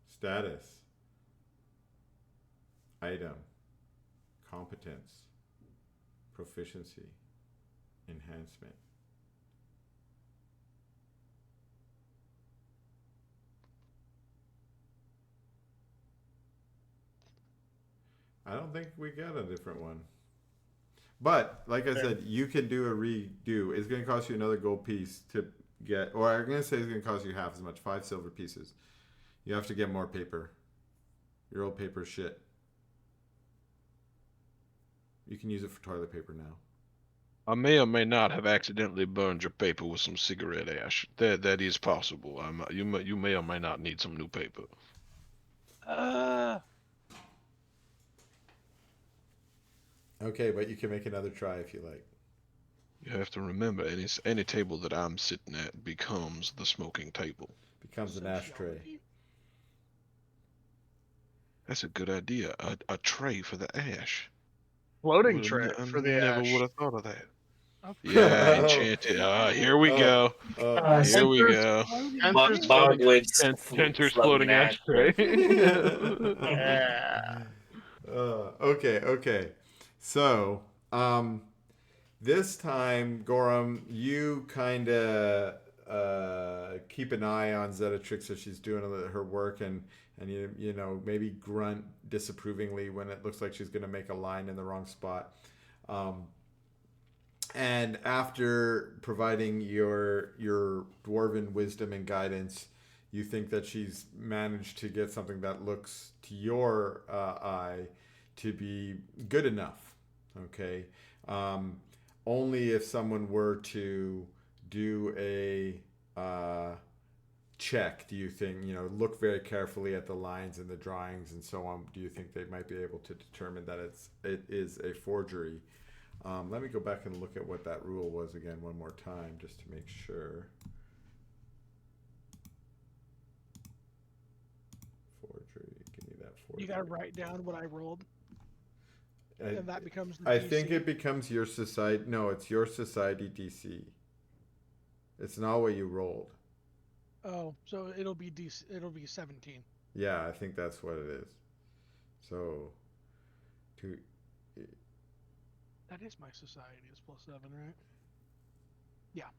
status, item, competence, proficiency, enhancement. I don't think we got a different one. But like I said, you can do a redo. It's going to cost you another gold piece to get, or I'm going to say it's going to cost you half as much, 5 silver pieces. You have to get more paper. Your old paper is shit. You can use it for toilet paper now. I may or may not have accidentally burned your paper with some cigarette ash. That is possible. You may or may not need some new paper. Okay, but you can make another try if you like. You have to remember, any table that I'm sitting at becomes the smoking table. Becomes an ashtray. That's a good idea. A tray for the ash. Floating tray for the never ash. would have thought of that. Okay. Yeah, enchanted. Here we go. Here we go. Enter's floating. Bogwood's Tenter's floating floating ash. ashtray. Yeah. Okay. So, this time, Gorham, you kind of keep an eye on Zettatrix as she's doing her work, and you know, maybe grunt disapprovingly when it looks like she's going to make a line in the wrong spot. And after providing your dwarven wisdom and guidance, you think that she's managed to get something that looks to your eye to be good enough. Okay. Only if someone were to do a check, do you think, you know, look very carefully at the lines and the drawings and so on, do you think they might be able to determine that it is a forgery? Let me go back and look at what that rule was again one more time, just to make sure. Forgery, give me that forgery. You gotta write down what I rolled, and that becomes the I DC. think it becomes your society. No, it's your society DC. It's not what you rolled. Oh, so it'll be DC. It'll be 17. Yeah, I think that's what it is. So, That is my society. It's +7, right? Yeah.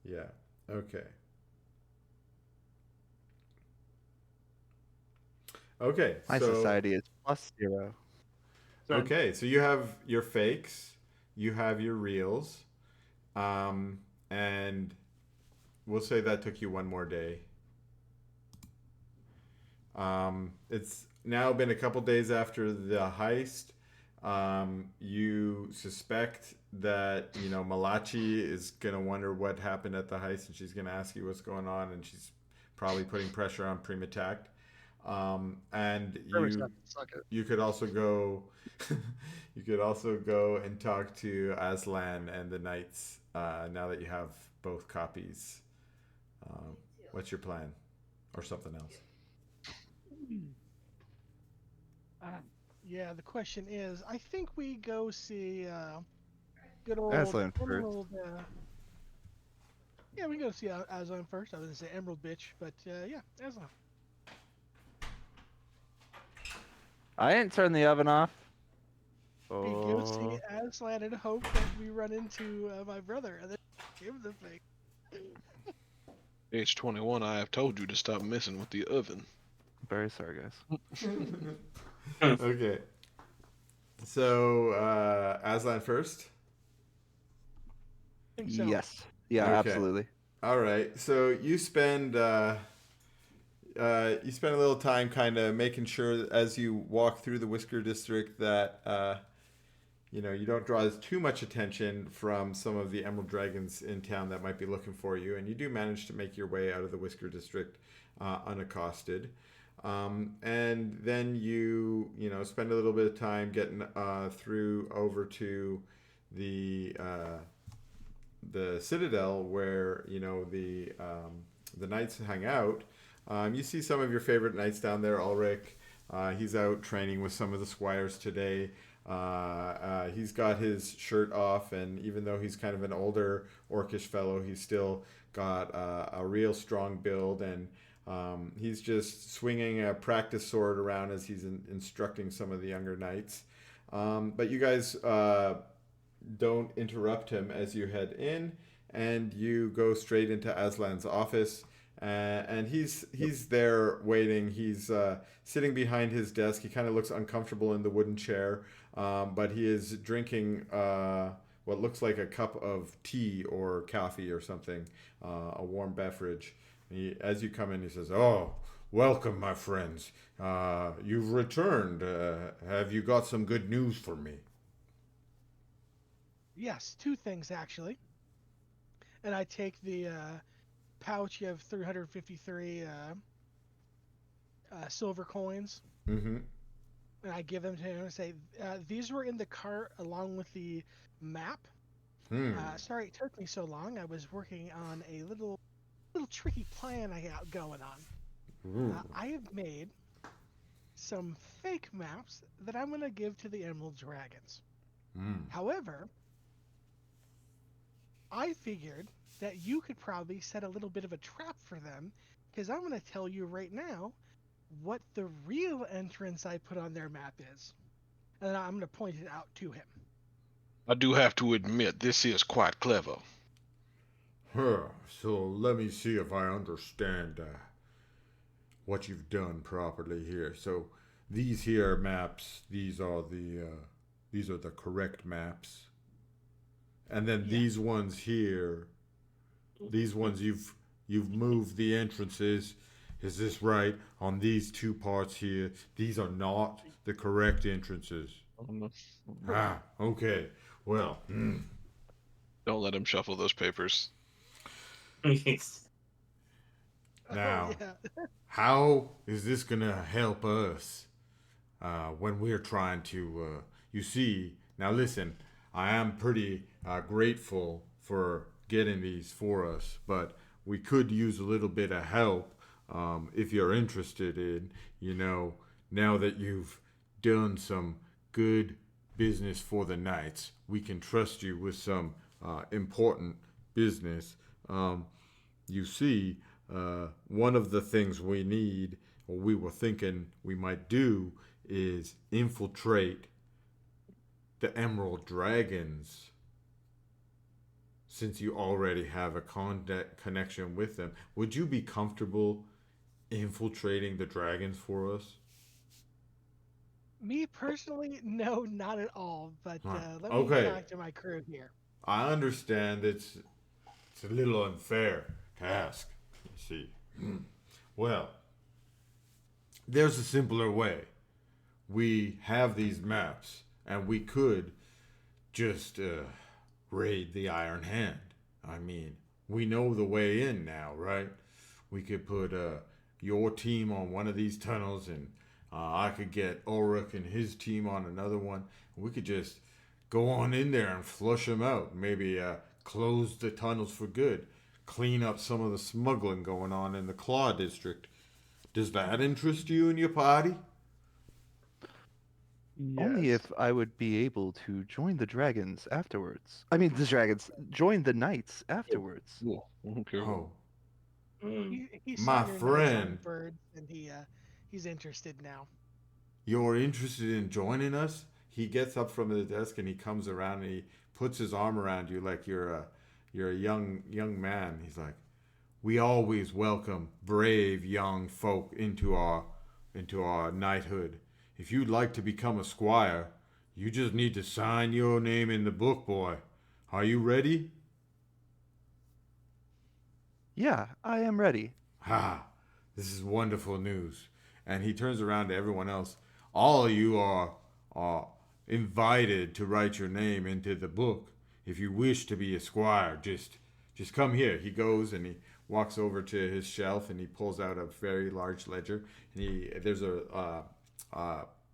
yeah, okay. Okay, My so society is +0. okay, so you have your fakes, you have your reels, and we'll say that took you one more day. It's now been a couple days after the heist. You suspect that, you know, Malachi is gonna wonder what happened at the heist, and she's gonna ask you what's going on, and she's probably putting pressure on Primatact. And you could also go you could also go and talk to Aslan and the Knights now that you have both copies. What's your plan, or something else? Yeah, the question is, I think we go see good old Aslan first. Emerald. Yeah, we go see Aslan first. I was gonna say Emerald Bitch, but yeah, Aslan. I didn't turn the oven off. We go see Oh, Aslan and hope that we run into my brother and then give him the fake. Age 21, I have told you to stop messing with the oven. very sorry, guys. Okay. So, Aslan first? I think so. Yes. Yeah, Okay. absolutely. All right. So you spend a little time kind of making sure as you walk through the Whisker District that you know, you don't draw too much attention from some of the Emerald Dragons in town that might be looking for you, and you do manage to make your way out of the Whisker District unaccosted. And then you know, spend a little bit of time getting through over to the Citadel, where, you know, the knights hang out. You see some of your favorite knights down there. Ulrich, he's out training with some of the squires today. He's got his shirt off, and even though he's kind of an older orcish fellow, he's still got a real strong build, and he's just swinging a practice sword around as he's instructing some of the younger knights. But you guys don't interrupt him as you head in, and you go straight into Aslan's office. And he's there waiting. He's sitting behind his desk. He kind of looks uncomfortable in the wooden chair, but he is drinking what looks like a cup of tea or coffee or something, a warm beverage. As you come in, he says, "Oh, welcome, my friends. You've returned. Have you got some good news for me?" Yes, two things actually. And I take the pouch of 353 silver coins, Mm-hmm. and I give them to him and say, "These were in the cart along with the map. Sorry it took me so long. I was working on a little tricky plan I got going on. I have made some fake maps that I'm going to give to the Emerald Dragons. However, I figured that you could probably set a little bit of a trap for them, because I'm going to tell you right now what the real entrance I put on their map is. And I'm going to point it out to him." I do have to admit, this is quite clever. So let me see if I understand what you've done properly here. So these here maps, these are the correct maps. And then these ones here, these ones you've moved the entrances. Is this right? On these two parts here, these are not the correct entrances. Okay. Well, Don't let him shuffle those papers. now, Yeah. how is this gonna help us when we're trying to? You see, now listen, I am pretty grateful for getting these for us, but we could use a little bit of help if you're interested in, now that you've done some good business for the Knights, we can trust you with some important business. You see, one of the things we need, or we were thinking we might do, is infiltrate the Emerald Dragons. Since you already have a connection with them, would you be comfortable infiltrating the dragons for us? Me personally, no, not at all. But let me Okay. talk to my crew here. I understand it's a little unfair to ask, you see. Well, there's a simpler way. We have these maps, and we could just raid the Iron Hand. I mean, we know the way in now, right? We could put your team on one of these tunnels, and I could get Ulrich and his team on another one. We could just go on in there and flush them out. Maybe close the tunnels for good. Clean up some of the smuggling going on in the Claw District. Does that interest you and your party? Only if I would be able to join the dragons afterwards. I mean, the dragons, join the knights afterwards. Okay. Oh, He My saw your nice friend. birds, and he's interested now. you're interested in joining us? He gets up from the desk and he comes around and he puts his arm around you like you're a young man. He's like, "We always welcome brave young folk into our knighthood. If you'd like to become a squire, you just need to sign your name in the book, boy. Are you ready?" Yeah, I am ready. Ha! This is wonderful news. And he turns around to everyone else. All of you are invited to write your name into the book. If you wish to be a squire, just come here. He goes and he walks over to his shelf and he pulls out a very large ledger. And there's a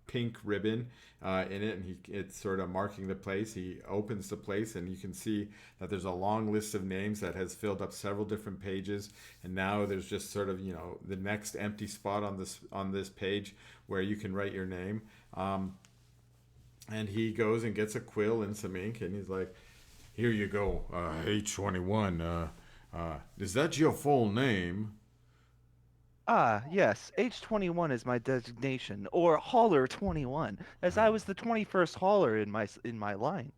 pink ribbon in it, and it's sort of marking the place. He opens the place, and you can see that there's a long list of names that has filled up several different pages. And now there's just sort of the next empty spot on this page where you can write your name. And he goes and gets a quill and some ink, and he's like, "Here you go, H21. Is that your full name?" Ah, yes, H21 is my designation, or Hauler 21, as I was the 21st hauler in my line.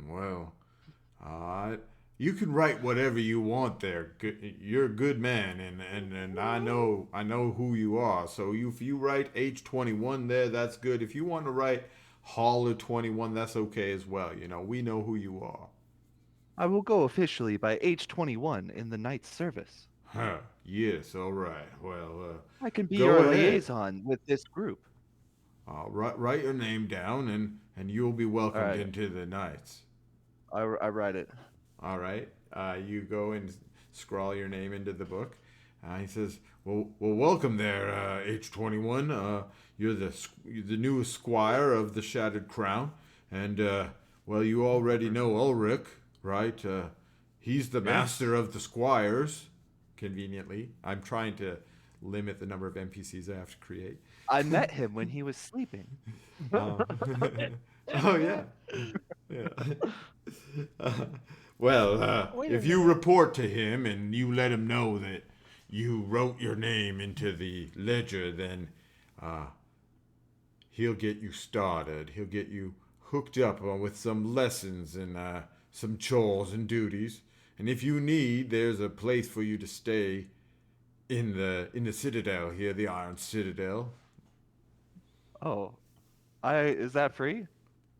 Well, you can write whatever you want there. You're a good man, and I know who you are. So if you write H21 there, that's good. If you want to write Holler 21, that's okay as well. We know who you are. I will go officially by H21 in the night's service. Huh? Yes. All right. Well, I can be go your ahead. liaison with this group. Write your name down, and you'll be welcomed right. into the Knights. I write it. All right. You go and scrawl your name into the book. He says, "Well, welcome there, H21. You're the new squire of the Shattered Crown, and well, you already know Ulrich, right? He's the master of the squires. Conveniently, I'm trying to limit the number of NPCs I have to create. I met him when he was sleeping. Oh, oh yeah, yeah." Well, Wait a if you minute. report to him and you let him know that you wrote your name into the ledger, then he'll get you started. He'll get you hooked up with some lessons and some chores and duties. And if you need, there's a place for you to stay in the Citadel here, the Iron Citadel. Oh, is that free?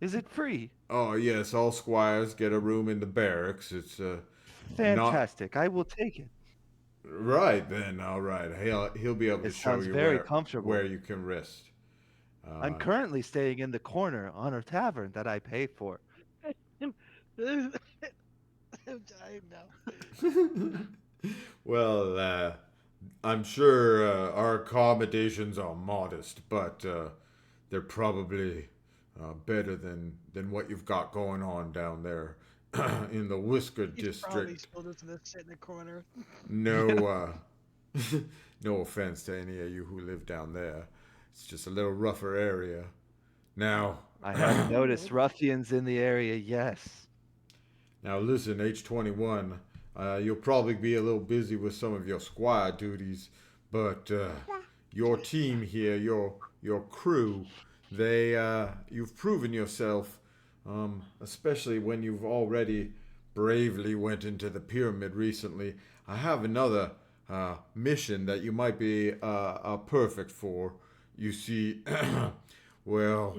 Is it free? Oh yes, all squires get a room in the barracks. It's not Fantastic. I will take it. right then. All right, he'll be able to It show sounds you very where comfortable. you can rest. I'm currently staying in the corner on a tavern that I pay for. I'm dying now. Well, I'm sure our accommodations are modest, but they're probably better than what you've got going on down there in the Whisker He's probably District. still just gonna sit in the corner. No, no offense to any of you who live down there. It's just a little rougher area. Now, I have noticed ruffians in the area, yes. now listen, H21. You'll probably be a little busy with some of your squire duties, but your team here, your crew, you've proven yourself, especially when you've already bravely went into the pyramid recently. I have another mission that you might be perfect for. You see, well,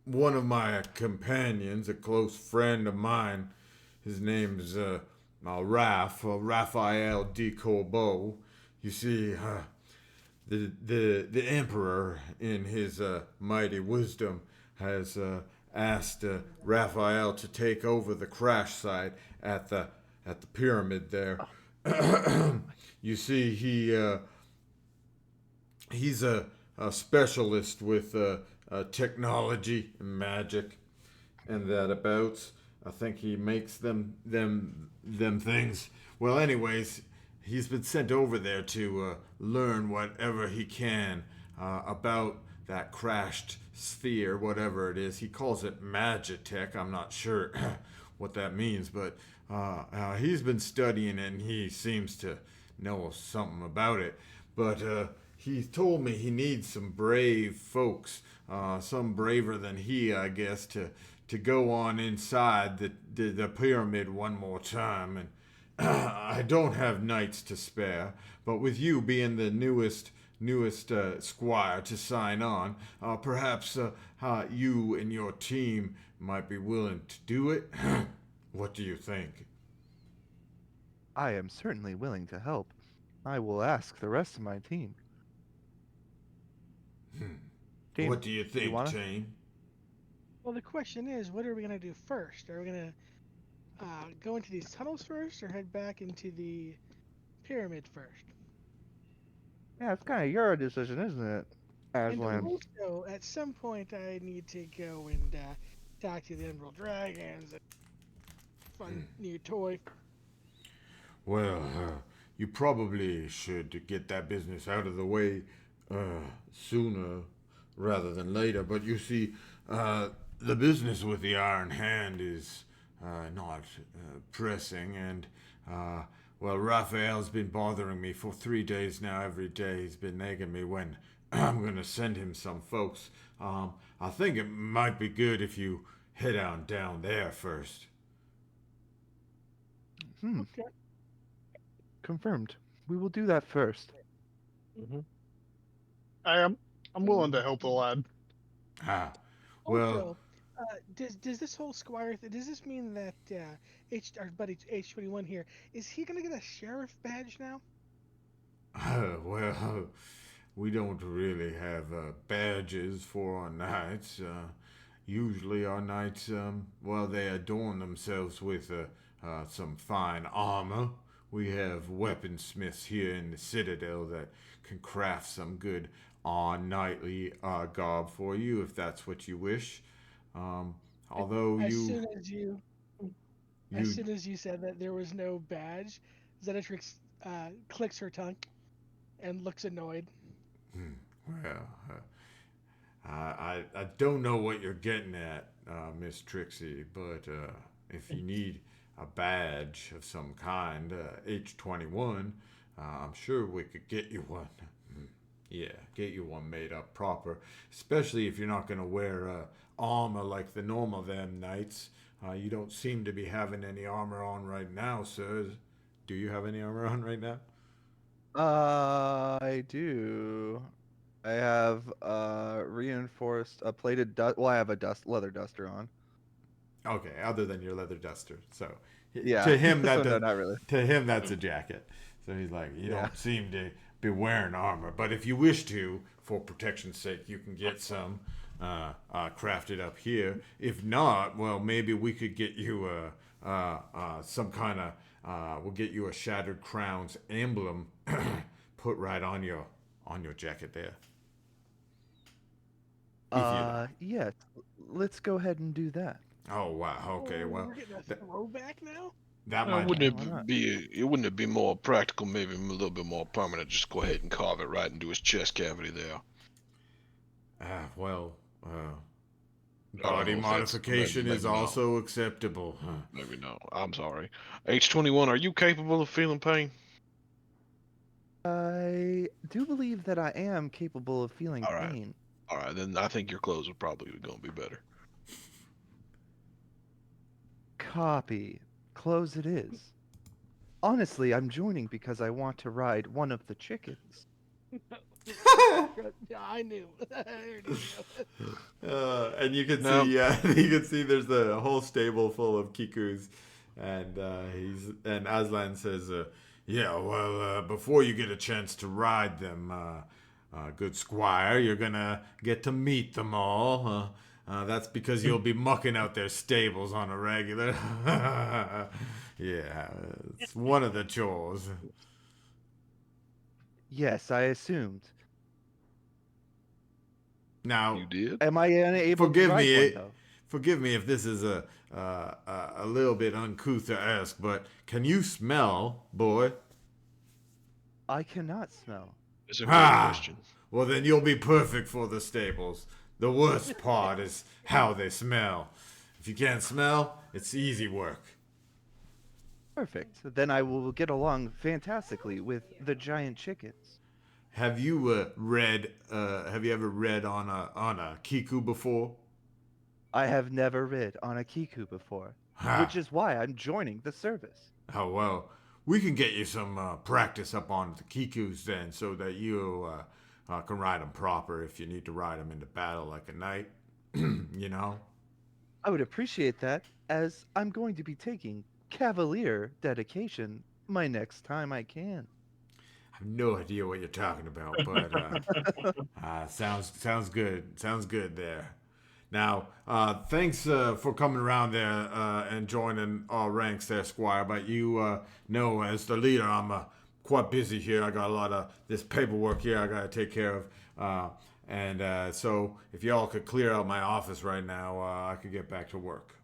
one of my companions, a close friend of mine, his name's Raphael de Corbeau. You see, the emperor, in his mighty wisdom, has asked Raphael to take over the crash site at the pyramid there. You see, he's a specialist with technology and magic and that abouts. I think he makes them things. Well, anyways, he's been sent over there to learn whatever he can about that crashed sphere, whatever it is. He calls it Magitech. I'm not sure what that means, but he's been studying it, and he seems to know something about it. But he told me he needs some brave folks, some braver than he, I guess, to go on inside the pyramid one more time. And I don't have knights to spare, but with you being the newest squire to sign on, perhaps you and your team might be willing to do it. What do you think? I am certainly willing to help. I will ask the rest of my team. Team, What do you think, wanna? Tane? Well, the question is, what are we gonna do first? Are we gonna go into these tunnels first, or head back into the pyramid first? Yeah, it's kind of your decision, isn't it, And Aslan? also, at some point, I need to go and talk to the Emerald Dragons. Fun new toy. Well, you probably should get that business out of the way sooner rather than later. But you see, the business with the Iron Hand is not pressing, and well, Raphael's been bothering me for 3 days now. Every day he's been nagging me when I'm gonna send him some folks. I think it might be good if you head on down there first. Okay. Confirmed. We will do that first. I'm willing to help the lad. Ah, well, Also, does this whole squire does this mean that our buddy H21 here is he gonna get a sheriff badge now? well, we don't really have badges for our knights. Usually our knights, well, they adorn themselves with some fine armor. We have weaponsmiths here in the Citadel that can craft some good knightly garb for you if that's what you wish. Although As you, soon as you you as soon as you said that there was no badge, Zenetrix clicks her tongue and looks annoyed. well, I don't know what you're getting at, Miss Trixie, but if you need a badge of some kind, H21, I'm sure we could get you one. Yeah, get you one made up proper, especially if you're not going to wear armor like the normal them knights. You don't seem to be having any armor on right now, sir. Do you have any armor on right now? I do. I have reinforced a plated well, I have a leather duster on. Okay, other than your leather duster. So Yeah. to him that So no, does, not really. to him that's a jacket. So he's like, you Yeah. don't seem to be wearing armor, but if you wish to, for protection's sake, you can get some crafted up here. If not, well, maybe we could get you some kind of we'll get you a Shattered Crown's emblem put right on your jacket there. If you like. Yes. Let's go ahead and do that. Oh wow. Okay. Well, we're getting a throwback now. that might Wouldn't why not? it be more practical, maybe a little bit more permanent? Just go ahead and carve it right into his chest cavity there. well. I don't Body know if that's- modification maybe is not. also acceptable. Huh. Maybe no. I'm sorry. H21, are you capable of feeling pain? I do believe that I am capable of feeling All right. pain. All right, then I think your clothes are probably going to be better. Copy. Close it is. Honestly, I'm joining because I want to ride one of the chickens. Yeah, I knew. I already knew. And you can No. see, you can see there's a whole stable full of kikus, and Aslan says, "Yeah, well, before you get a chance to ride them, good squire, you're gonna get to meet them all. That's because you'll be mucking out their stables on a regular. Yeah, it's one of the chores." Yes, I assumed. Now, You did? Am I unable Forgive to ride me, one, though? forgive me if this is a little bit uncouth to ask, but can you smell, boy? I cannot smell. It's a great Ah, question. well then you'll be perfect for the stables. The worst part is how they smell. If you can't smell, it's easy work. Perfect. Then I will get along fantastically with the giant chickens. Have you Have you ever read on a kiku before? I have never rid on a kiku before, Ha. which is why I'm joining the service. Oh well, we can get you some practice up on the kikus then, so that you can ride them proper if you need to ride them into battle like a knight. You know. I would appreciate that, as I'm going to be taking Cavalier dedication my next time I can. I have no idea what you're talking about, but sounds good. Sounds good there. Now, thanks for coming around there and joining our ranks there, Squire. But you know, as the leader, I'm quite busy here. I got a lot of this paperwork here I got to take care of. So if y'all could clear out my office right now, I could get back to work.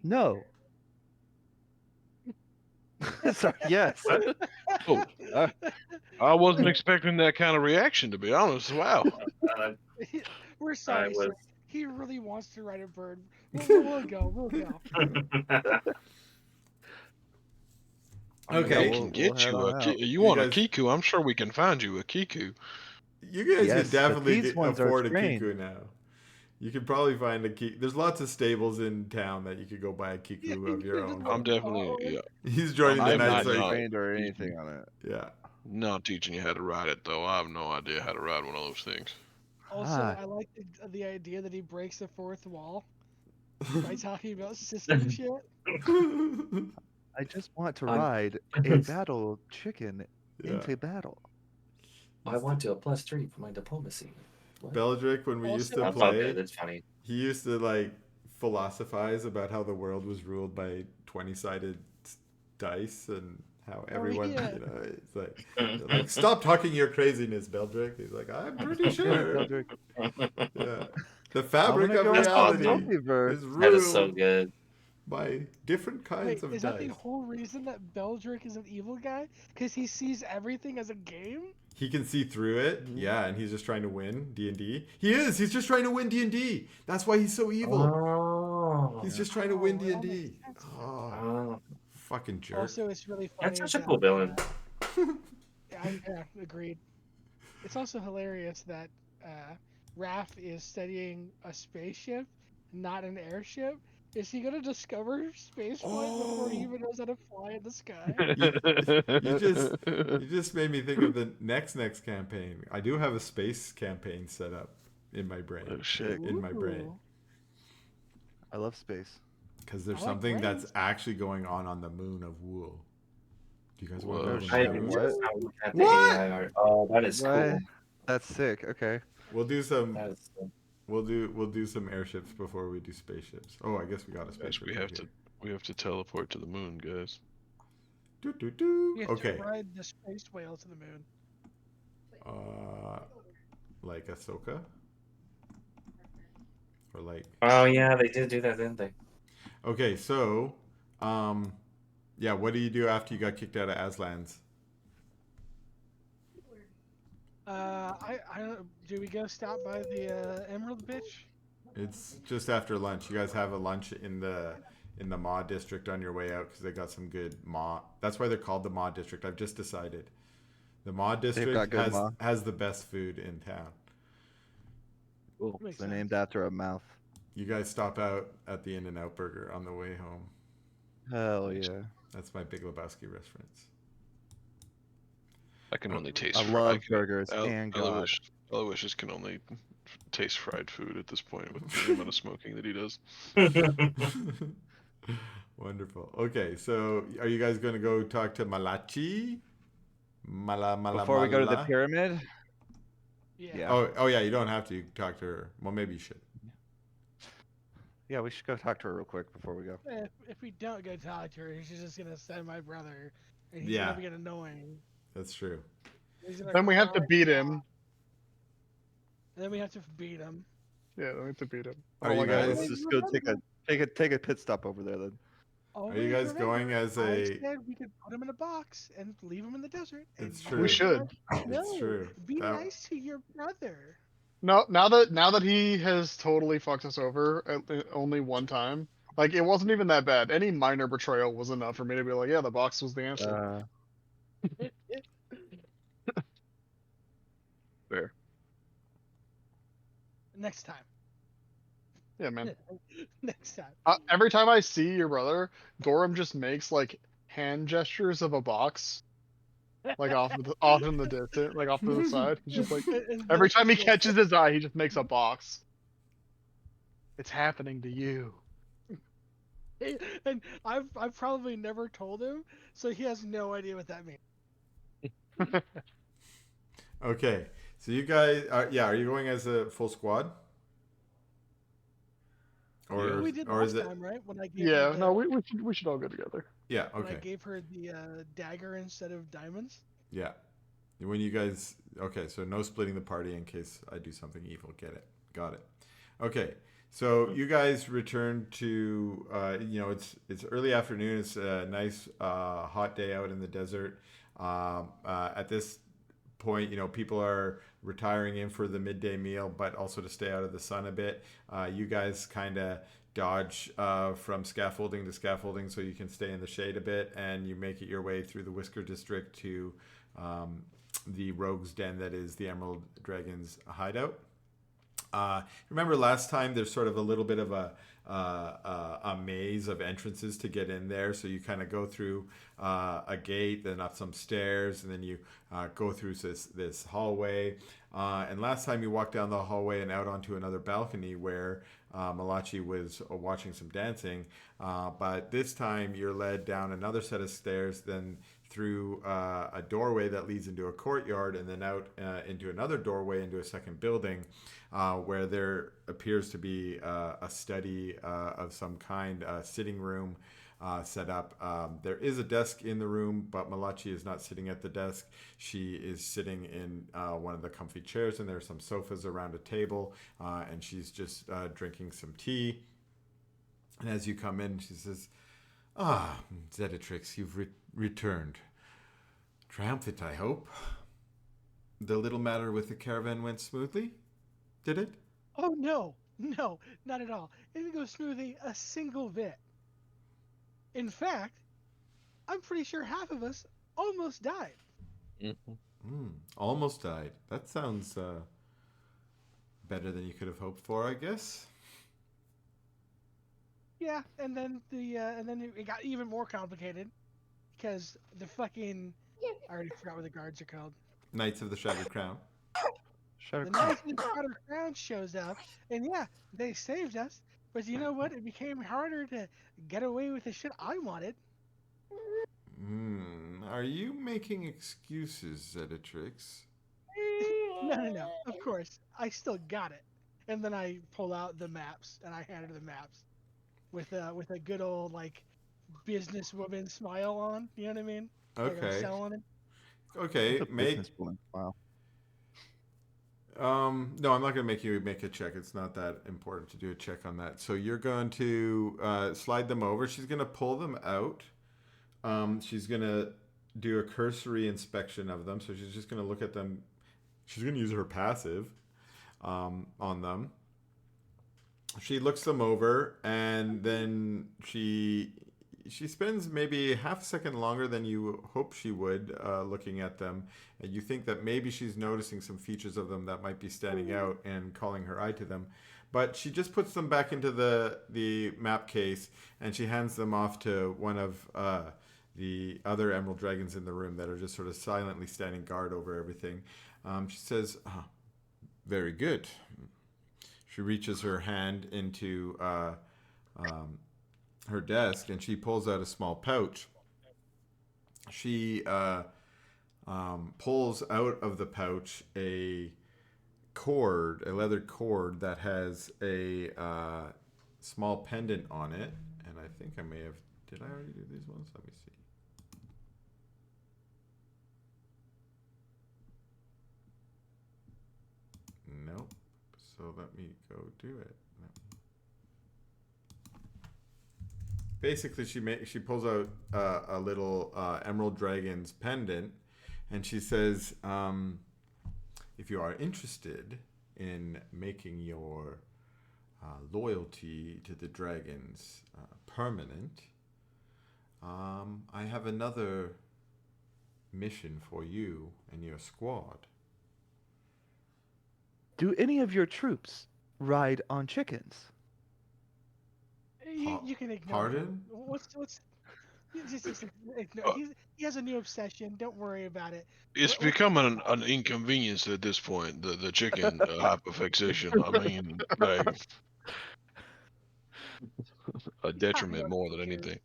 No. Sorry, yes. Oh, I wasn't expecting that kind of reaction, to be honest. Wow. Uh, We're I sorry, was. sir. He really wants to ride a bird. We'll go. We'll go. Okay. We we'll can get head you on a out. you You want a guys- Kiku? I'm sure we can find you a Kiku. You guys Yes, could but definitely these ones are afford a trained. Kiku now. You could probably find a Kiku. There's lots of stables in town that you could go buy a Kiku of your own. I'm definitely He's joining the I'm I'm Knights. not not trained or teaching- anything on it. Yeah. not teaching you how to ride it though. I have no idea how to ride one of those things. Also, Ah. I like the idea that he breaks the fourth wall by talking about system shit. I just want to Um, ride a battle chicken Yeah. into battle. I want to a +3 for my diplomacy. What? Beldrick, when we used to Also- That's all play, good. It's funny. he used to like philosophize about how the world was ruled by 20-sided dice and how everyone, yeah. you know, it's like, they're like, stop talking your craziness, Beldrick. He's like, I'm pretty sure. Beldrick, Yeah. The fabric gonna of go with reality awesome. multiverse. is That is so ruled good. by different kinds Wait, of is dice. that the whole reason that Beldrick is an evil guy? Because he sees everything as a game? He can see through it, Mhm. yeah, and he's just trying to win D&D. He is. He's just trying to win D&D. That's why he's so evil. Oh, He's just trying to win Oh, that D&D. makes sense. Oh, oh, fucking jerk. Also, it's really funny. that's such a that, cool villain. yeah, agreed. It's also hilarious that Raph is studying a spaceship, not an airship. Is he gonna discover spaceflight before he even knows how to fly in the sky? You just made me think of the next campaign. I do have a space campaign set up in my brain. Oh shit. In my brain. Ooh. I love space. Because there's I like something that's brains. actually going on the moon of Wool. Do you guys want to Whoa, know the I shit. moon? What? just now looking at the What? AI art. Oh, that is What? cool. That's sick. Okay. We'll do some. That is cool. We'll do some airships before we do spaceships. Oh, I guess we got a Guys, spaceship. we right have here. to teleport to the moon, guys. Doo, doo, doo. You have Okay. to ride the space whale to the moon. Like Ahsoka, or like. Oh yeah, they did do that, didn't they? Okay, so, yeah. What do you do after you got kicked out of Aslan's? I don't. Do we go stop by the Emerald bitch? It's just after lunch. You guys have a lunch in the Maw district on your way out because they got some good Maw. That's why they're called the Maw district. I've just decided. The Maw got district good Maw. has the best food in town. Cool. Makes They're sense. named after a mouth. You guys stop out at the In-N-Out Burger on the way home. Hell yeah. That's my Big Lebowski reference. I can only taste. I love burgers and God. Aloysius can only taste fried food at this point with the amount of smoking that he does. Wonderful. Okay, so are you guys going to go talk to Malachi? Before we go to the Mala? pyramid, Yeah. Oh yeah, you don't have to talk to her. Well, maybe you should. yeah, we should go talk to her real quick before we go. If we don't go talk to her, she's just gonna send my brother, and he's Yeah. gonna be annoying. That's true. He's gonna Then we have to cry, beat him. And then we have to beat him. Yeah, then we have to beat him. Are you my God. guys- Let's just go take a pit stop over there then. Are you guys going as I a? said we could put him in a box and leave him in the desert. and It's you true. We guys should. said, No, It's true. be That- nice to your brother. No, now that he has totally fucked us over at only one time, like it wasn't even that bad. Any minor betrayal was enough for me to be like, yeah, the box was the answer. Fair. Next time. Yeah, man. Next time. Every time I see your brother, Gorham just makes like hand gestures of a box, like off in the distance, like off to the side. He's just like every time he catches his eye, he just makes a box. It's happening to you. And I've probably never told him, so he has no idea what that means. Okay, so you guys are you going as a full squad? Or We did or is last it? time, right? When I gave Yeah, her the, no, we should all go together. Yeah. when I Okay. gave her the dagger instead of diamonds. Yeah. When you guys, okay, so no splitting the party in case I do something evil. Get it? Got it. Okay, so you guys return to it's early afternoon. It's a nice hot day out in the desert. At this point, people are retiring in for the midday meal, but also to stay out of the sun a bit. You guys kind of dodge from scaffolding to scaffolding so you can stay in the shade a bit, and you make it your way through the Whisker District to the Rogue's Den that is the Emerald Dragon's hideout. Remember last time there's sort of a little bit of a maze of entrances to get in there. So you kind of go through a gate, then up some stairs, and then you go through this hallway. And last time you walked down the hallway and out onto another balcony where Malachi was watching some dancing. But this time you're led down another set of stairs, then through a doorway that leads into a courtyard, and then out into another doorway into a second building where there appears to be a study of some kind, a sitting room set up. There is a desk in the room, but Malachi is not sitting at the desk. She is sitting in one of the comfy chairs, and there are some sofas around a table, and she's just drinking some tea. And as you come in, she says, Zedatrix, you've returned. Triumphant, I hope. The little matter with the caravan went smoothly? Did it? Oh, no, not at all. It didn't go smoothly a single bit. In fact, I'm pretty sure half of us almost died. Almost died. That sounds better than you could have hoped for, I guess. Yeah, and then it got even more complicated because the fucking I already forgot what the guards are called. Knights of the Shattered Crown. The Knights of the Shattered Crown shows up, and yeah, they saved us. But you know what? It became harder to get away with the shit I wanted. Are you making excuses, Zedatrix? No. Of course, I still got it. And then I pull out the maps, and I hand her the maps with a good old like businesswoman smile on. You know what I mean? Like I'm Okay. selling it. Okay, Wow. no, I'm not going to make you make a check. It's not that important to do a check on that. So you're going to slide them over. She's going to pull them out. She's going to do a cursory inspection of them. So she's just going to look at them. She's going to use her passive on them. She looks them over, and then she spends maybe half a second longer than you hope she would looking at them, and you think that maybe she's noticing some features of them that might be standing out and calling her eye to them, but she just puts them back into the map case, and she hands them off to one of the other emerald dragons in the room that are just sort of silently standing guard over everything. She says, very good. She reaches her hand into her desk, and she pulls out a small pouch. She pulls out of the pouch a leather cord that has a small pendant on it. And I think I may have, did I already do these ones? Let me see. Nope. So let me go do it. Basically, she pulls out a little emerald dragon's pendant, and she says, if you are interested in making your loyalty to the dragons permanent, I have another mission for you and your squad. Do any of your troops ride on chickens? You can ignore Pardon? him. What's just ignore. He has a new obsession. Don't worry about it. It's becoming an inconvenience at this point. The chicken hyperfixation. I mean, like a detriment more than anything.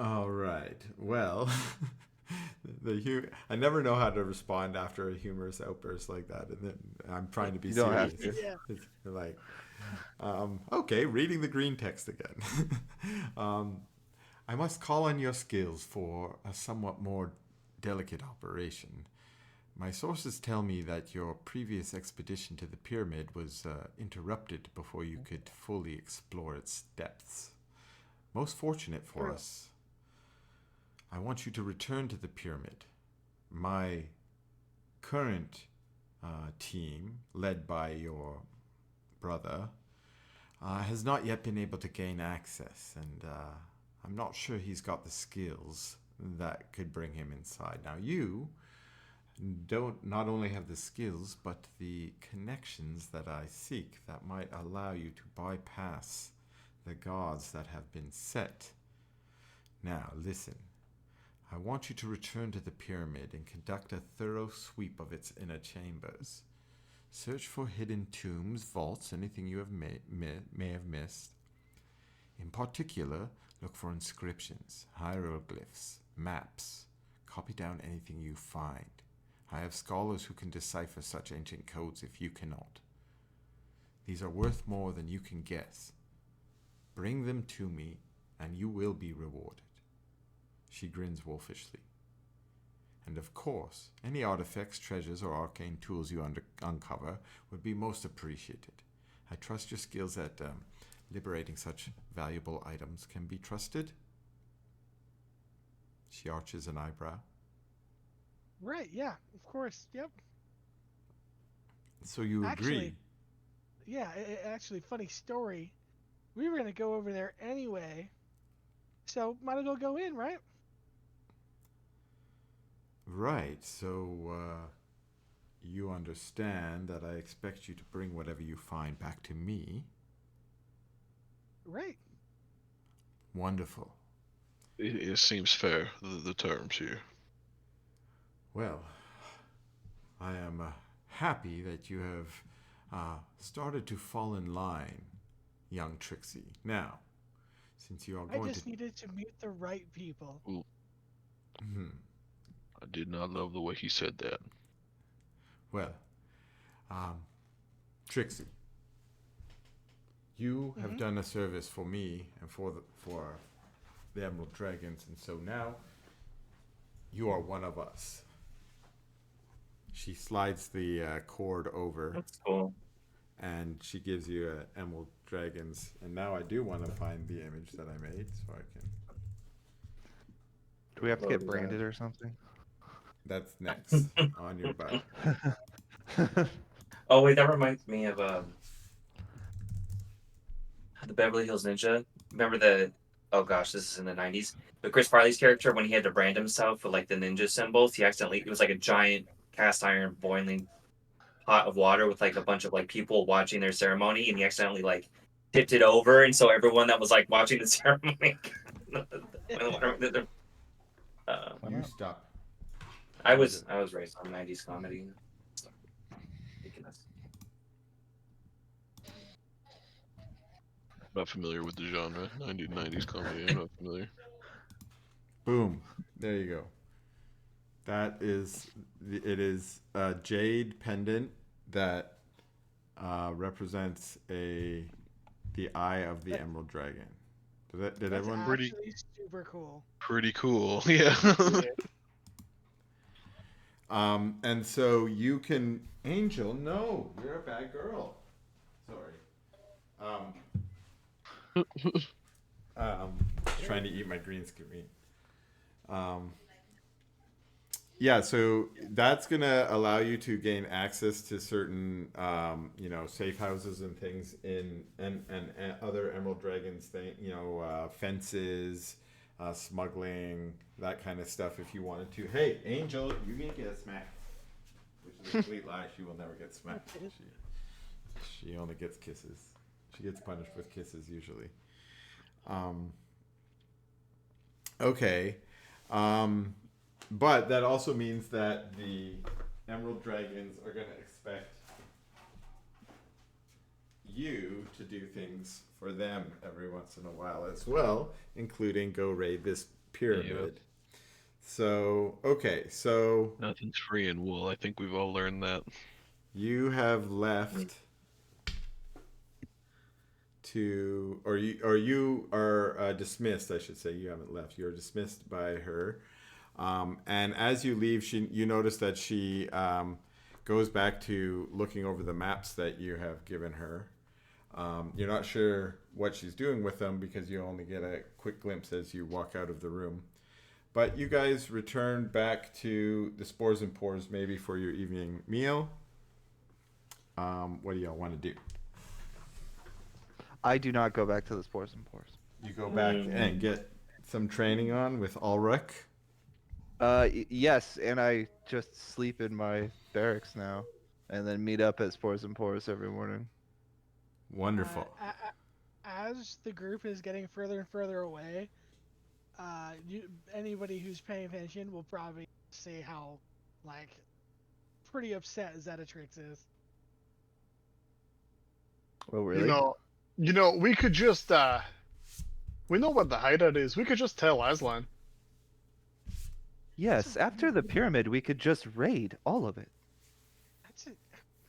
All right. Well, I never know how to respond after a humorous outburst like that, and then I'm trying to be You don't serious. have to. Yeah. It's like, okay, reading the green text again. I must call on your skills for a somewhat more delicate operation. My sources tell me that your previous expedition to the pyramid was interrupted before you could fully explore its depths. Most fortunate for True. us. I want you to return to the pyramid. My current team, led by your brother, has not yet been able to gain access, and I'm not sure he's got the skills that could bring him inside. Now, you don't not only have the skills, but the connections that I seek that might allow you to bypass the guards that have been set. Now, listen. I want you to return to the pyramid and conduct a thorough sweep of its inner chambers. Search for hidden tombs, vaults, anything you have may have missed. In particular, look for inscriptions, hieroglyphs, maps. Copy down anything you find. I have scholars who can decipher such ancient codes if you cannot. These are worth more than you can guess. Bring them to me, and you will be rewarded. She grins wolfishly. And of course, any artifacts, treasures, or arcane tools you uncover would be most appreciated. I trust your skills at liberating such valuable items can be trusted. She arches an eyebrow. Right, yeah, of course, yep. So you agree? Actually, yeah, actually, funny story. We were going to go over there anyway, so might as well go in, right? Right, so you understand that I expect you to bring whatever you find back to me. Right. Wonderful. It seems fair, the terms here. Well, I am happy that you have started to fall in line, young Trixie. Now, since you are I going just to... needed to meet the right people. I did not love the way he said that. Well, Trixie, you have done a service for me and for the Emerald Dragons, and so now you are one of us. She slides the cord over. That's cool. And she gives you Emerald Dragons. And now I do want to find the image that I made so I can... Do we have to get branded or something? That's next on your butt. Oh wait, that reminds me of the Beverly Hills Ninja. Remember the? Oh gosh, this is in the '90s. But Chris Farley's character, when he had to brand himself with like the ninja symbols, he accidentally, it was like a giant cast iron boiling pot of water with like a bunch of like people watching their ceremony, and he accidentally like tipped it over, and so everyone that was like watching the ceremony. You stop. I was raised on '90s comedy. Ridiculous. Not familiar with the genre. 90s comedy. I'm not familiar. Boom. There you go. That is, it is a jade pendant that represents the eye of the Emerald Dragon. Did That's everyone? actually super cool. Pretty cool. Yeah. And so you can, Angel. No, you're a bad girl. Sorry. Trying to eat my green screen. Yeah, so that's gonna allow you to gain access to certain, safe houses and things in and other Emerald Dragons thing, fences, smuggling, that kind of stuff. If you wanted to, hey, Angel, you can get smacked, which is a complete lie. She will never get smacked. She only gets kisses. She gets punished with kisses usually. Okay. But that also means that the Emerald Dragons are going to expect you to do things for them every once in a while as well, including go raid this pyramid. Yep. So, okay, so... Nothing's free in wool. I think we've all learned that. You have left to... Or you are dismissed, I should say. You haven't left. You're dismissed by her. And as you leave, you notice that she goes back to looking over the maps that you have given her. You're not sure what she's doing with them because you only get a quick glimpse as you walk out of the room. But you guys return back to the Spores and Pores maybe for your evening meal. What do y'all want to do? I do not go back to the Spores and Pores. You go back and get some training on with Ulrich. Yes, and I just sleep in my barracks now, and then meet up at Spores and Pores every morning. Wonderful. As the group is getting further and further away, anybody who's paying attention will probably see how, like, pretty upset Zetatrix is. Oh, really? You know, we could just we know what the hideout is. We could just tell Aslan. Yes, after the pyramid, we could just raid all of it. That's a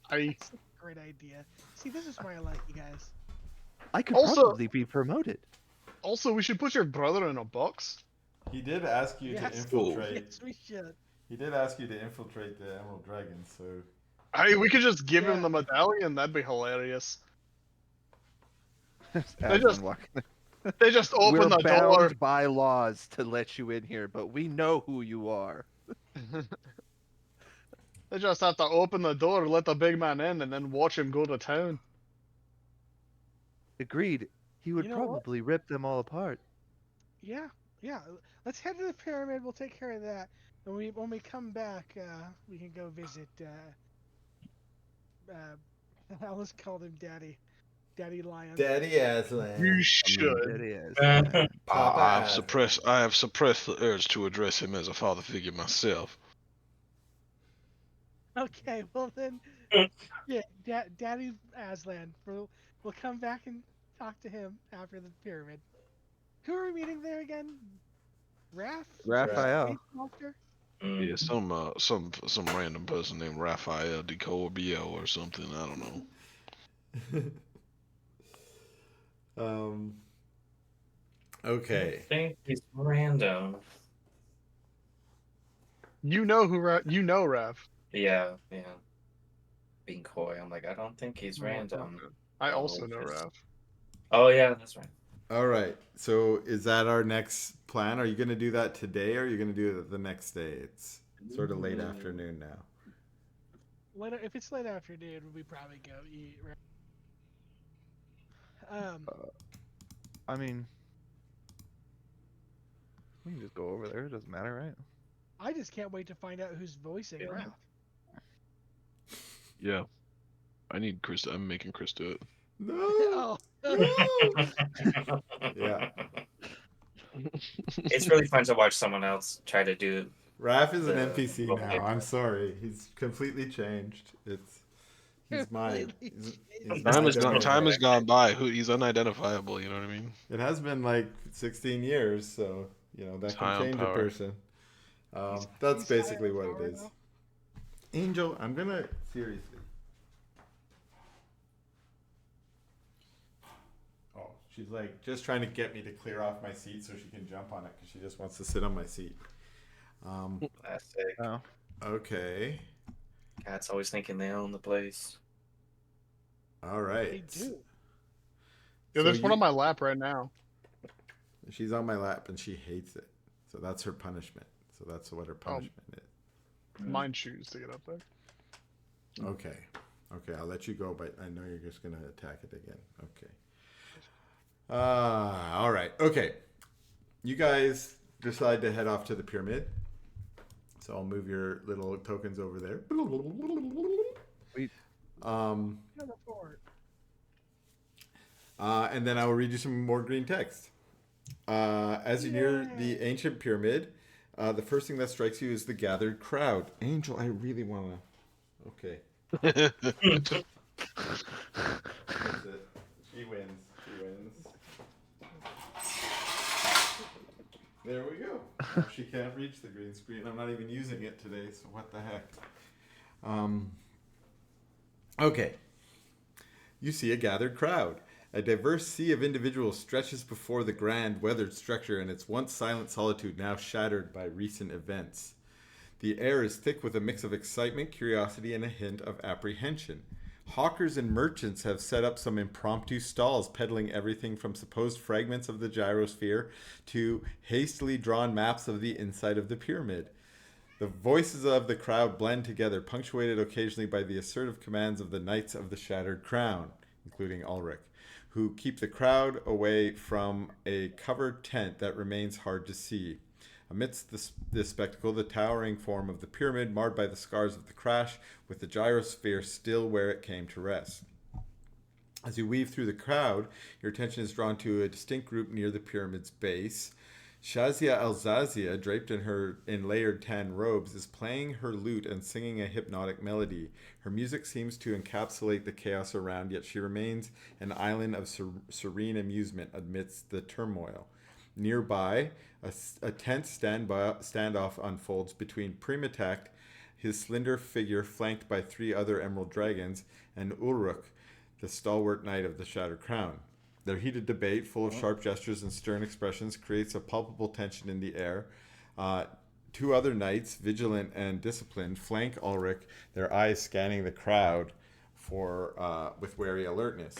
great idea. See, this is why I like you guys. I could Also- probably be promoted. Also, we should put your brother in a box. He did ask you to Yes. infiltrate. Yes, we should. He did ask you to infiltrate the Emerald Dragon, so We could just give him Yeah. the medallion. That'd be hilarious. Aslan just- walking. They just We're open the bound door. by laws to let you in here, but we know who you are. They just have to open the door, let the big man in, and then watch him go to town. Agreed. He would You know what? probably rip them all apart. Yeah. Let's head to the pyramid. We'll take care of that. And when we come back, we can go visit. I almost called him Daddy Lion. Daddy Aslan. You should. It is. I have suppressed the urge to address him as a father figure myself. Okay, well then, yeah, Daddy Aslan. We'll come back and talk to him after the pyramid. Who are we meeting there again? Raphael. Monster? Yeah, some random person named Raphael de Corbiel or something. I don't know. Okay. I think he's random. You know Rav. Yeah. Being coy, I'm like, I don't think he's random. I also know Rav. Oh yeah, that's right. All right. So is that our next plan? Are you going to do that today or are you going to do it the next day? It's sort of late afternoon now. Later, if it's late afternoon, we probably go eat. Right? I mean, we can just go over there. It doesn't matter, right? I just can't wait to find out who's voicing Yeah. Raph. Yeah, I need Chris. I'm making Chris do it. No. Oh. Yeah. It's really fun to watch someone else try to do. Raph is an The- NPC now. I'm sorry. He's completely changed. He's mine. He's Time has unidentifiable. gone by. He's unidentifiable. You know what I mean? It has been like 16 years, so that High can on change a power. person. He's That's high basically on what power it is. now. Angel, I'm gonna seriously. Oh, she's like just trying to get me to clear off my seat so she can jump on it because she just wants to sit on my seat. Classic. Oh. Okay. Cats always thinking they own the place. All right. They do. Yeah, there's So one you- on my lap right now. She's on my lap and she hates it. So that's her punishment. So that's what her punishment is. Mine choose to get up there. Okay. Okay, I'll let you go, but I know you're just going to attack it again. Okay. All right. Okay. You guys decide to head off to the pyramid. So I'll move your little tokens over there. Sweet. Go for it. And then I will read you some more green text. As you near the ancient pyramid, the first thing that strikes you is the gathered crowd. Angel, I really want to... Okay. That's it. She wins. She wins. There we go. Now she can't reach the green screen. I'm not even using it today, so what the heck. Okay. You see a gathered crowd. A diverse sea of individuals stretches before the grand, weathered structure and its once silent solitude now shattered by recent events. The air is thick with a mix of excitement, curiosity, and a hint of apprehension. Hawkers and merchants have set up some impromptu stalls peddling everything from supposed fragments of the gyrosphere to hastily drawn maps of the inside of the pyramid. The voices of the crowd blend together, punctuated occasionally by the assertive commands of the Knights of the Shattered Crown, including Ulrich, who keep the crowd away from a covered tent that remains hard to see. Amidst this spectacle, the towering form of the pyramid, marred by the scars of the crash, with the gyrosphere still where it came to rest. As you weave through the crowd, your attention is drawn to a distinct group near the pyramid's base. Shazia Alzazia, draped in layered tan robes, is playing her lute and singing a hypnotic melody. Her music seems to encapsulate the chaos around, yet she remains an island of serene amusement amidst the turmoil. Nearby, a tense standoff unfolds between Primitak, his slender figure flanked by 3 other emerald dragons, and Ulrich, the stalwart knight of the Shattered Crown. Their heated debate, full of sharp gestures and stern expressions, creates a palpable tension in the air. 2 other knights, vigilant and disciplined, flank Ulrich, their eyes scanning the crowd with wary alertness.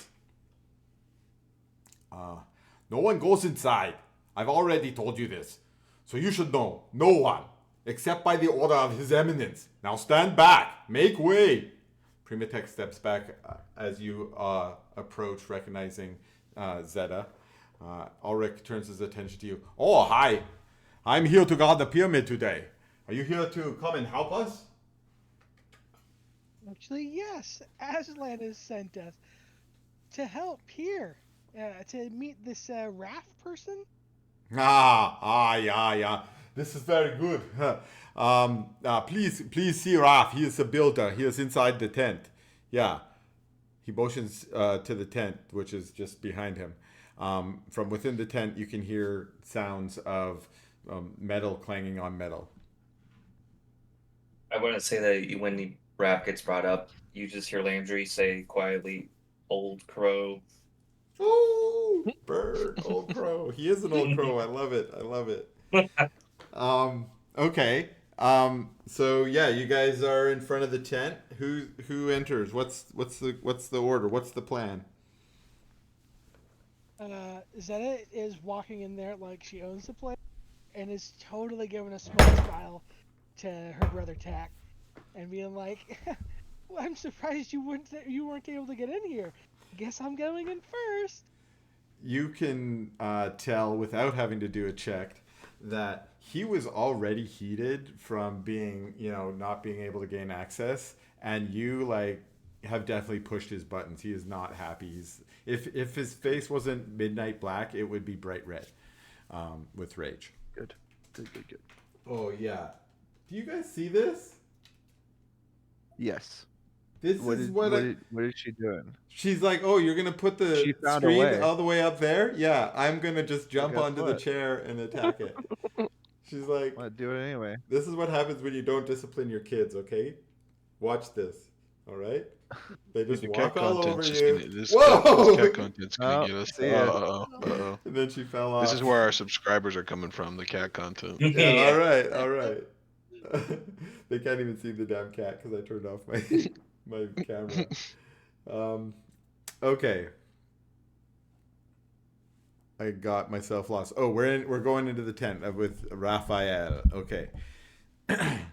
No one goes inside. I've already told you this. So you should know. No one. Except by the order of His Eminence. Now stand back. Make way. Primitek steps back as you approach, recognizing Zeta. Ulrich turns his attention to you. Oh, hi. I'm here to guard the pyramid today. Are you here to come and help us? Actually, yes. Aslan has sent us to help here. To meet this Raph person. Yeah. This is very good. Please see Raf. He is the builder. He is inside the tent. Yeah. He motions to the tent, which is just behind him. From within the tent, you can hear sounds of metal clanging on metal. I want to say that when the rap gets brought up, you just hear Landry say quietly, "Old crow." Oh, bird, old crow. He is an old crow. I love it. Okay. So yeah, you guys are in front of the tent. Who enters? What's the order? What's the plan? Zeta is walking in there like she owns the place, and is totally giving a smoke smile to her brother Tak, and being like, well, "I'm surprised you weren't able to get in here. Guess I'm going in first." You can tell without having to do a check that he was already heated from being, not being able to gain access, and you have definitely pushed his buttons. He is not happy. If his face wasn't midnight black, it would be bright red, with rage. Good. Oh yeah. Do you guys see this? Yes. This What is is what she doing? she's like. Oh, you're gonna put the She found a screen way. all the way up there? Yeah, I'm gonna just jump guess onto the what? chair and attack it. She's like, Well, do it anyway. this is what happens when you don't discipline your kids. Okay, watch this. All right, they just The walk cat all over content's just you. gonna, this Whoa! cat content's gonna Oh, get us. see ya. Uh-oh. And then she fell off. This is where our subscribers are coming from, the cat content. Yeah, all right. They can't even see the damn cat because I turned off my camera. Okay. I got myself lost. Oh, we're going into the tent with Raphael. Okay.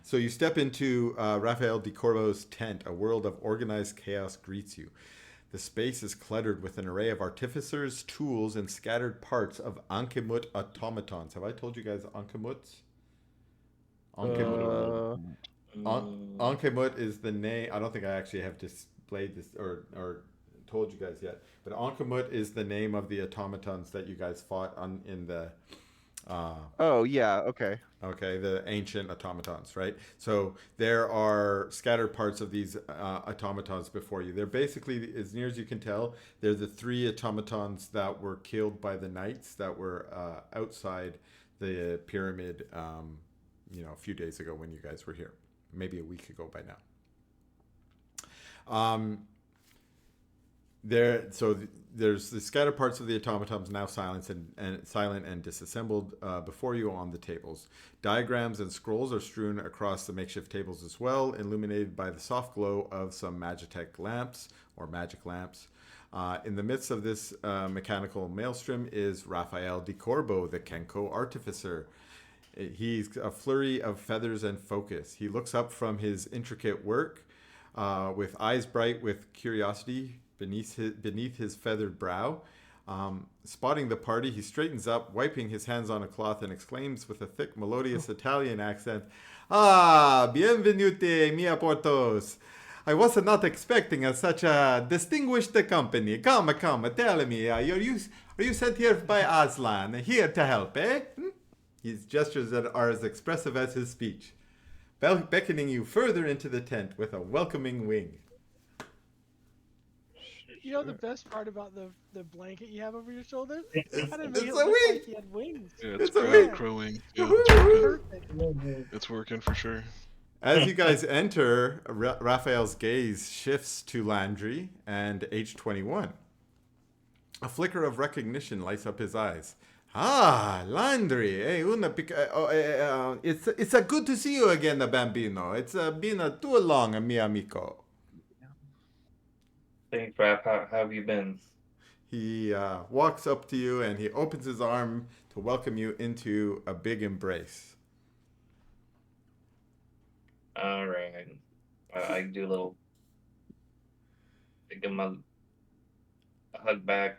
So you step into Raphael Di Corvo's tent. A world of organized chaos greets you. The space is cluttered with an array of artificers, tools, and scattered parts of Ankhemut automatons. Have I told you guys Ankhemut? Ankhemut. Ankhemut is the name. I don't think I actually have displayed this or told you guys yet. But Ankhemut is the name of the automatons that you guys fought in the. Oh yeah. Okay. Okay, the ancient automatons, right? So there are scattered parts of these automatons before you. They're basically, as near as you can tell, they're the 3 automatons that were killed by the knights that were outside the pyramid, a few days ago when you guys were here. Maybe a week ago by now. there's the scattered parts of the automatons now silent and disassembled before you on the tables. Diagrams and scrolls are strewn across the makeshift tables as well, illuminated by the soft glow of some Magitech lamps or magic lamps. In the midst of this mechanical maelstrom is Raphael Di Corbo, the Kenko artificer. He's a flurry of feathers and focus. He looks up from his intricate work with eyes bright with curiosity beneath his feathered brow. Spotting the party, he straightens up, wiping his hands on a cloth, and exclaims with a thick, melodious Italian accent, "Ah, bienvenute, mia portos! I was not expecting such a distinguished company. Come, tell me, are you sent here by Aslan, here to help, eh?" His gestures are as expressive as his speech, beckoning you further into the tent with a welcoming wing. You know the best part about the blanket you have over your shoulders? It's How did it make it a look wing. like you had wings? Yeah, It's it's a crowd wing. crowing. Yeah, Perfect. it's working for sure. As you guys enter, Raphael's gaze shifts to Landry and H21. A flicker of recognition lights up his eyes. "Ah, Landry, it's good to see you again, Bambino. It's been too long, mi amico." Thanks, Raph. How have you been? He walks up to you and he opens his arm to welcome you into a big embrace. All right. I do a little. I give him a hug back.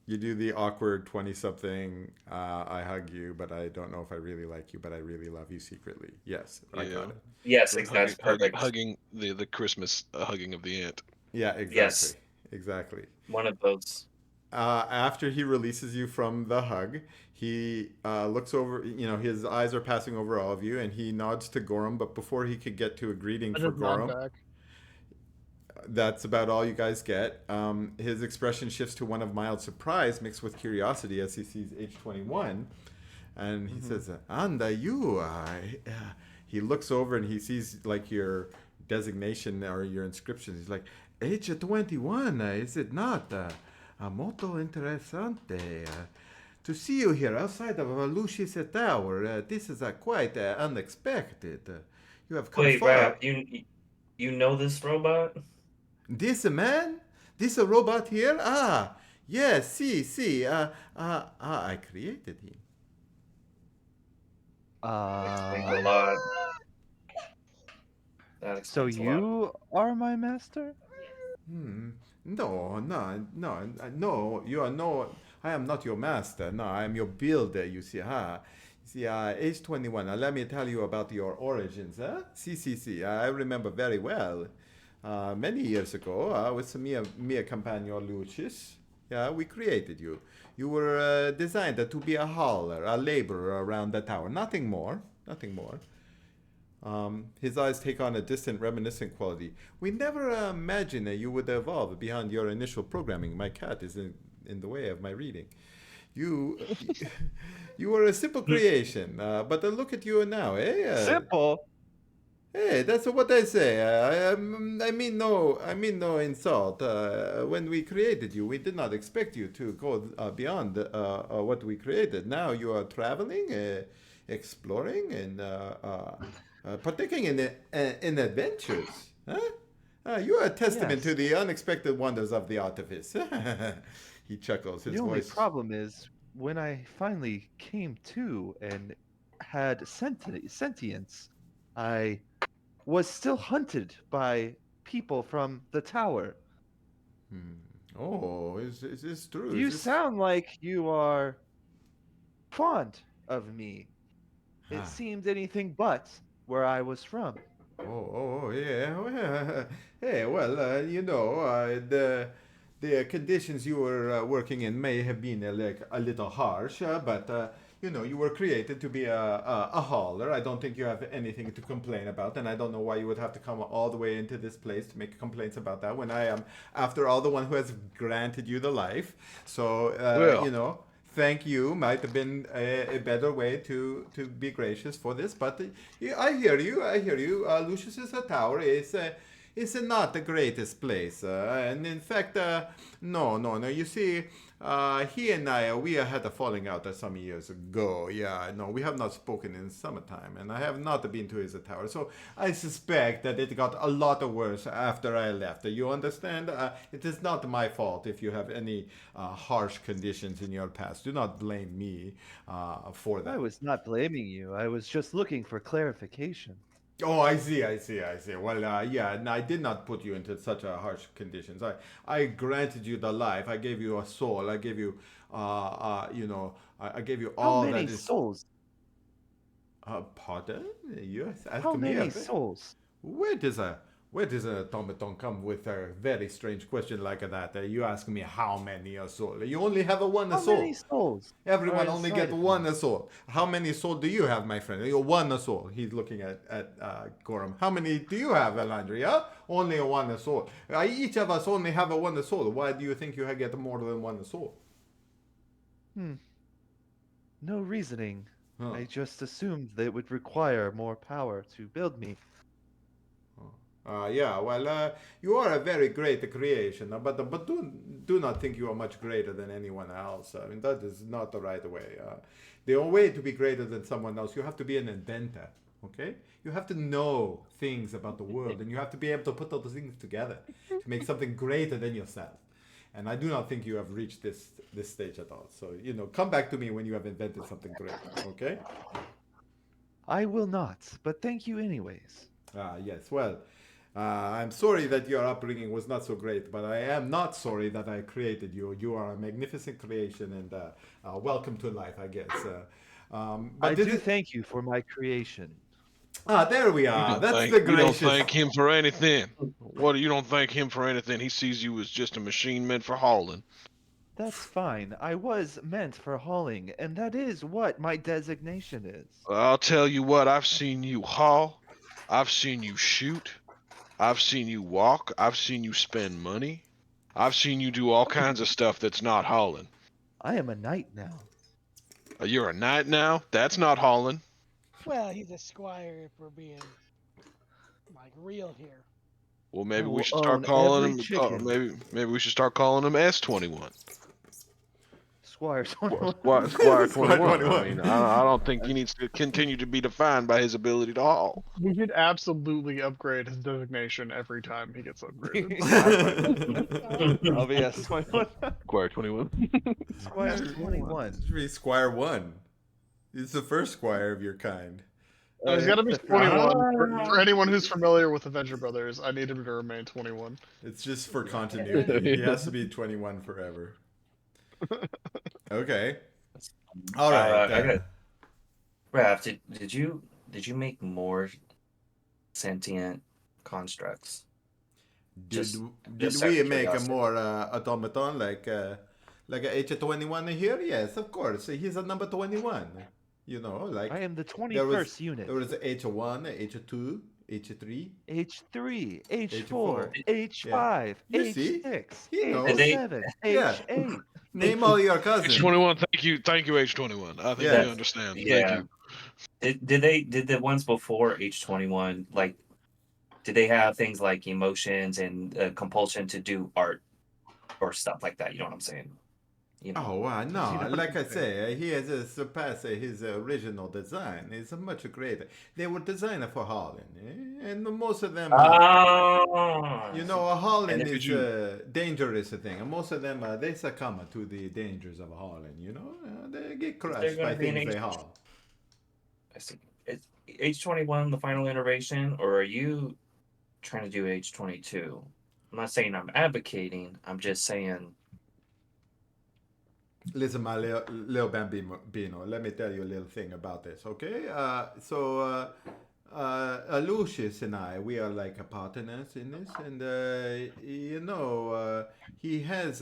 You do the awkward 20-something, I hug you, but I don't know if I really like you, but I really love you secretly. Yes, I Yeah. got it. Yes, Or that's perfect. hugging the Christmas hugging of the ant. Yeah, exactly. Yes. Exactly. One of those. After he releases you from the hug, he looks over, his eyes are passing over all of you, and he nods to Gorham, but before he could get to a greeting I for just nod Gorham, back. that's about all you guys get. His expression shifts to one of mild surprise mixed with curiosity as he sees H21, and he says, "Anda, you." He looks over and he sees like your designation or your inscription. He's like, "H21, is it not? Molto interessante. To see you here outside of Lucius Tower. This is quite unexpected. You have come Wait, far." Raph, you know this robot? This man? This a robot here? Ah, yes, see. I created him. Explains a lot. That So explains a lot. you are my master? No. You are no. I am not your master. No, I am your builder. You see, See, H21. Let me tell you about your origins. See. I remember very well. Many years ago, with mia companion Lucius, we created you. You were designed to be a hauler, a laborer around the tower. Nothing more. His eyes take on a distant, reminiscent quality. We never imagined that you would evolve beyond your initial programming. My cat is in the way of my reading. You were a simple creation, but look at you now, eh? Simple? Hey, that's what I say. I mean no insult. When we created you, we did not expect you to go beyond what we created. Now you are traveling, exploring, and partaking in adventures. Huh? You are a testament to the unexpected wonders of the artifice. He chuckles. His The only voice. problem is when I finally came to and had sentience, I was still hunted by people from the tower. Oh, is this true? You Is this... sound like you are fond of me. It seemed anything but where I was from. Oh, yeah. Hey, well, the conditions you were working in may have been a little harsh, but you were created to be a hauler. I don't think you have anything to complain about, and I don't know why you would have to come all the way into this place to make complaints about that when I am, after all, the one who has granted you the life. So, Well. Thank you might have been a better way to be gracious for this, but I hear you. Lucius's tower is is not the greatest place. And in fact, no. You see, he and I, we had a falling out some years ago. Yeah, no, we have not spoken in summertime, and I have not been to his tower. So I suspect that it got a lot worse after I left. You understand? It is not my fault if you have any harsh conditions in your past. Do not blame me for that. I was not blaming you. I was just looking for clarification. Oh, I see. Well, yeah, and I did not put you into such harsh conditions. I granted you the life. I gave you a soul. I gave you, I gave you How all many that is. souls? Pardon? You asked How me. many souls? Where does a automaton come with a very strange question like that? You ask me how many a soul. You only have one How soul. many souls? Everyone are only inside get of one me? soul. How many soul do you have, my friend? You one soul. He's looking at Gorham. How many do you have, Elandria? Only one soul. Each of us only have one soul. Why do you think you get more than one soul? No reasoning. Huh. I just assumed that it would require more power to build me. Yeah, well, you are a very great creation, but do not think you are much greater than anyone else. I mean, that is not the right way. The only way to be greater than someone else, you have to be an inventor, okay? You have to know things about the world, and you have to be able to put those things together to make something greater than yourself. And I do not think you have reached this stage at all. So, come back to me when you have invented something great, okay? I will not, but thank you anyways. Yes, well, I'm sorry that your upbringing was not so great, but I am not sorry that I created you. You are a magnificent creation, and welcome to life, I guess. But I do thank you for my creation. There we are. That's the You don't gracious. thank him for anything. What? You don't thank him for anything. He sees you as just a machine meant for hauling. That's fine. I was meant for hauling, and that is what my designation is. I'll tell you what. I've seen you haul. I've seen you shoot. I've seen you walk. I've seen you spend money. I've seen you do all kinds of stuff that's not hauling. I am a knight now. You're a knight now? That's not hauling. Well, he's a squire if we're being like real here. Well, maybe I we will should start own calling every him. chicken. Maybe we should start calling him S21. Squire 21. Squire Squire 21. I 21. mean, I don't think he needs to continue to be defined by his ability to haul. We should absolutely upgrade his designation every time he gets upgraded. I'll be S21. Squire 21. Squire 21. Should be Squire 1. It's the first squire of your kind. He's got to be That's 21. For anyone who's familiar with Avenger Brothers, I need him to remain 21. It's just for continuity. He has to be 21 forever. Okay. All right. I got. Raph, did you make more sentient constructs? Did Just we out of make a curiosity. more automaton like a H21 here? Yes, of course. He's a number 21. Like I am the there 21st unit. There was H1, H2, H3. H3, H4, H4. H5, You see? H6, He knows. H7, Yeah. H8. Name all your cousins. H21. Thank you, H21. I think Yes. we understand. Yeah. Thank you. Did the ones before H21 like? Did they have things like emotions and compulsion to do art or stuff like that? You know what I'm saying? Oh, wow, no. Like I say, he has surpassed his original design. It's much greater. They were designed for hauling. And most of them, hauling And is a dangerous thing. And most of them, they succumb to the dangers of hauling, They get crushed by gonna be an things they haul. I see. Is H21 the final iteration, or are you trying to do H22? I'm not saying I'm advocating. I'm just saying. Listen, my little bambino, let me tell you a little thing about this, okay? Lucius and I, we are like partners in this, and he has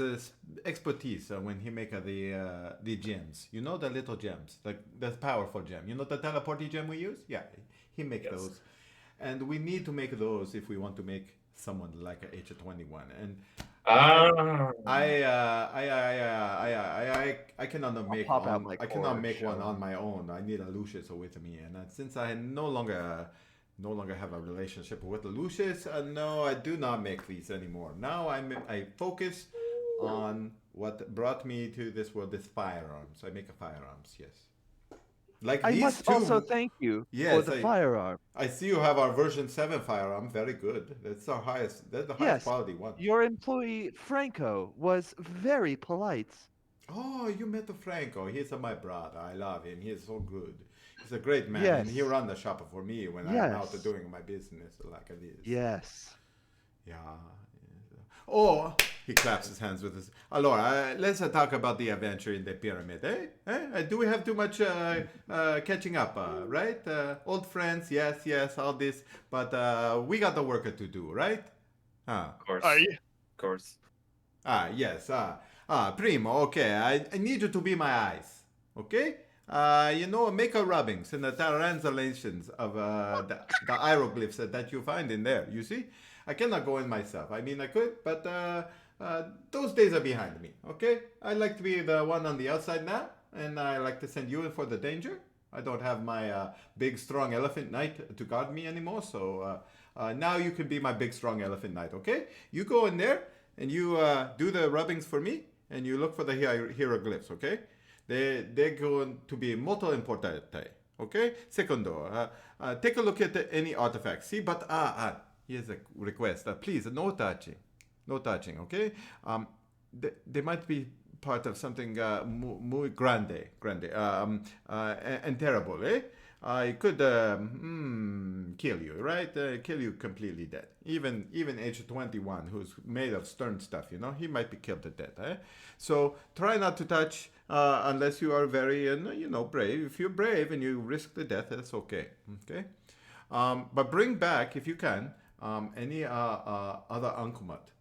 expertise when he make the gems. The little gems, like the powerful gem. The teleporting gem we use? Yeah, he makes those, and we need to make those if we want to make someone like a H21. And I cannot make pop out one. my I cannot cord, make one show on my own. I need a Lucius with me, and since I no longer no longer have a relationship with Lucius. No, I do not make these anymore. Now I focus on what brought me to this world, this firearms. I make firearms, yes. Like I these must two. also thank you for Yes, the firearm. I see you have our version 7 firearm. Very good. That's our highest. That's the highest Yes, quality one. your employee Franco was very polite. Oh, you met the Franco. He's my brother. I love him. He is so good. He's a great man, Yes. and he run the shop for me when I'm out Yes. doing my business like this. Yes. Yeah. Oh, he claps his hands with his. Allora, let's talk about the adventure in the pyramid, eh? Do we have too much catching up, right? Old friends, yes, all this, but we got the work to do, right? Of course. Aye. Of course. Yes. Primo, okay, I need you to be my eyes, okay? Make a rubbings and the translations of the hieroglyphs that you find in there, you see? I cannot go in myself. I mean, I could, but those days are behind me, okay? I like to be the one on the outside now, and I like to send you in for the danger. I don't have my big, strong elephant knight to guard me anymore, so now you can be my big, strong elephant knight, okay? You go in there, and you do the rubbings for me, and you look for the hieroglyphs, okay? They're going to be molto importante, okay? Secondo, take a look at any artifacts. See, but here's a request. Please, no touching. No touching, okay? They might be part of something muy grande, and terrible, eh? I could kill you, right? Kill you completely dead. Even age 21, who's made of stern stuff, he might be killed to death, eh? So try not to touch unless you are very, brave. If you're brave and you risk the death, that's okay, okay? But bring back, if you can, any other Ankhemut,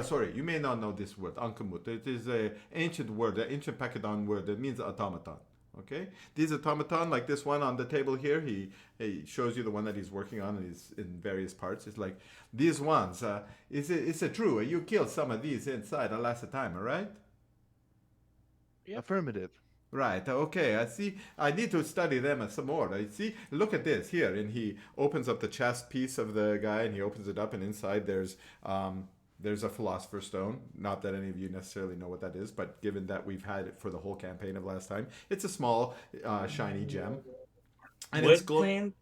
sorry, you may not know this word, Ankhemut. It is an ancient word, an ancient Pacadon word that means automaton. Okay, these automaton, like this one on the table here, he shows you the one that he's working on, and he's in various parts. It's like these ones. Is it true? You killed some of these inside the last time, all right? Yep. Affirmative. Right. Okay. I see. I need to study them some more. I see. Look at this here, and he opens up the chest piece of the guy, and he opens it up, and inside there's a philosopher's stone. Not that any of you necessarily know what that is, but given that we've had it for the whole campaign of last time, it's a small, shiny gem. And Would it's Lane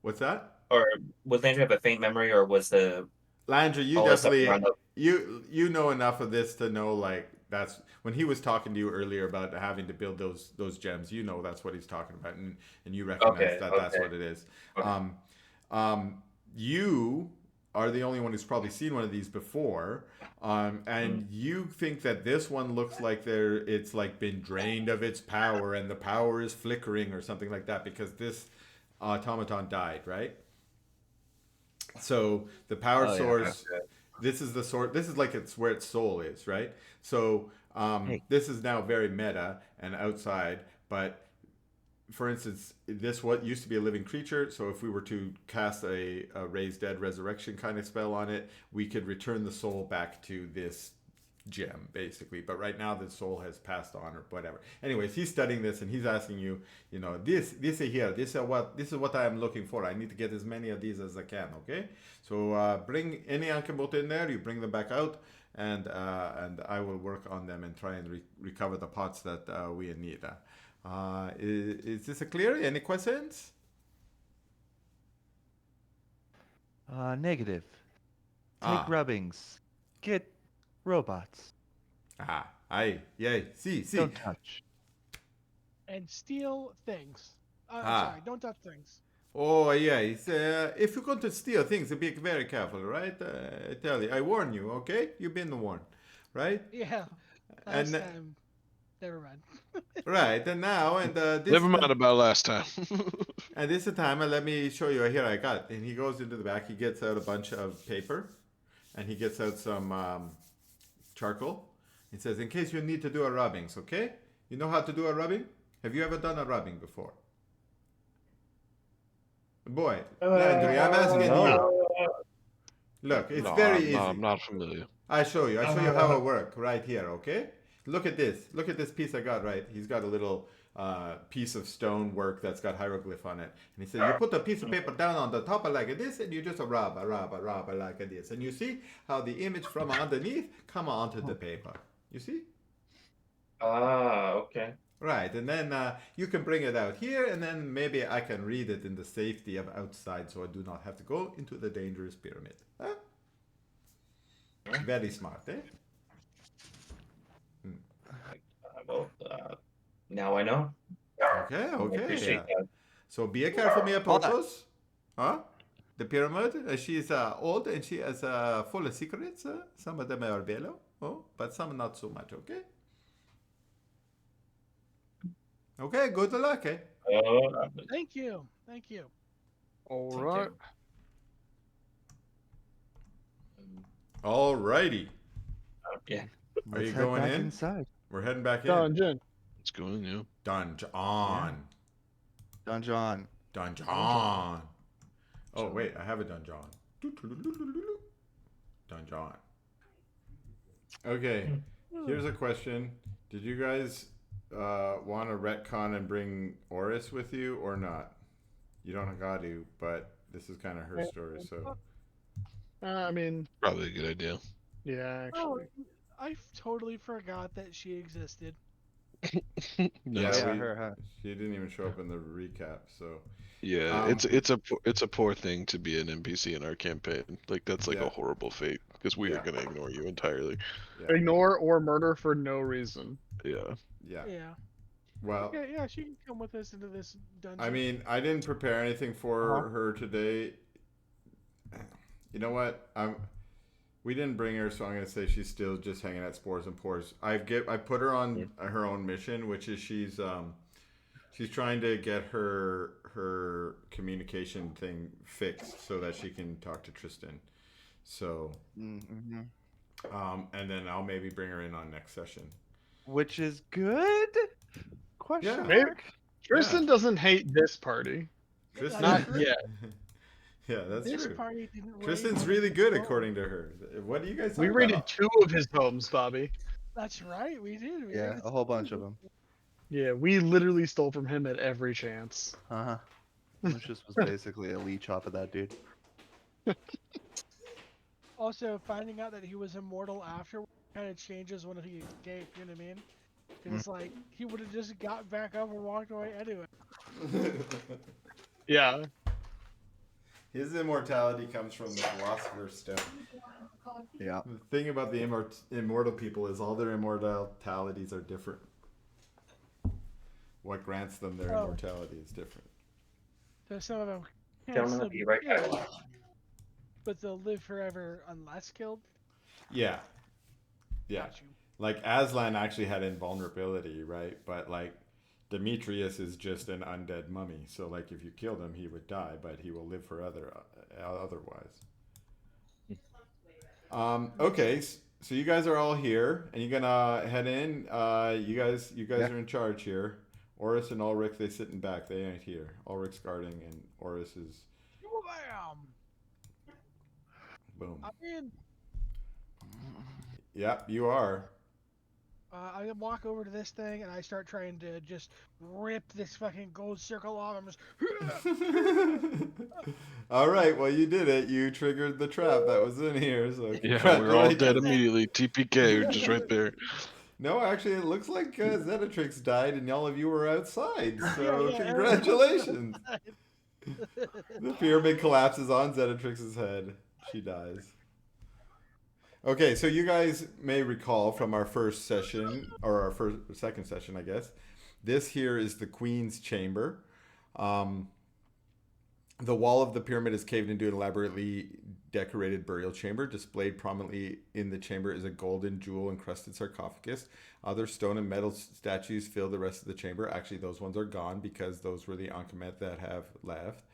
What's that? or would Landry have a faint memory, or was the Landry, you all this stuff definitely around the- you know enough of this to know, like, that's when he was talking to you earlier about having to build those gems. You know that's what he's talking about, and you recognize that's what it is. Okay. You are the only one who's probably seen one of these before, and you think that this one looks like it's like been drained of its power, and the power is flickering or something like that, because this automaton died, right? So the power source, this is the source. This is like it's where its soul is, right? So this is now very meta and outside, but for instance, this what used to be a living creature. So if we were to cast a raise dead resurrection kind of spell on it, we could return the soul back to this gem, basically. But right now the soul has passed on or whatever. Anyways, he's studying this and he's asking you, this here, this is what I am looking for. I need to get as many of these as I can. Okay, so bring any Ankhemut in there. You bring them back out, and I will work on them and try and recover the pots that we need. Is this clear? Any questions? Negative. Take rubbings. Get robots. Yay. See. Don't touch. And steal things. Sorry, don't touch things. Oh, yeah. If you're going to steal things, be very careful, right? I tell you, I warn you, okay? You've been warned, right? Yeah. Last time. Never mind. Right, and now, Never mind about last time. And this time, let me show you. Here, I got it. And he goes into the back. He gets out a bunch of paper, and he gets out some charcoal. He says, in case you need to do a rubbings, okay? You know how to do a rubbing? Have you ever done a rubbing before? Boy, Landry, I'm asking you. Look, it's very easy. No, I'm not familiar. I show you how it works right here, okay? Look at this. Look at this piece I got, right? He's got a little piece of stone work that's got hieroglyph on it. And he said, you put a piece of paper down on the top of like this, and you just rub like this. And you see how the image from underneath come onto the paper. You see? Ah, okay. Right, and then you can bring it out here, and then maybe I can read it in the safety of outside, so I do not have to go into the dangerous pyramid. Huh? Very smart, eh? Well, now I know. Okay, I okay. appreciate that. So be careful, Mia Portos. Huh? The pyramid, she's old and she is full of secrets. Some of them are bello, but some not so much, okay? Okay, good luck, eh? Thank you. Thank you. All Take right. Alrighty. Yeah. Are you Let's head going back in? inside. We're heading back in. Dungeon. It's going, yeah. Dunge-On. Dunge-On. Dunge-On. Oh, wait, I have a Dunge-On. Dunge-On. Okay, here's a question. Did you guys want to retcon and bring Oris with you or not? You don't got to, but this is kind of her story, so. I mean, Probably a good idea. yeah, Oh, actually. I totally forgot that she existed. Yeah, Nice. Yeah, her, huh? she didn't even show up in the recap, so. Yeah, it's a poor thing to be an NPC in our campaign. Like that's like Yeah. a horrible fate because we Yeah. are gonna ignore you entirely. Yeah. Ignore or murder for no reason. Yeah. Yeah. Yeah. Well, Yeah, she can come with us into this dungeon. I mean, I didn't prepare anything for her today. You know what? We didn't bring her, so I'm gonna say she's still just hanging at Spores and Pores. I put her on her own mission, which is she's trying to get her communication thing fixed so that she can talk to Tristan. So, Mm-hmm. and then I'll maybe bring her in on next session. Which is good? Question Yeah. mark? Tristan doesn't hate this party. Tristan, Not yet. yeah, that's this true. party didn't raid Tristan's one really of good the according to her. What do you guys? We talk raided about? 2 of his homes, Bobby. That's right, we did. We Yeah, raided a whole bunch of them. Yeah, we literally stole from him at every chance. Uh-huh. Lucius was basically a leech off of that dude. Also, finding out that he was immortal after kind of changes when he escaped. You know what I mean? Because like he would have just got back up and walked away anyway. Yeah. His immortality comes from the Philosopher's Stone. Yeah. The thing about the immortal people is all their immortalities are different. What grants them their immortality is different. So some of them can Gentlemen, still I'll be right back. killed, but they'll live forever unless killed. Yeah. Yeah. Got you. Like Aslan actually had invulnerability, right? But like Demetrius is just an undead mummy. So like if you killed him, he would die, but he will live for otherwise. Okay, so you guys are all here, and you're gonna head in. You guys are in charge here. Oris and Ulrich, they sitting back. They ain't here. Ulrich's guarding, and Oris is Bam! boom. I'm in. Yep, you are. I walk over to this thing and I start trying to just rip this fucking gold circle off. I'm just. All right, well you did it. You triggered the trap that was in here. So Yeah, we're all dead congratulations. immediately. TPK, just right there. No, actually, it looks like Zenatrix died, and all of you were outside. So Yeah, congratulations. The pyramid collapses on Zenatrix's head. She dies. Okay, so you guys may recall from our first session, or our second session, I guess. This here is the Queen's Chamber. The wall of the pyramid is caved into an elaborately decorated burial chamber. Displayed prominently in the chamber is a golden jewel-encrusted sarcophagus. Other stone and metal statues fill the rest of the chamber. Actually, those ones are gone because those were the Ankhemut that have left.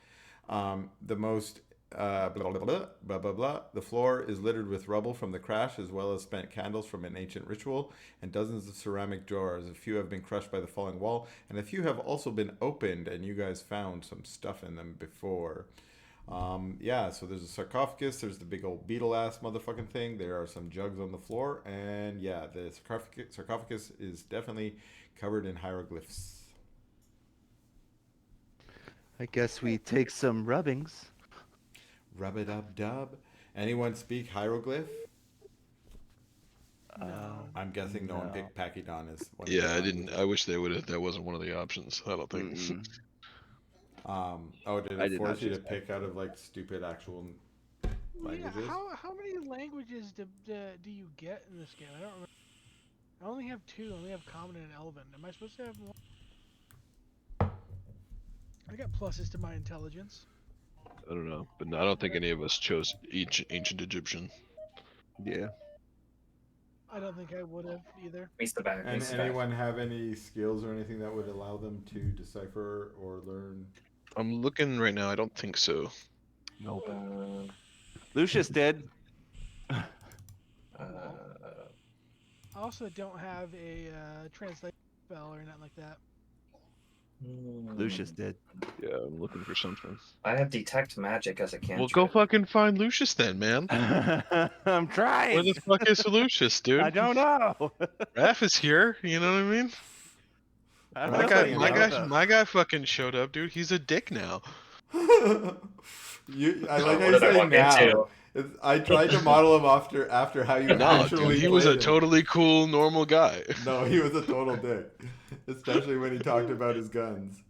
The most blah, blah, blah, blah, blah, blah. The floor is littered with rubble from the crash, as well as spent candles from an ancient ritual, and dozens of ceramic drawers. A few have been crushed by the falling wall, and a few have also been opened, and you guys found some stuff in them before. Yeah, so there's a sarcophagus, there's the big old beetle-ass motherfucking thing, there are some jugs on the floor, and yeah, the sarcophagus is definitely covered in hieroglyphs. I guess we take some rubbings. Rub it up dub. Anyone speak hieroglyph? No. I'm guessing no one No. picked Pakidon as one of Yeah, the I didn't. languages. I wish they would have. That wasn't one of the options. I don't think. Mm-mm. Oh, did I it did force not you to choose pick out of like stupid actual Well, yeah. languages? How many languages do you get in this game? I don't remember. I only have 2. I only have Common and Elven. Am I supposed to have more? I got pluses to my intelligence. I don't know, but no, I don't think any of us chose ancient Egyptian. Yeah. I don't think I would have either. Meets the back. And Meets the back. anyone have any skills or anything that would allow them to decipher or learn? I'm looking right now. I don't think so. Nope. Uh, Lucius did. uh, I also don't have a translation spell or anything like that. Lucius did. Yeah, I'm looking for something. I have detect magic as a Well, cantrip. go fucking find Lucius then, man. I'm trying. Where the fuck is Lucius, dude? I don't know. Raph is here. You know what I mean? I My don't guy- know. My guy fucking showed up, dude. He's a dick now. I like how What you did I say walk now. into? I tried to model him after how you No, actually dude, he was played a him. totally cool, normal guy. No, he was a total dick, especially when he talked about his guns.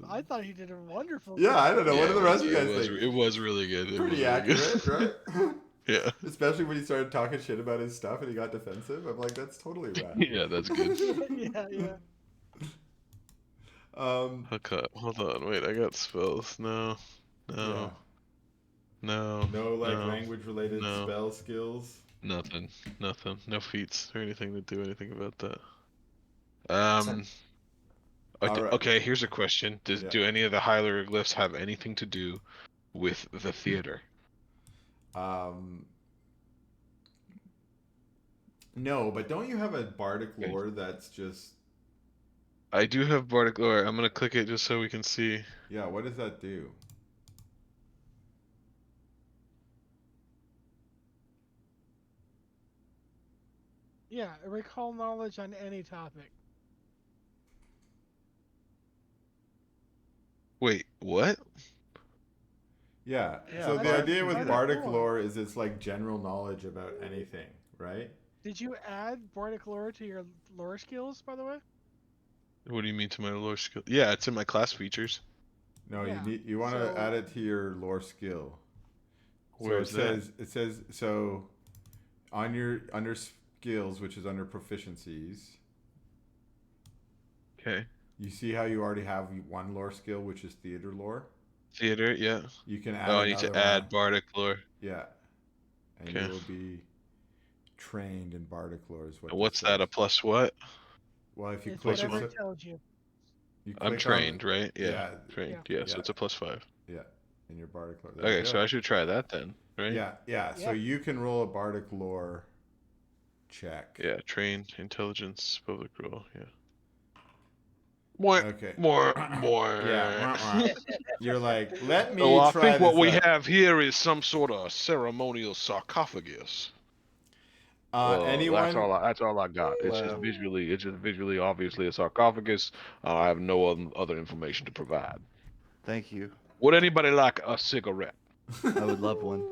I thought he did a wonderful Yeah, job. I don't know. What do the rest of you guys it was, think? It was really good. It was Pretty really accurate, good. right? Yeah. Especially when he started talking shit about his stuff and he got defensive. I'm like, that's totally rad. Yeah, that's good. yeah. Okay, hold on. Wait, I got spells. No. Yeah. No. No like no, language related no. spell skills. Nothing. No feats or anything to do anything about that. Alright. Okay, here's a question. Yeah. Do any of the hieroglyphs have anything to do with the theater? No, but don't you have a bardic Okay. lore that's just I do have bardic lore. I'm gonna click it just so we can see. yeah, what does that do? Yeah, recall knowledge on any topic. Wait, what? Yeah. Yeah, So the Bardic idea can with do that. bardic lore is it's like general knowledge about anything, right? Did you add Bardic lore to your lore skills, by the way? What do you mean to my lore skill? Yeah, it's in my class features. No, Yeah, you want to so- add it to your lore skill. Where's so it says so on your under skills, which is under proficiencies. Okay. You see how you already have one lore skill, which is theater lore. Theater, yeah. You can add. Oh, I need to another add one. bardic lore. Yeah, and Okay. you will be trained in bardic lore. Is what. What's this that? A says. plus what? Well, if you It's click plus whatever one? it tells you. you I'm click on- trained, right? Yeah. Yeah. Trained. Yeah. Yeah, so Yeah. it's a +5. Yeah, in your bardic lore. There you Okay, so go. I should try that then, right? Yeah. So Yeah. you can roll a bardic lore check. Yeah, trained, intelligence, public role, yeah. More, Okay. more. Yeah. wah, wah. You're like, let me So I try think what this we out. have here is some sort of ceremonial sarcophagus. Anyone? That's all I got. It's just visually, obviously a sarcophagus. I have no other information to provide. Thank you. Would anybody like a cigarette? I would love one.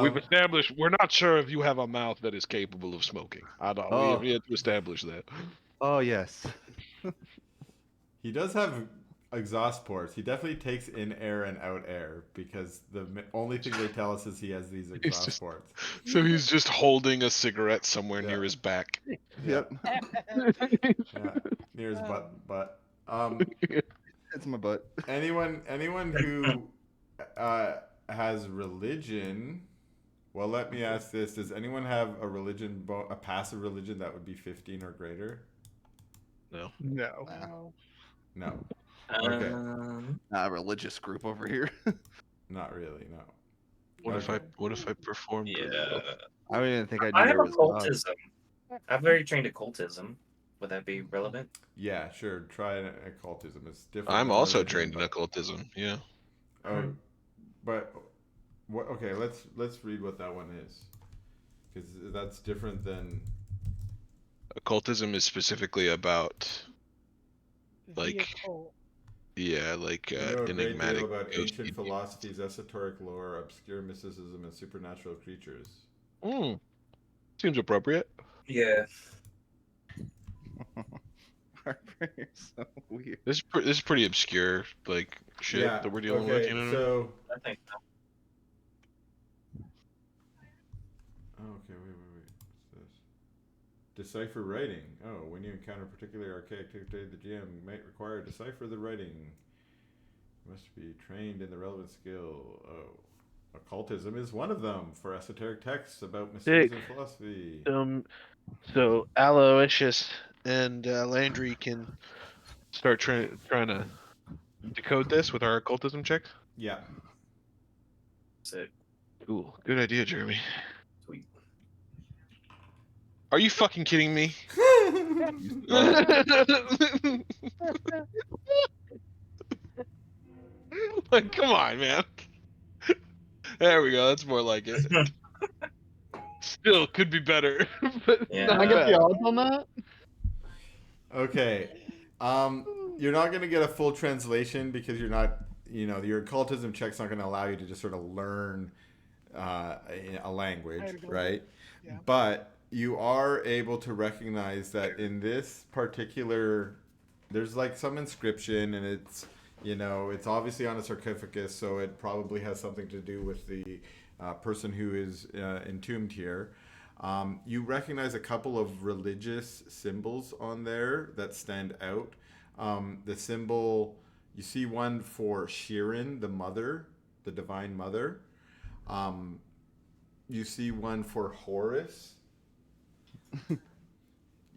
We've established we're not sure if you have a mouth that is capable of smoking. I don't. We Oh. have yet to establish that. Oh yes. He does have exhaust ports. He definitely takes in air and out air because the only thing they tell us is he has these exhaust just- ports. So he's just holding a cigarette somewhere Yeah. near his back. Yep. Yeah, near his butt. But It's my butt. anyone who has religion. Well, let me ask this: does anyone have a religion, a passive religion that would be 15 or greater? No. Wow. No, Okay. Religious group over here. not really. No. What if Okay. I perform? pretty well? I don't even think I knew I have there was gods. occultism. I'm very trained occultism. Would that be relevant? Yeah, sure. Try an occultism. It's different. I'm than also religion, trained in but- occultism. Yeah. Oh, but what? Okay, let's read what that one is, because that's different than. Occultism is specifically about The Like, occult. yeah, like I know a great enigmatic deal about ghosty ancient people. philosophies, esoteric lore, obscure mysticism, and supernatural creatures. Seems appropriate. Yeah. Harper, you're so weird. This is pretty obscure, like shit Yeah. that we're dealing with. Okay. You know what I mean? So. I think so. Oh, okay. Wait. What's this? Decipher writing. Oh, when you encounter particularly archaic dictate, the GM might require decipher the writing. Must be trained in the relevant skill. Oh. Occultism is one of them for esoteric texts about mysteries and philosophy. So Aloysius and Landry can start trying to decode this with our occultism check. Yeah. Sick. Cool. Good idea, Jeremy. Sweet. Are you fucking kidding me? Like, come on, man. There we go. That's more like it. Still could be better, but Yeah. Can I not get bad. the odds on that? Okay. You're not going to get a full translation because you're not, your occultism check's not going to allow you to just sort of learn a language, right? Yeah. But you are able to recognize that in this particular, there's like some inscription, and it's, it's obviously on a sarcophagus, so it probably has something to do with the person who is entombed here. You recognize a couple of religious symbols on there that stand out. The symbol, you see one for Shirin, the mother, the divine mother. You see one for Horus.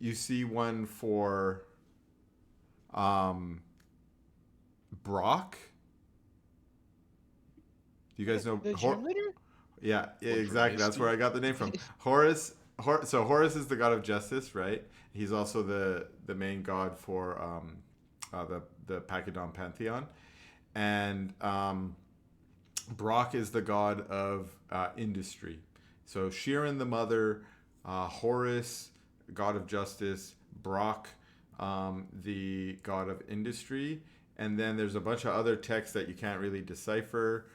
You see one for Brock. Do you guys know The gym leader? Yeah, exactly. That's Misty. where I got the name from. Horus. So Horus is the god of justice, right? He's also the main god for the Pachydon pantheon, and Brock is the god of industry. So Shirin, the mother, Horus, god of justice, Brock, the god of industry, and then there's a bunch of other texts that you can't really decipher.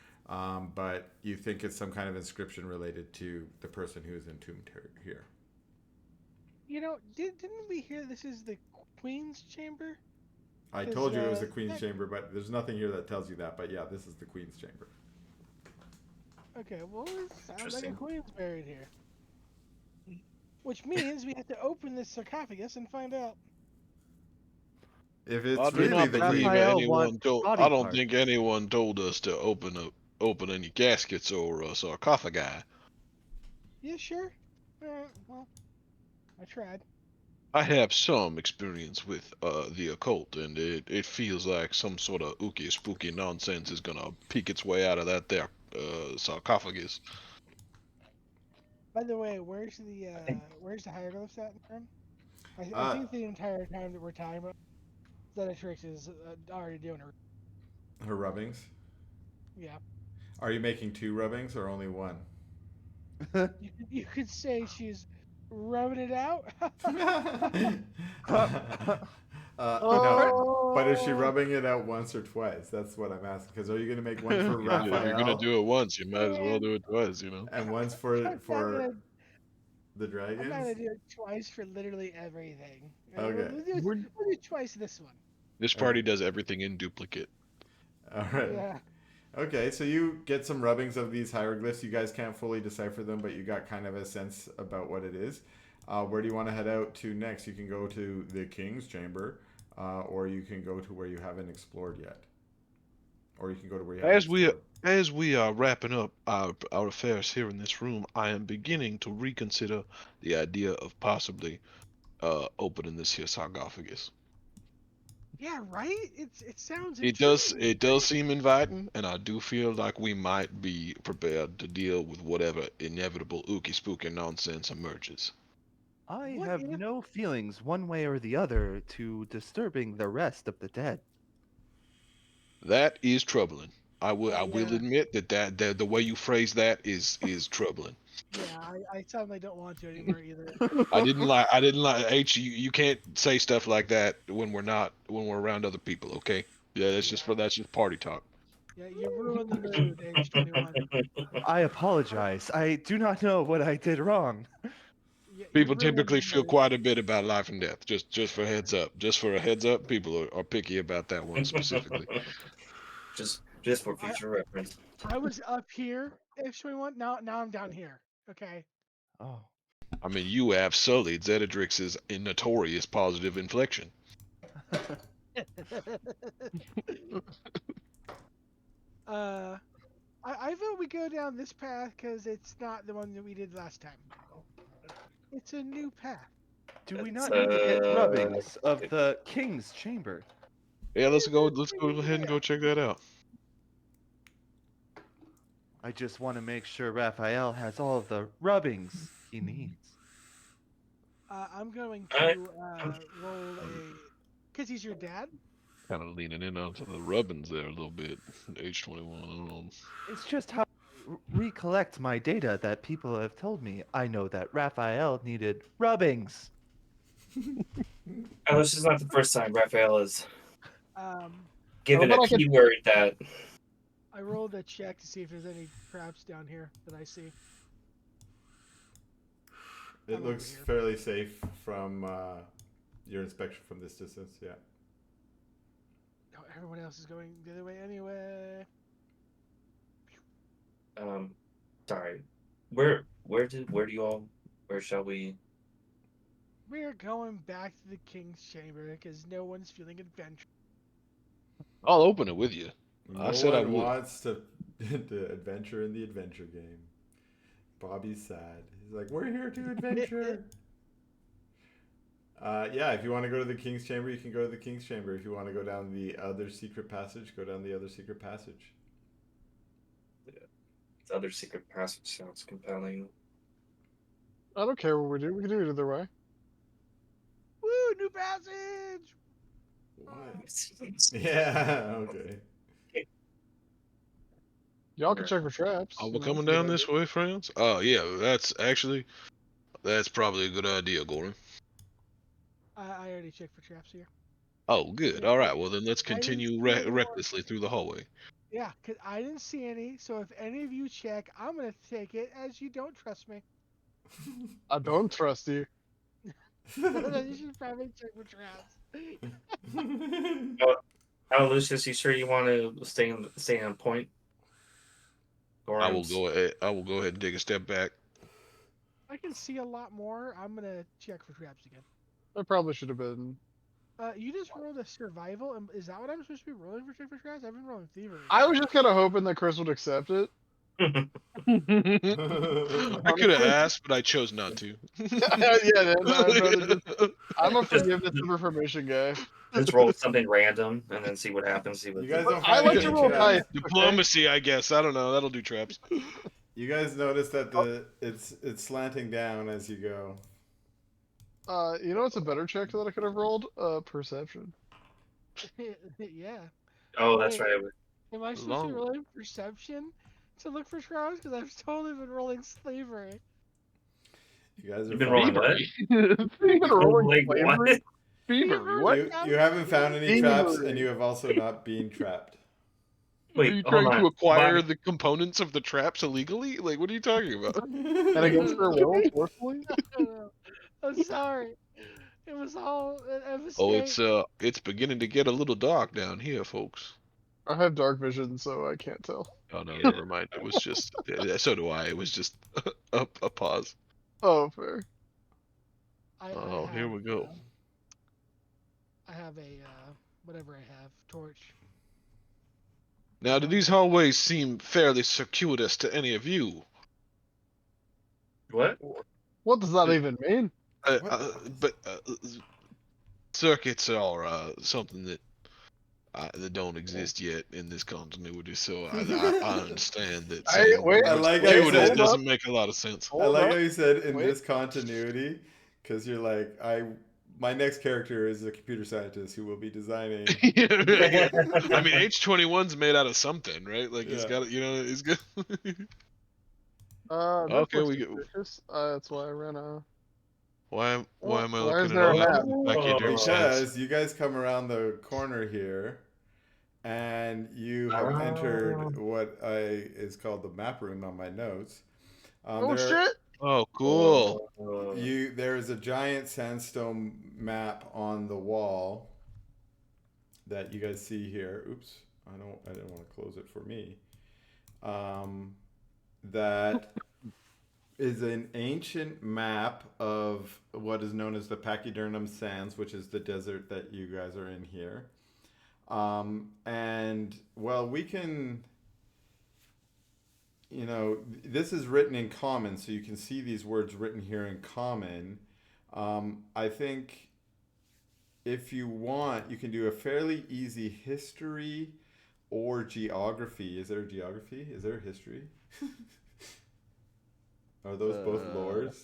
But you think it's some kind of inscription related to the person who is entombed here. Didn't we hear this is the Queen's chamber? I told you it was the Queen's chamber, but there's nothing here that tells you that. But yeah, this is the Queen's chamber. Okay, well, it sounds like a Interesting. queen's buried here. Which means we have to open this sarcophagus and find out. If it's I do really not the believe Queen, Raphael anyone wants told. body I don't parts. think anyone told us to open any caskets or sarcophagi. Yeah, sure. Alright, well, I tried. I have some experience with the occult, and it feels like some sort of ooky spooky nonsense is gonna peek its way out of that there sarcophagus. By the way, where's the hieroglyphs at in turn? I think the entire time that we're talking about, Zenatrix is already doing it. her rubbings. Yeah. Are you making 2 rubbings or only 1? You could say she's rubbing it out. No, but is she rubbing it out once or twice? That's what I'm asking. Because are you going to make one for If you're gonna Raphael do it once, you might as well do it twice. and once I'm not for gonna, the I'm not gonna dragons? do it twice for literally everything. Okay. We'll do twice this one. This party does everything in duplicate. All right. Yeah. Okay, so you get some rubbings of these hieroglyphs. You guys can't fully decipher them, but you got kind of a sense about what it is. Where do you want to head out to next? You can go to the King's Chamber, or you can go to where you haven't explored yet. Or you can go to where you haven't explored. As we are wrapping up our affairs here in this room, I am beginning to reconsider the idea of possibly opening this here sarcophagus. Yeah, right? It sounds It does seem inviting, and I do feel like we might be prepared to deal with whatever inevitable ooky spooky nonsense emerges. I What have if- no feelings one way or the other to disturbing the rest of the dead. That is troubling. I will Yeah. admit that the way you phrase that is troubling. Yeah, I suddenly don't want to anymore either. I didn't like H. You can't say stuff like that when we're around other people. Okay. Yeah, that's just party talk. Yeah, you ruined the mood, H21. I apologize. I do not know what I did wrong. You People ruined typically the feel mood. quite a bit about life and death. Just for heads up. Just for a heads up, people are picky about that one specifically. just for future reference. I was up here, H21. Now I'm down here. Okay. Oh. I mean, you have sullied Zedadrix's notorious positive inflection. I vote we go down this path because it's not the one that we did last time. It's a new path. Do we It's, not need to get rubbings of the king's chamber? Yeah, let's go ahead and go check that out. I just want to make sure Raphael has all of the rubbings he needs. I'm going to roll a. Because he's your dad? Kind of leaning in onto the rubbins there a little bit. H21, I don't know. It's just how I recollect my data that people have told me. I know that Raphael needed rubbings. Oh, this is not the first time Raphael has given but a I could- keyword that. I rolled a check to see if there's any traps down here that I see. It I'm looks over here. fairly safe from your inspection from this distance. Yeah. No, everyone else is going the other way anyway. Sorry. Where shall we? We're going back to the king's chamber because no one's feeling adventurous. I'll open it with you. No I said I one would. wants to adventure in the adventure game. Bobby's sad. He's like, we're here to adventure. Yeah, if you want to go to the king's chamber, you can go to the king's chamber. If you want to go down the other secret passage, go down the other secret passage. The other secret passage sounds compelling. I don't care what we do. We can do it either way. Woo, new passage! What? Yeah, okay. Y'all can check for traps. Are you we know, coming good down idea. this way, friends? Oh yeah, that's probably a good idea, Gordon. I already checked for traps here. Oh, good. All right. Well, then let's I didn't continue see any more. recklessly through the hallway. Yeah, because I didn't see any, so if any of you check, I'm going to take it as you don't trust me. I don't trust you. You should probably check for traps. Now, Lucius, you sure you want to stay on point? I will go ahead and take a step back. I can see a lot more. I'm going to check for traps again. I probably should have been. You just rolled a survival. Is that what I'm supposed to be rolling for check for traps? I've been rolling thievery. I was just kind of hoping that Chris would accept it. I could have asked, but I chose not to. Yeah, I'm a forgiveness over permission guy. Just roll something random and then see what happens. See what You guys don't I find like any to roll traps? dice. Diplomacy, I guess. I don't know. That'll do traps. You guys notice that it's slanting down as you go. You know what's a better check that I could have rolled? Perception. Yeah. Oh, that's Wait. right. Am I supposed to be rolling perception to look for traps? Because I've totally been rolling slavery. You guys are You've been rolling what? You've been rolling Like what? slavery? Thievery, what? You haven't found any Thievery. traps, and you have also not been trapped. Wait, are you hold trying to on. acquire Bobby. the components of the traps illegally? Like, what are you talking about? And against their will, forcefully? I'm sorry. It was all a mistake. Oh, it's beginning to get a little dark down here, folks. I have dark vision, so I can't tell. Oh no, never mind. It was just so do I. It was just a pause. Oh, fair. Oh, here we go. I have a whatever I have, torch. Now, do these hallways seem fairly circuitous to any of you? What? What does that even mean? But circuits are something that don't exist yet in this continuity, so I understand that. Wait, I like how you circuitous said- doesn't make a lot of sense. I like how up. you said in Wait. this continuity, because you're like, my next character is a computer scientist who will be designing. Yeah. I mean, H21's made out of something, right? Like he's Yeah. got, he's good. This Okay, looks we get. suspicious. That's why I ran a. Why am I Why looking is it there a up? map? Pachyderm Sands. Because you guys come around the corner here, and you have entered what is called the map room on my notes. Oh shit! Oh, cool. There is a giant sandstone map on the wall that you guys see here. Oops, I didn't want to close it for me. That is an ancient map of what is known as the Pachyderm Sands, which is the desert that you guys are in here. And well, we can, this is written in common, so you can see these words written here in common. I think if you want, you can do a fairly easy history or geography. Is there a geography? Is there a history? Are those both lores?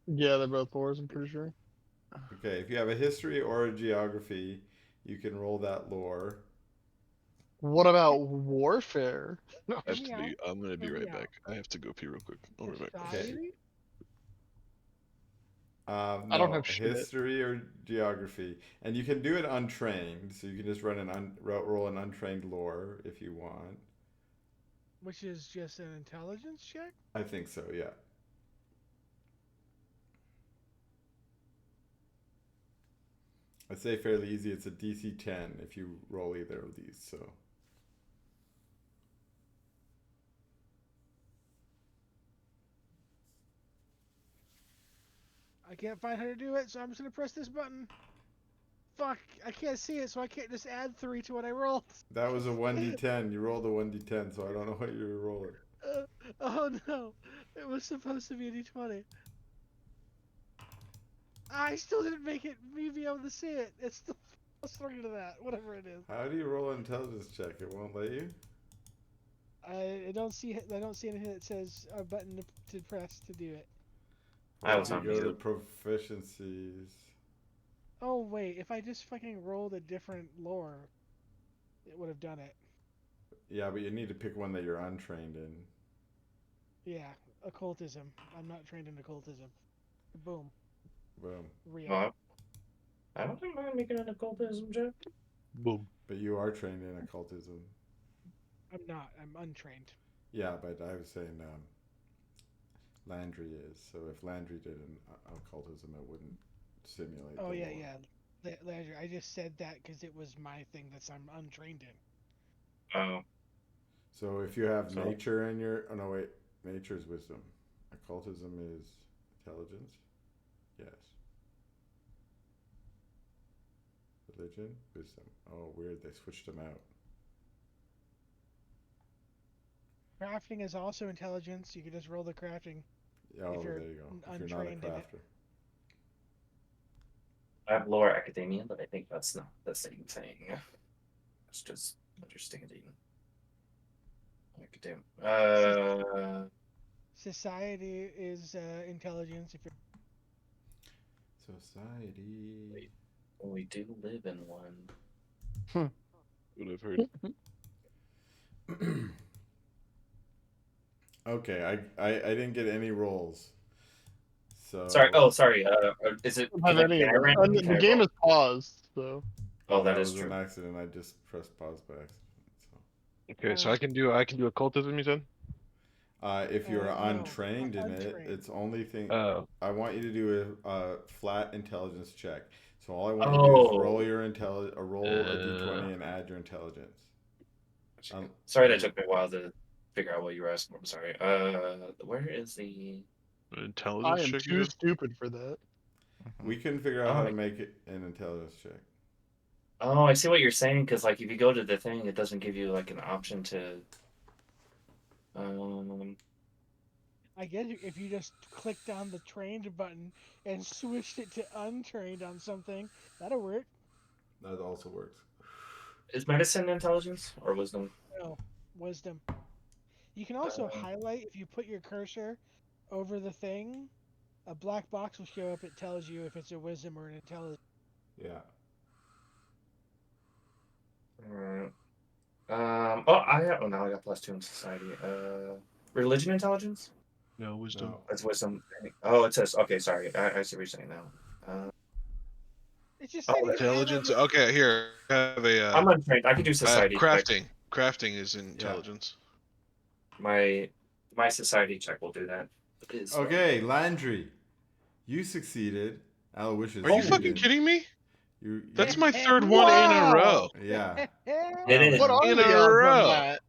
Yeah, they're both lores, I'm pretty sure. Okay, if you have a history or a geography, you can roll that lore. What about warfare? I'm gonna be Hear me right out. back. I have to go pee real quick. I'll be right back. Society? No, I don't have shit. history or geography, and you can do it untrained. So you can just run roll an untrained lore if you want. Which is just an intelligence check? I think so. Yeah. I'd say fairly easy. It's a DC 10 if you roll either of these. So. I can't find how to do it, so I'm just gonna press this button. Fuck, I can't see it, so I can't just add 3 to what I rolled. That was a 1d10. You rolled a 1d10, so I don't know what you were rolling. Oh no, it was supposed to be a d20. I still didn't make it me be able to see it. It's still +3 to that, whatever it is. How do you roll an intelligence check? It won't let you? I don't see anything that says a button to press to do it. I was You on go to mute. proficiencies. Oh wait, if I just fucking rolled a different lore, it would have done it. Yeah, but you need to pick one that you're untrained in. Yeah, occultism. I'm not trained in occultism. Boom. Boom. Real. Well, I don't think I'm gonna make it an occultism check. Boom. But you are trained in occultism. I'm not. I'm untrained. Yeah, but I was saying Landry is. So if Landry did an occultism, it wouldn't simulate. Oh the yeah, law. yeah. Landry, I just said that because it was my thing I'm untrained in. Oh, So if you have So- nature in your... Oh, no, wait. Nature is wisdom. Occultism is intelligence. Yes. Religion, wisdom. Oh, weird. They switched them out. Crafting is also intelligence. You can just roll the crafting. Oh, If you're there you go. If you're not a untrained in it. crafter. I have lore academia, but I think that's not the same thing. It's just understanding. Academia. Society is intelligence. If you're Society. We do live in one. What I've heard. Okay, I didn't get any rolls. So Sorry. Oh, sorry. Is it? I don't have any. Can I randomly- The can I game roll? is paused, so. Oh, that that is was true. an accident. I just pressed pause by accident. So. Okay, so I can do occultism, you said? If you're no, untrained in it, untrained. it's only thing. Oh. I want you to do a flat intelligence check. So all I want you to do is roll your roll a d20 and add your intelligence. Sorry, that took me a while to figure out what you were asking. I'm sorry. Where is the? I Intelligence am check, too you said? stupid for that. We couldn't figure out how to make it an intelligence check. Oh, I see what you're saying. Because like, if you go to the thing, it doesn't give you like an option to. I get it if you just clicked on the trained button and switched it to untrained on something, that'll work. That also works. Is medicine intelligence or wisdom? No, wisdom. You can also highlight if you put your cursor over the thing. A black box will show up. It tells you if it's a wisdom or an intelligence. Yeah. Alright. Oh, now I got +2 in society. Religion intelligence? No wisdom. No. That's wisdom. Oh, it says. Okay, sorry. I see what you're saying now. It just Oh, said you Intelligence. added- Okay, here I have a I'm untrained. I can do society check. crafting. Crafting is intelligence. My society check will do that. Okay, Landry, you succeeded. Aloysius, Are you you fucking didn't. kidding me? You, That's you- my third one in a row. Yeah. It is. What are In the a odds row. on that?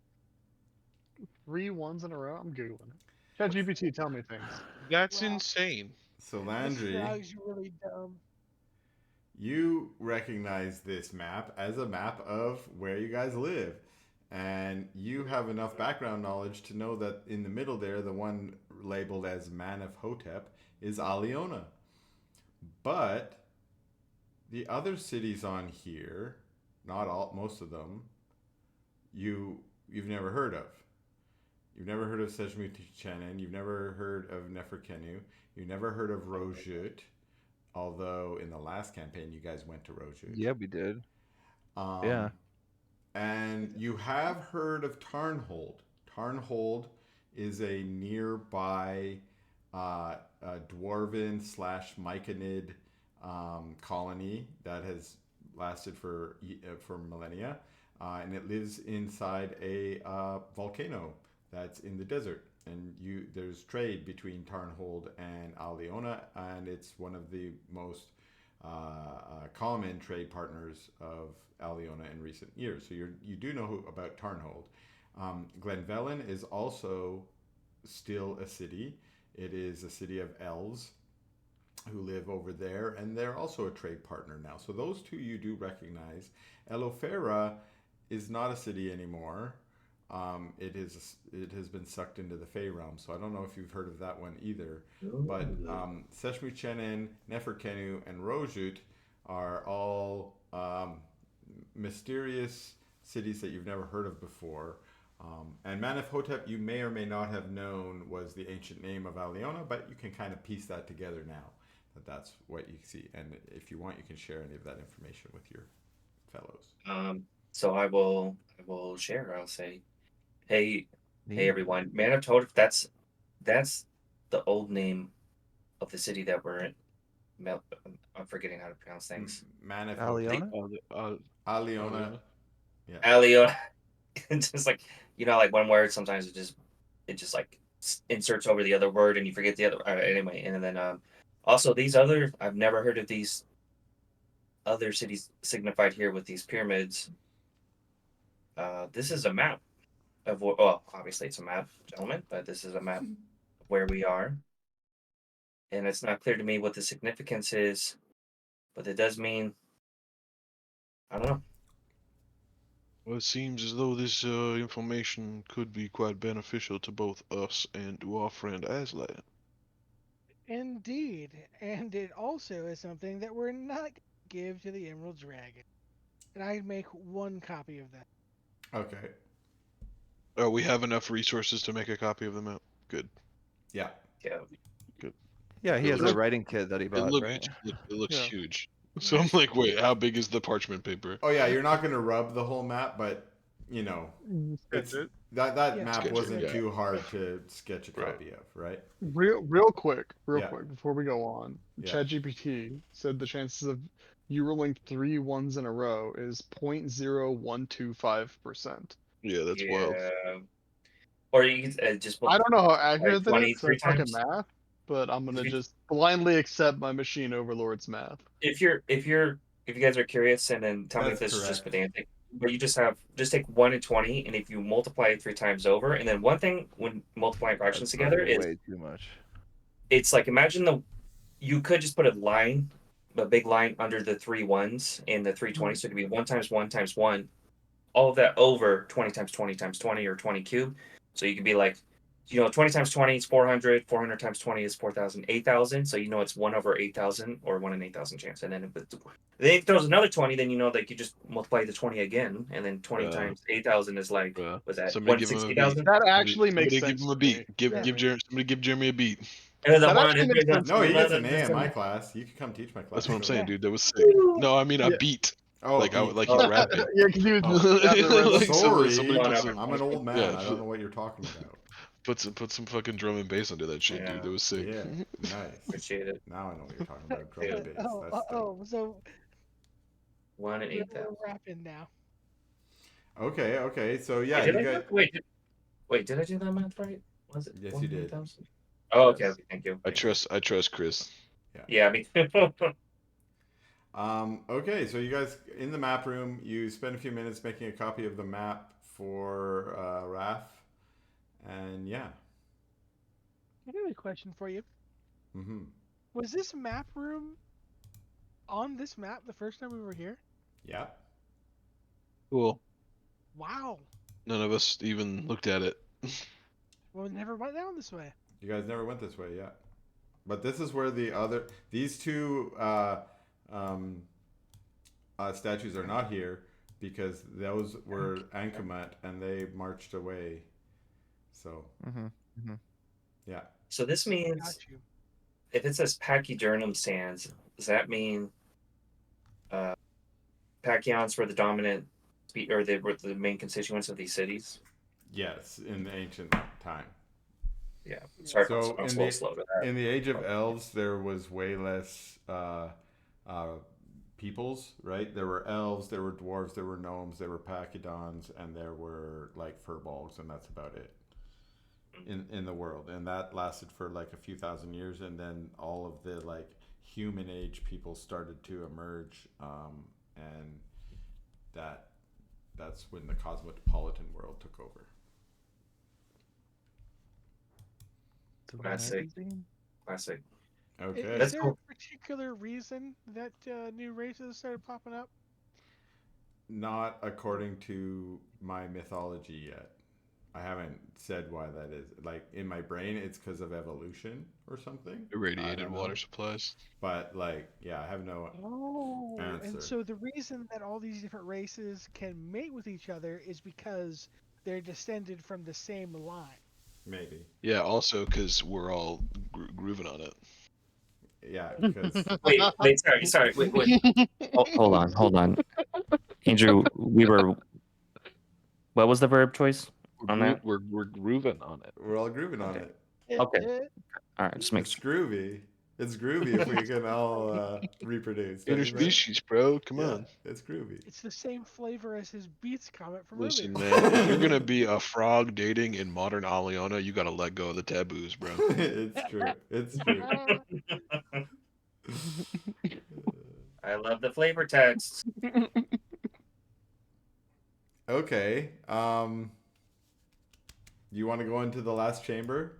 3 ones in a row? I'm googling. ChatGPT, tell me things. That's Wow. insane. So This Landry, frog's really dumb. you recognize this map as a map of where you guys live. And you have enough background knowledge to know that in the middle there, the one labeled as Man of Hotep is Aliona. But the other cities on here, not all, most of them, you've never heard of. You've never heard of Sejmutichenin. You've never heard of Neferkenu. You've never heard of Rojut. Although in the last campaign you guys went to Rojut. Yeah, we did. Um, Yeah. And you have heard of Tarnhold. Tarnhold is a nearby dwarven / Myconid colony that has lasted for millennia, and it lives inside a volcano that's in the desert. And there's trade between Tarnhold and Aliona, and it's one of the most common trade partners of Aliona in recent years. So you do know about Tarnhold. Glenvellyn is also still a city. It is a city of elves who live over there, and they're also a trade partner now. So those two you do recognize. Elofera is not a city anymore. It has been sucked into the Fey realm. So I don't know if you've heard of that one either. But Seshmuchenin, Neferkenu, and Rojut are all mysterious cities that you've never heard of before. And Manif-Hotep, you may or may not have known, was the ancient name of Aliona, but you can kind of piece that together now. That's what you see. And if you want, you can share any of that information with your fellows. So I will share. I'll say, hey everyone, Manif-Hotep. That's the old name of the city that we're in. I'm forgetting how to pronounce things. Manif-Hotep. Aliona? Aliona. Yeah. Aliona. It's just like, like one word, sometimes it just like inserts over the other word and you forget the other. Anyway, and then also these I've never heard of these other cities signified here with these pyramids. This is a map of obviously it's a map, gentlemen, but this is a map of where we are. And it's not clear to me what the significance is, but it does mean, I don't know. Well, it seems as though this information could be quite beneficial to both us and to our friend Aslan. Indeed, and it also is something that we're not going to give to the Emerald Dragon. And I make 1 copy of that. Okay. Oh, we have enough resources to make a copy of the map. Good. Yeah. Yeah. Good. Yeah, he It has a looks- writing kit that he bought, right? It looks Yeah. huge. So I'm like, wait, how big is the parchment paper? Oh yeah, you're not going to rub the whole map, but Sketch it. that Yeah. map Sketch it, wasn't yeah. too hard to sketch a Right. copy of, right? Real quick, Yeah. before we go on. Yeah. ChatGPT said the chances of you rolling 3 ones in a row is 0.0125%. Yeah, that's wild. Or you can just I don't know how accurate that 20 is, 'cause I fucking times. math, but I'm gonna If you- just blindly accept my machine overlord's math. if you guys are curious, and then tell me if That's this is just correct. pedantic, but you just take 1 and 20, and if you multiply it 3 times over, and then one thing when multiplying fractions That's together is way too much. it's like, imagine you could just put a big line under the 3 ones and the 3 20s, so it could be 1 times 1 times 1, all of that over 20 times 20 times 20, or 20 cubed. So you could be like, 20 times 20 is 400, 400 times 20 is 4,000, 8,000. So it's 1 over 8,000, or 1 in 8,000 chance. And then if it throws another 20, then like you just multiply the 20 again, and then 20 times 8,000 is like, was that Somebody give him a 160,000? That actually makes Somebody sense. give him a to beat. me. Somebody give Jeremy a beat. And the That one actually makes sense. No, he gets an is A in my class. You can come teach my class. That's what I'm so- saying, dude. That was sick. No, I mean a Yeah. beat. Oh, Like beat. like he's rapping. Yeah, because you Oh. Like Sorry, somebody put Whatever. some, I'm an old man. yeah, I don't know what you're talking about. put some fucking drum and bass under that shit, Yeah. dude. That was sick. Yeah, nice. Appreciate it. Now I know what you're talking about. Drum Yeah. and bass. That's dope. So 1 in we're 8,000. rapping now. Okay. So yeah, Wait, did you I guys. wait, did I do that math right? Was it? Yes, 1 you in did. 8,000? Oh, okay, Yes. okay, thank you. I trust Chris. Yeah, me too. Okay, so you guys in the map room, you spend a few minutes making a copy of the map for Raph, and yeah. I have a question for you. Mm-hmm. Was this map room on this map the first time we were here? Yeah. Cool. Wow. None of us even looked at it. Well, we never went down this way. You guys never went this way yet. But this is where these two statues are not here because those were Ankhemut and they marched away. So, yeah. So this means Got you. if it says Pachyderm sands, does that mean Pachyons were the dominant or they were the main constituents of these cities? Yes, in the ancient time. Yeah. Sorry, So I was a little slow to that. in the Age of Elves, there was way less peoples, right? There were elves, there were dwarves, there were gnomes, there were pachyderms, and there were like furbolgs, and that's about it in the world. And that lasted for like a few thousand years, and then all of the like human age people started to emerge, and that's when the cosmopolitan world took over. Classic. Okay. Is That's there cool. a particular reason that new races started popping up? Not according to my mythology yet. I haven't said why that is. Like in my brain, it's because of evolution or something. I Irradiated don't know. water supplies. But like, yeah, I have no answer. And so the reason that all these different races can mate with each other is because they're descended from the same line. Maybe. Yeah, also because we're all grooving on it. Yeah, because Wait, sorry. Wait. Oh, hold on. Andrew, we were. What was the verb choice on that? We're grooving on it. we're all grooving on Okay. it. Okay. All right, just make It's sure. groovy. It's groovy if we can all reproduce. don't you think? Interspecies, bro. Come Yeah, on. it's groovy. It's the same flavor as his Beats comment from Listen, earlier. man, if you're gonna be a frog dating in modern Aliona, you gotta let go of the taboos, bro. It's true. It's true. I love the flavor text. Okay. You want to go into the last chamber?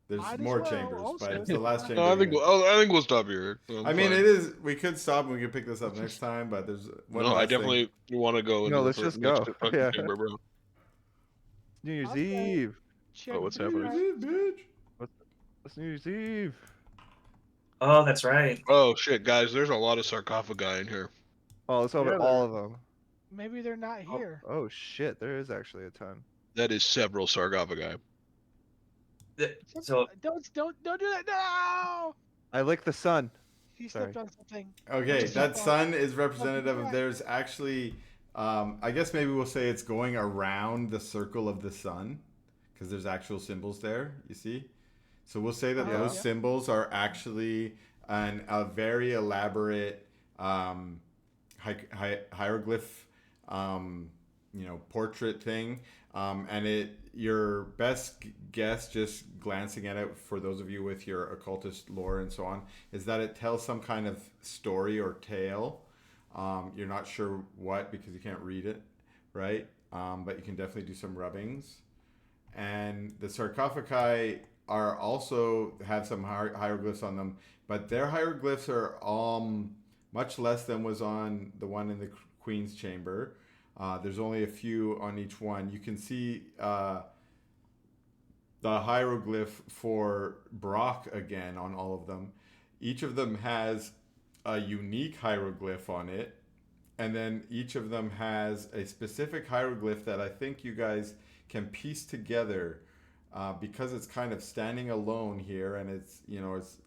There's Might as more well, chambers, also. but it's the last chamber. No, I you think guys- I think we'll stop here. I mean, it is. We could stop and we could pick this up next time, but there's one. No, last I definitely want to go. No, into let's the just next go. fucking Yeah. chamber, bro. New Year's Okay. Eve. Check Oh, what's this happening? out. Thing. Bitch. It's New Year's Eve. Oh, that's right. Oh shit, guys, there's a lot of sarcophagi in here. Oh, let's open Yeah, all of them. Maybe they're not here. Oh shit, there is actually a ton. That is several sarcophagi. So Don't do that. No! I lick the sun. He Sorry. stepped on something. Okay, Just that stop. sun is representative of. Right. There's actually, I guess maybe we'll say it's going around the circle of the sun, because there's actual symbols there. You see, so we'll say that Oh, those yeah. symbols are actually a very elaborate hieroglyph, portrait thing, and your best guess, just glancing at it, for those of you with your occultist lore and so on, is that it tells some kind of story or tale. You're not sure what because you can't read it, right? But you can definitely do some rubbings. And the sarcophagi are also have some hieroglyphs on them, but their hieroglyphs are much less than was on the one in the Queen's Chamber. There's only a few on each one. You can see the hieroglyph for Brock again on all of them. Each of them has a unique hieroglyph on it, and then each of them has a specific hieroglyph that I think you guys can piece together because it's kind of standing alone here, and it's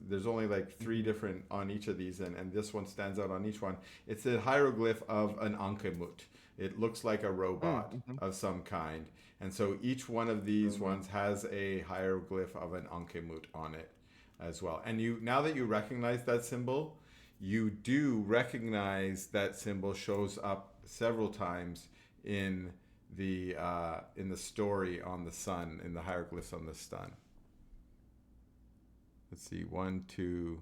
there's only like 3 different on each of these, and this one stands out on each one. It's a hieroglyph of an Ankhemut. It looks like a robot of some kind, and so each one of these ones has a hieroglyph of an Ankhemut on it as well. And now that you recognize that symbol, you do recognize that symbol shows up several times in the story on the sun, in the hieroglyphs on the sun. Let's see, 1, 2.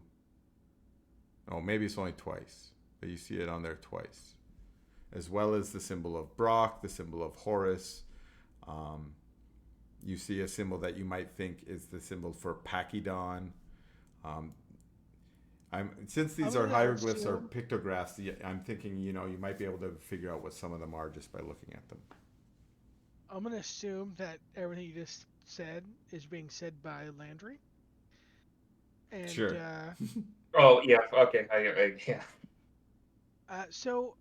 Oh, maybe it's only twice, but you see it on there twice, as well as the symbol of Brock, the symbol of Horus. You see a symbol that you might think is the symbol for Pachydon. Since these are hieroglyphs or pictographs, I'm thinking you might be able to figure out what some of them are just by looking at them. I'm gonna assume that everything you just said is being said by Landry. And, Sure. Oh yeah. Okay. Yeah. So,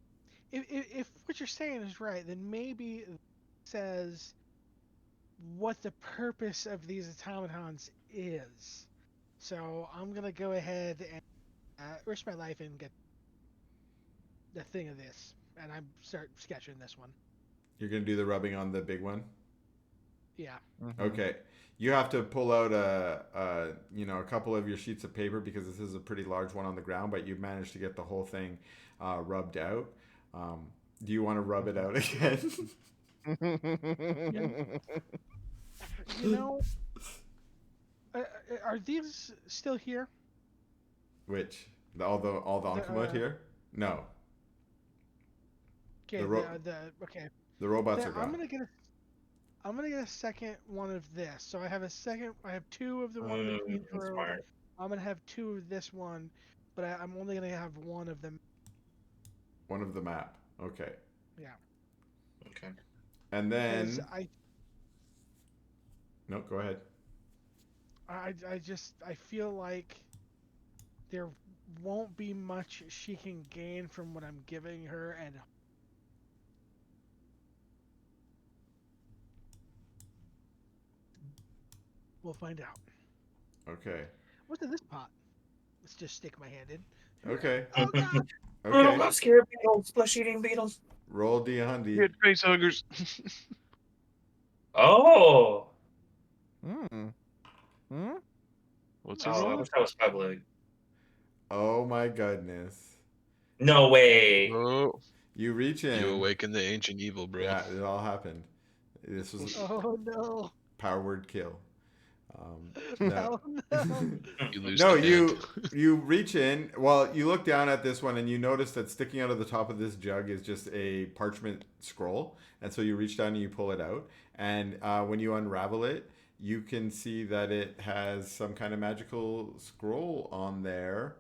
if what you're saying is right, then maybe it says what the purpose of these automatons is. So I'm gonna go ahead and risk my life and get the thing of this, and I start sketching this one. You're gonna do the rubbing on the big one. Yeah. Okay. You have to pull out a couple of your sheets of paper because this is a pretty large one on the ground, but you've managed to get the whole thing rubbed out. Do you want to rub it out again? Are these still here? Which all the Ankhemut here? No. Okay. Okay. The robots are gone. I'm gonna get a second one of this. So I have 2 of the one in the Queen's Road. I'm gonna have 2 of this one, but I'm only gonna have 1 of them. One of the map. Okay. Yeah. Okay. And then. No, go ahead. I feel like there won't be much she can gain from what I'm giving her, and we'll find out. Okay. What's in this pot? Let's just stick my hand in. Okay. Oh God! Oh, I'm scared of beetles. Flesh-eating beetles. Roll D100. Good face huggers. Oh. What's Oh, this? I wish that was public. Oh my goodness. No way. Oh, You reach in. you awaken the ancient evil, bro. Yeah, it all happened. This was Oh no. power word kill. No. Oh no. You lose No, the hand. you reach in. Well, you look down at this one and you notice that sticking out of the top of this jug is just a parchment scroll. And so you reach down and you pull it out. And when you unravel it, you can see that it has some kind of magical scroll on there.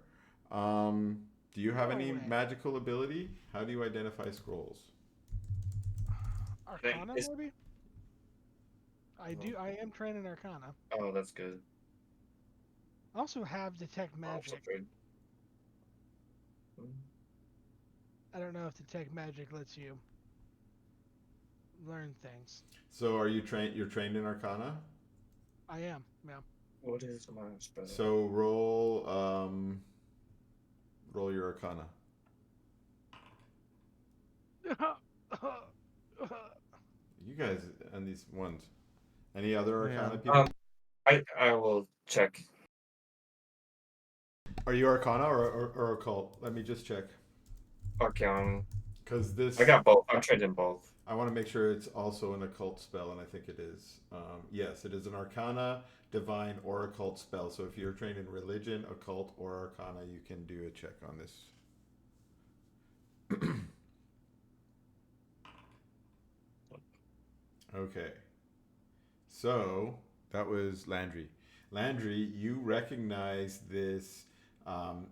Do you have any magical ability? How do you identify scrolls? Arcana, maybe? I do. I am trained in Arcana. Oh, that's good. I also have Detect Magic. I don't know if Detect Magic lets you learn things. So are you trained? You're trained in Arcana? I am, yeah. What is my spell? So roll your Arcana. You guys and these ones. Any other Arcana people? I will check. Are you Arcana or Occult? Let me just check. Okay. Because this. I got both. I'm trained in both. I want to make sure it's also an occult spell, and I think it is. Yes, it is an Arcana, Divine, or occult spell. So if you're trained in religion, occult, or Arcana, you can do a check on this. Okay. So that was Landry. Landry, you recognize this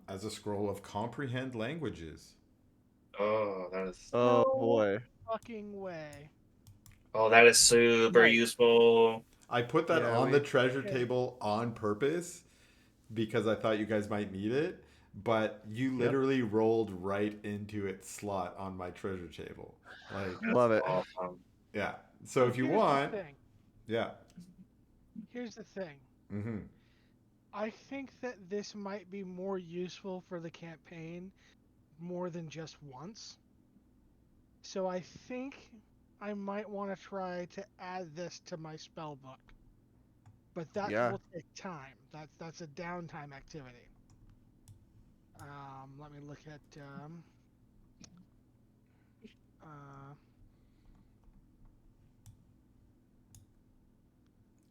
as a scroll of comprehend languages. Oh, that is. Oh boy. Fucking way. Oh, that is super useful. I put that on the treasure table on purpose because I thought you guys might need it, but you literally rolled right into its slot on my treasure table. Like, Love it. Awesome. yeah. So if you want, yeah. Here's the thing. Mm-hmm. I think that this might be more useful for the campaign more than just once. So I think I might want to try to add this to my spell book. But that Yeah. will take time. That's a downtime activity. Let me look at uh,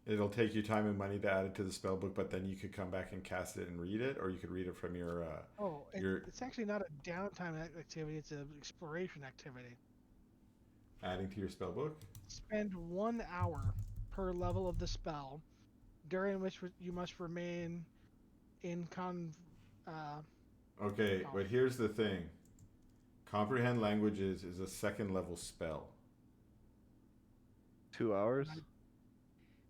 It'll take you time and money to add it to the spell book, but then you could come back and cast it and read it, or you could read it from your it's actually not a downtime activity, it's an exploration activity. adding to your spell book. Spend 1 hour per level of the spell, during which you must remain in Okay, Oh. but here's the thing. Comprehend languages is a second level spell. 2 hours.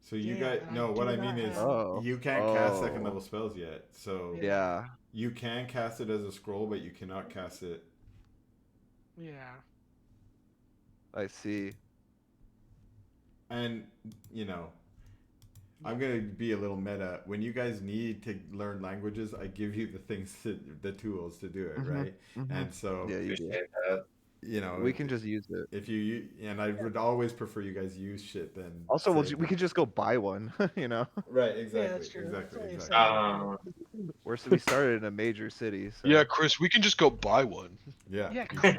So you Yeah, guys and I no, what do I mean not is have- Oh. you can't cast second Oh. level spells yet. So Yeah. you can cast it as a scroll, but you cannot cast it. Yeah. I see. And you know, I'm gonna be a little meta. When you guys need to learn languages, I give you the things, the tools to do it, Mhm, right? mhm. And so Yeah, you do. Appreciate that. you know, We can just use it. if you and I would always prefer you guys use shit than Also, save we it. could just go buy one. You know, Right, Yeah, exactly, that's true. exactly, It's only exactly. we started in a major city. So. Yeah, Chris, we can just go buy one. Yeah. Yeah, you Chris.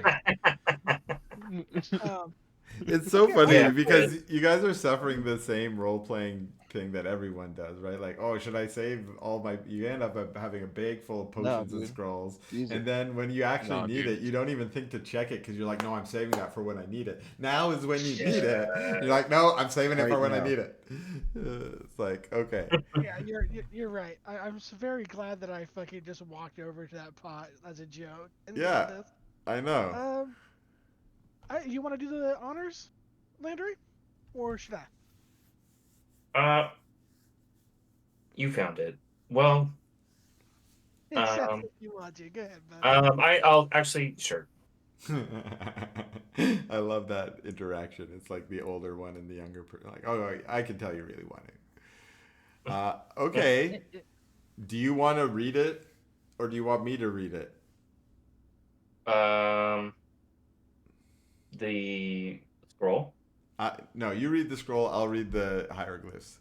should. um, It's so Yeah, funny Yeah, because you guys are suffering the same role playing thing that everyone does, right? Like, oh, should I save all my? You end up having a bag full of No, potions and dude. scrolls, Use and it. then when you actually No, need dude. it, you don't even think to check it because you're like, no, I'm saving that for when I need it. Now is when you need it. Yeah. You're like, no, I'm saving it Right for when I now. need it. It's like, okay, yeah, you're right. I'm very glad that I fucking just walked over to that pot as a joke and yeah, did this. I know. You want to do the honors, Landry, or should I? You found it. Well, It sounds um, like you want to. Go ahead, bud. I'll actually sure. I love that interaction. It's like the older one and the younger person. Like, oh, I can tell you really want it. Okay. Do you want to read it, or do you want me to read it? The scroll. No, you read the scroll. I'll read the hieroglyphs.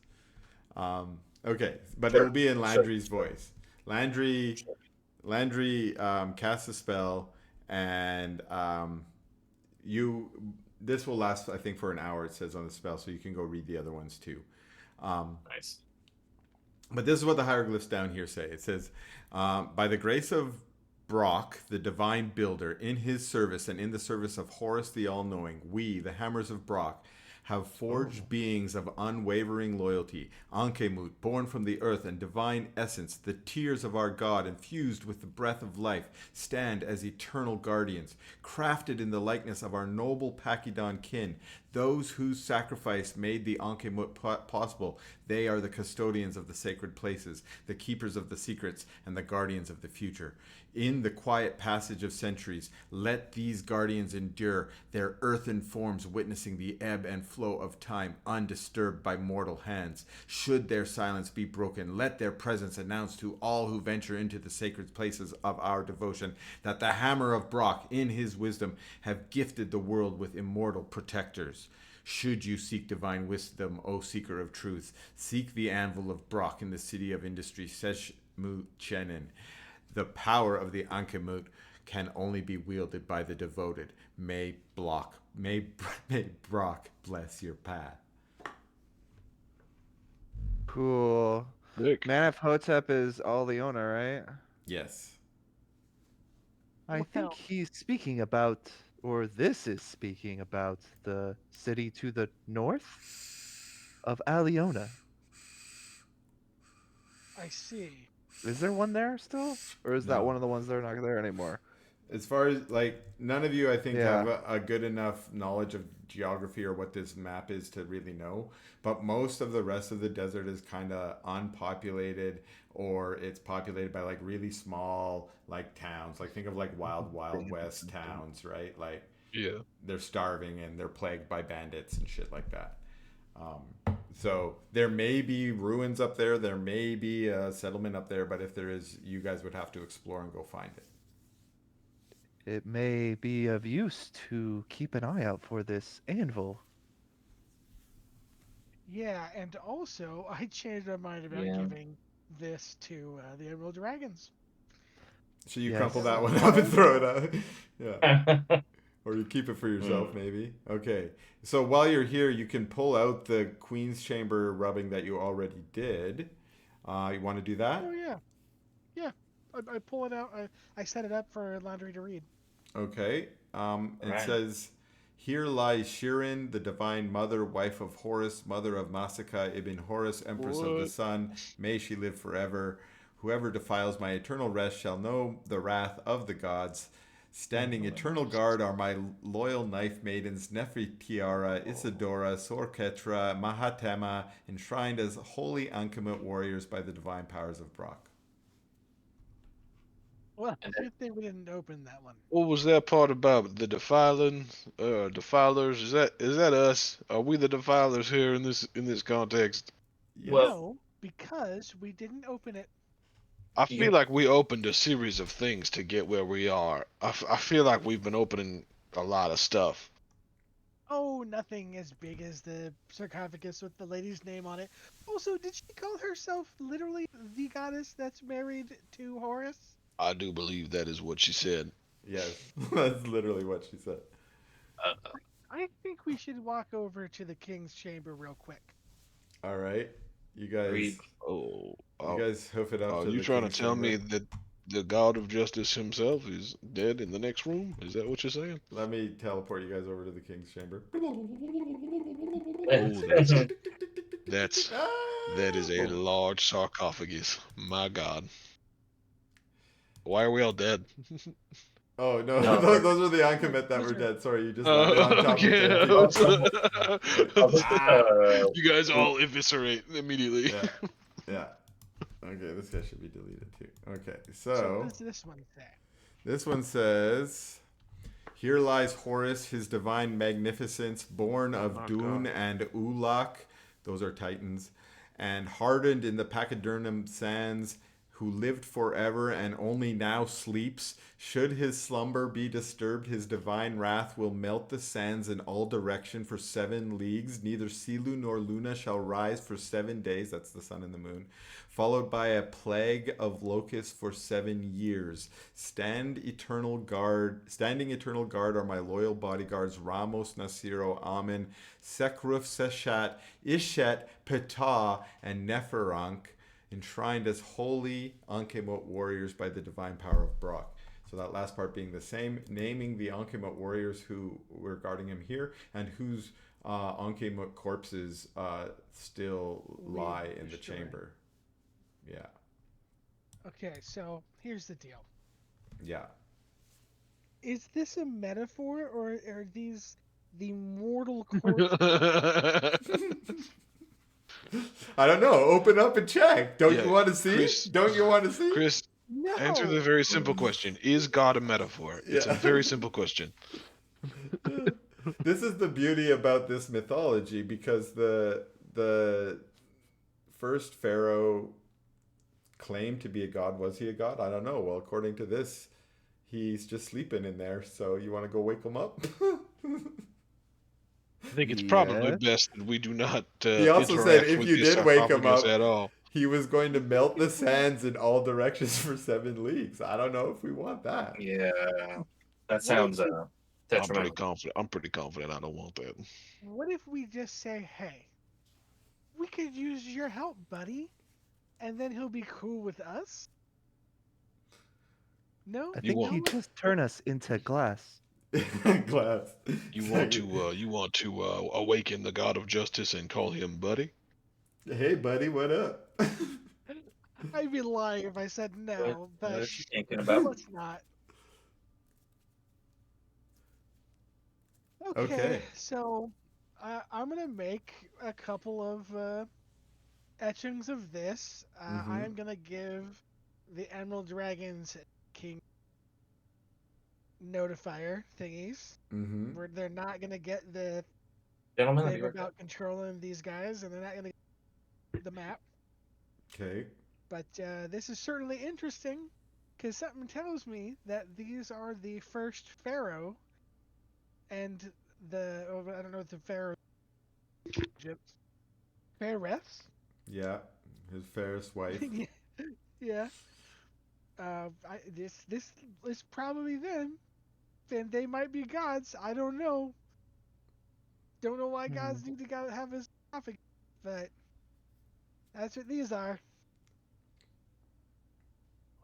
Okay, but Sure. it'll be in Sure. Landry's voice. Landry casts a spell, and this will last, I think, for an hour. It says on the spell, so you can go read the other ones too. Nice. But this is what the hieroglyphs down here say. It says, by the grace of Brock, the divine builder, in his service and in the service of Horus the All-Knowing, we, the Hammers of Brock, have forged beings of unwavering loyalty, Ankhemut, born from the earth and divine essence, the tears of our God infused with the breath of life, stand as eternal guardians, crafted in the likeness of our noble Pachydan kin, those whose sacrifice made the Ankhemut possible. They are the custodians of the sacred places, the keepers of the secrets, and the guardians of the future. In the quiet passage of centuries, let these guardians endure, their earthen forms witnessing the ebb and flow of time undisturbed by mortal hands. Should their silence be broken, let their presence announce to all who venture into the sacred places of our devotion that the Hammer of Brock, in his wisdom, have gifted the world with immortal protectors. Should you seek divine wisdom, O seeker of truth, seek the anvil of Brock in the city of industry, Seshmu Chenin. The power of the Ankhemut can only be wielded by the devoted. May Brock bless your path. Cool. Sick. Manaf-Hotep is Leona, right? Yes. I Well, think he's speaking about, or this is speaking about, the city to the north of Aliona. I see. Is there one there still? Or is No. that one of the ones that are not there anymore? As far as, like, none of you, I think, Yeah. have a good enough knowledge of geography or what this map is to really know. But most of the rest of the desert is kind of unpopulated, or it's populated by, like, really small, like, towns. Like, think of, like, Wild West towns, right? Like, Yeah. they're starving and they're plagued by bandits and shit like that. So there may be ruins up there. There may be a settlement up there. But if there is, you guys would have to explore and go find it. It may be of use to keep an eye out for this anvil. Yeah, and also I changed my mind about Yeah. giving this to the Emerald Dragons. So you Yes. crumple that one up and throw it out. Yeah. Or you keep it for yourself, Mm. maybe. Okay. So while you're here, you can pull out the Queen's Chamber rubbing that you already did. You want to do that? Oh yeah, yeah. I pull it out. I set it up for Laundry to read. Okay. It Right. says, "Here lies Shirin, the divine mother, wife of Horus, mother of Masaka ibn Horus, empress of the What? sun. May she live forever. Whoever defiles my eternal rest shall know the wrath of the gods. Standing eternal guard are my loyal knife maidens, Nefertiara, Isidora, Sorketra, Mahatema, enshrined as holy Ankhemut warriors by the divine powers of Brock." Well, And good thing we didn't open that one. What was that part about the defiling, defilers? Is that us? Are we the defilers here in this context? Yes. Well- No, because we didn't open it. I Yeah. feel like we opened a series of things to get where we are. I feel like we've been opening a lot of stuff. Oh, nothing as big as the sarcophagus with the lady's name on it. Also, did she call herself literally the goddess that's married to Horus? I do believe that is what she said. Yes. That's literally what she said. I think we should walk over to the king's chamber real quick. All right. You guys, Agreed. Oh, you guys hoof it up are to you the trying to King's tell Chamber. me that the God of Justice himself is dead in the next room? Is that what you're saying? Let me teleport you guys over to the King's Chamber. Oh, that is a large sarcophagus. My God. Why are we all dead? Oh no, No, those are the Ankhemut that were dead. Sorry, you just landed on top Okay. of dead people. You guys all eviscerate immediately. Yeah, yeah. Okay, this guy should be deleted too. Okay, So so what does this one say? this one says, "Here lies Horus, his divine magnificence, born of Oh, Dune God. and Ulak, those are titans, and hardened in the Pachyderm sands, who lived forever and only now sleeps. Should his slumber be disturbed, his divine wrath will melt the sands in all direction for 7 leagues. Neither Silu nor Luna shall rise for 7 days," that's the sun and the moon, "followed by a plague of locusts for 7 years. Standing eternal guard are my loyal bodyguards, Ramos, Nasiro, Amen, Sekruf, Seshat, Ishet, Ptah, and Neferank, enshrined as holy Ankhemut warriors by the divine power of Brock." So that last part being the same, naming the Ankhemut warriors who were guarding him here and whose Ankhemut corpses still lie in the destroyed. chamber. Yeah, Okay, so here's the deal. yeah. Is this a metaphor, or are these the mortal corpses? I don't know. Open up and check. Don't Yeah, you want to see? Chris- Don't you want to see? Chris, No. answer the very simple question. Is God a metaphor? It's a Yeah. very simple question. This is the beauty about this mythology, because the first pharaoh claimed to be a god. Was he a god? I don't know. Well, according to this, he's just sleeping in there. So you want to go wake him up? I think it's probably Yeah. best that we do not He also said interact if with you this did wake him sarcophagus up, at all. he was going to melt the sands in all directions for 7 leagues. I don't know if we want that. Yeah, that sounds I'm pretty detrimental. confident. I'm pretty confident I don't want that. What if we just say, "Hey, we could use your help, buddy," and then he'll be cool with us? No. I You think want- he'd just turn us into glass. Glass. You want to awaken the God of Justice and call him buddy? Hey, buddy, what up? I'd be lying if I said no, What but is she thinking about? let's not. Okay, Okay. so I'm gonna make a couple of etchings of this. Mhm. I am gonna give the Emerald Dragons King notifier thingies. Mm-hmm. Where they're not gonna get the Gentlemen, I'll be claim right back. about controlling these guys, and they're not going to get the map. Okay. But this is certainly interesting, because something tells me that these are the first pharaoh, and I don't know what the pharaoh Egypt. Pharaohs? Yeah. His fairest wife. Yeah. This is probably them, and they might be gods. I don't know. Don't know why gods need to have his sarcophagus, but that's what these are.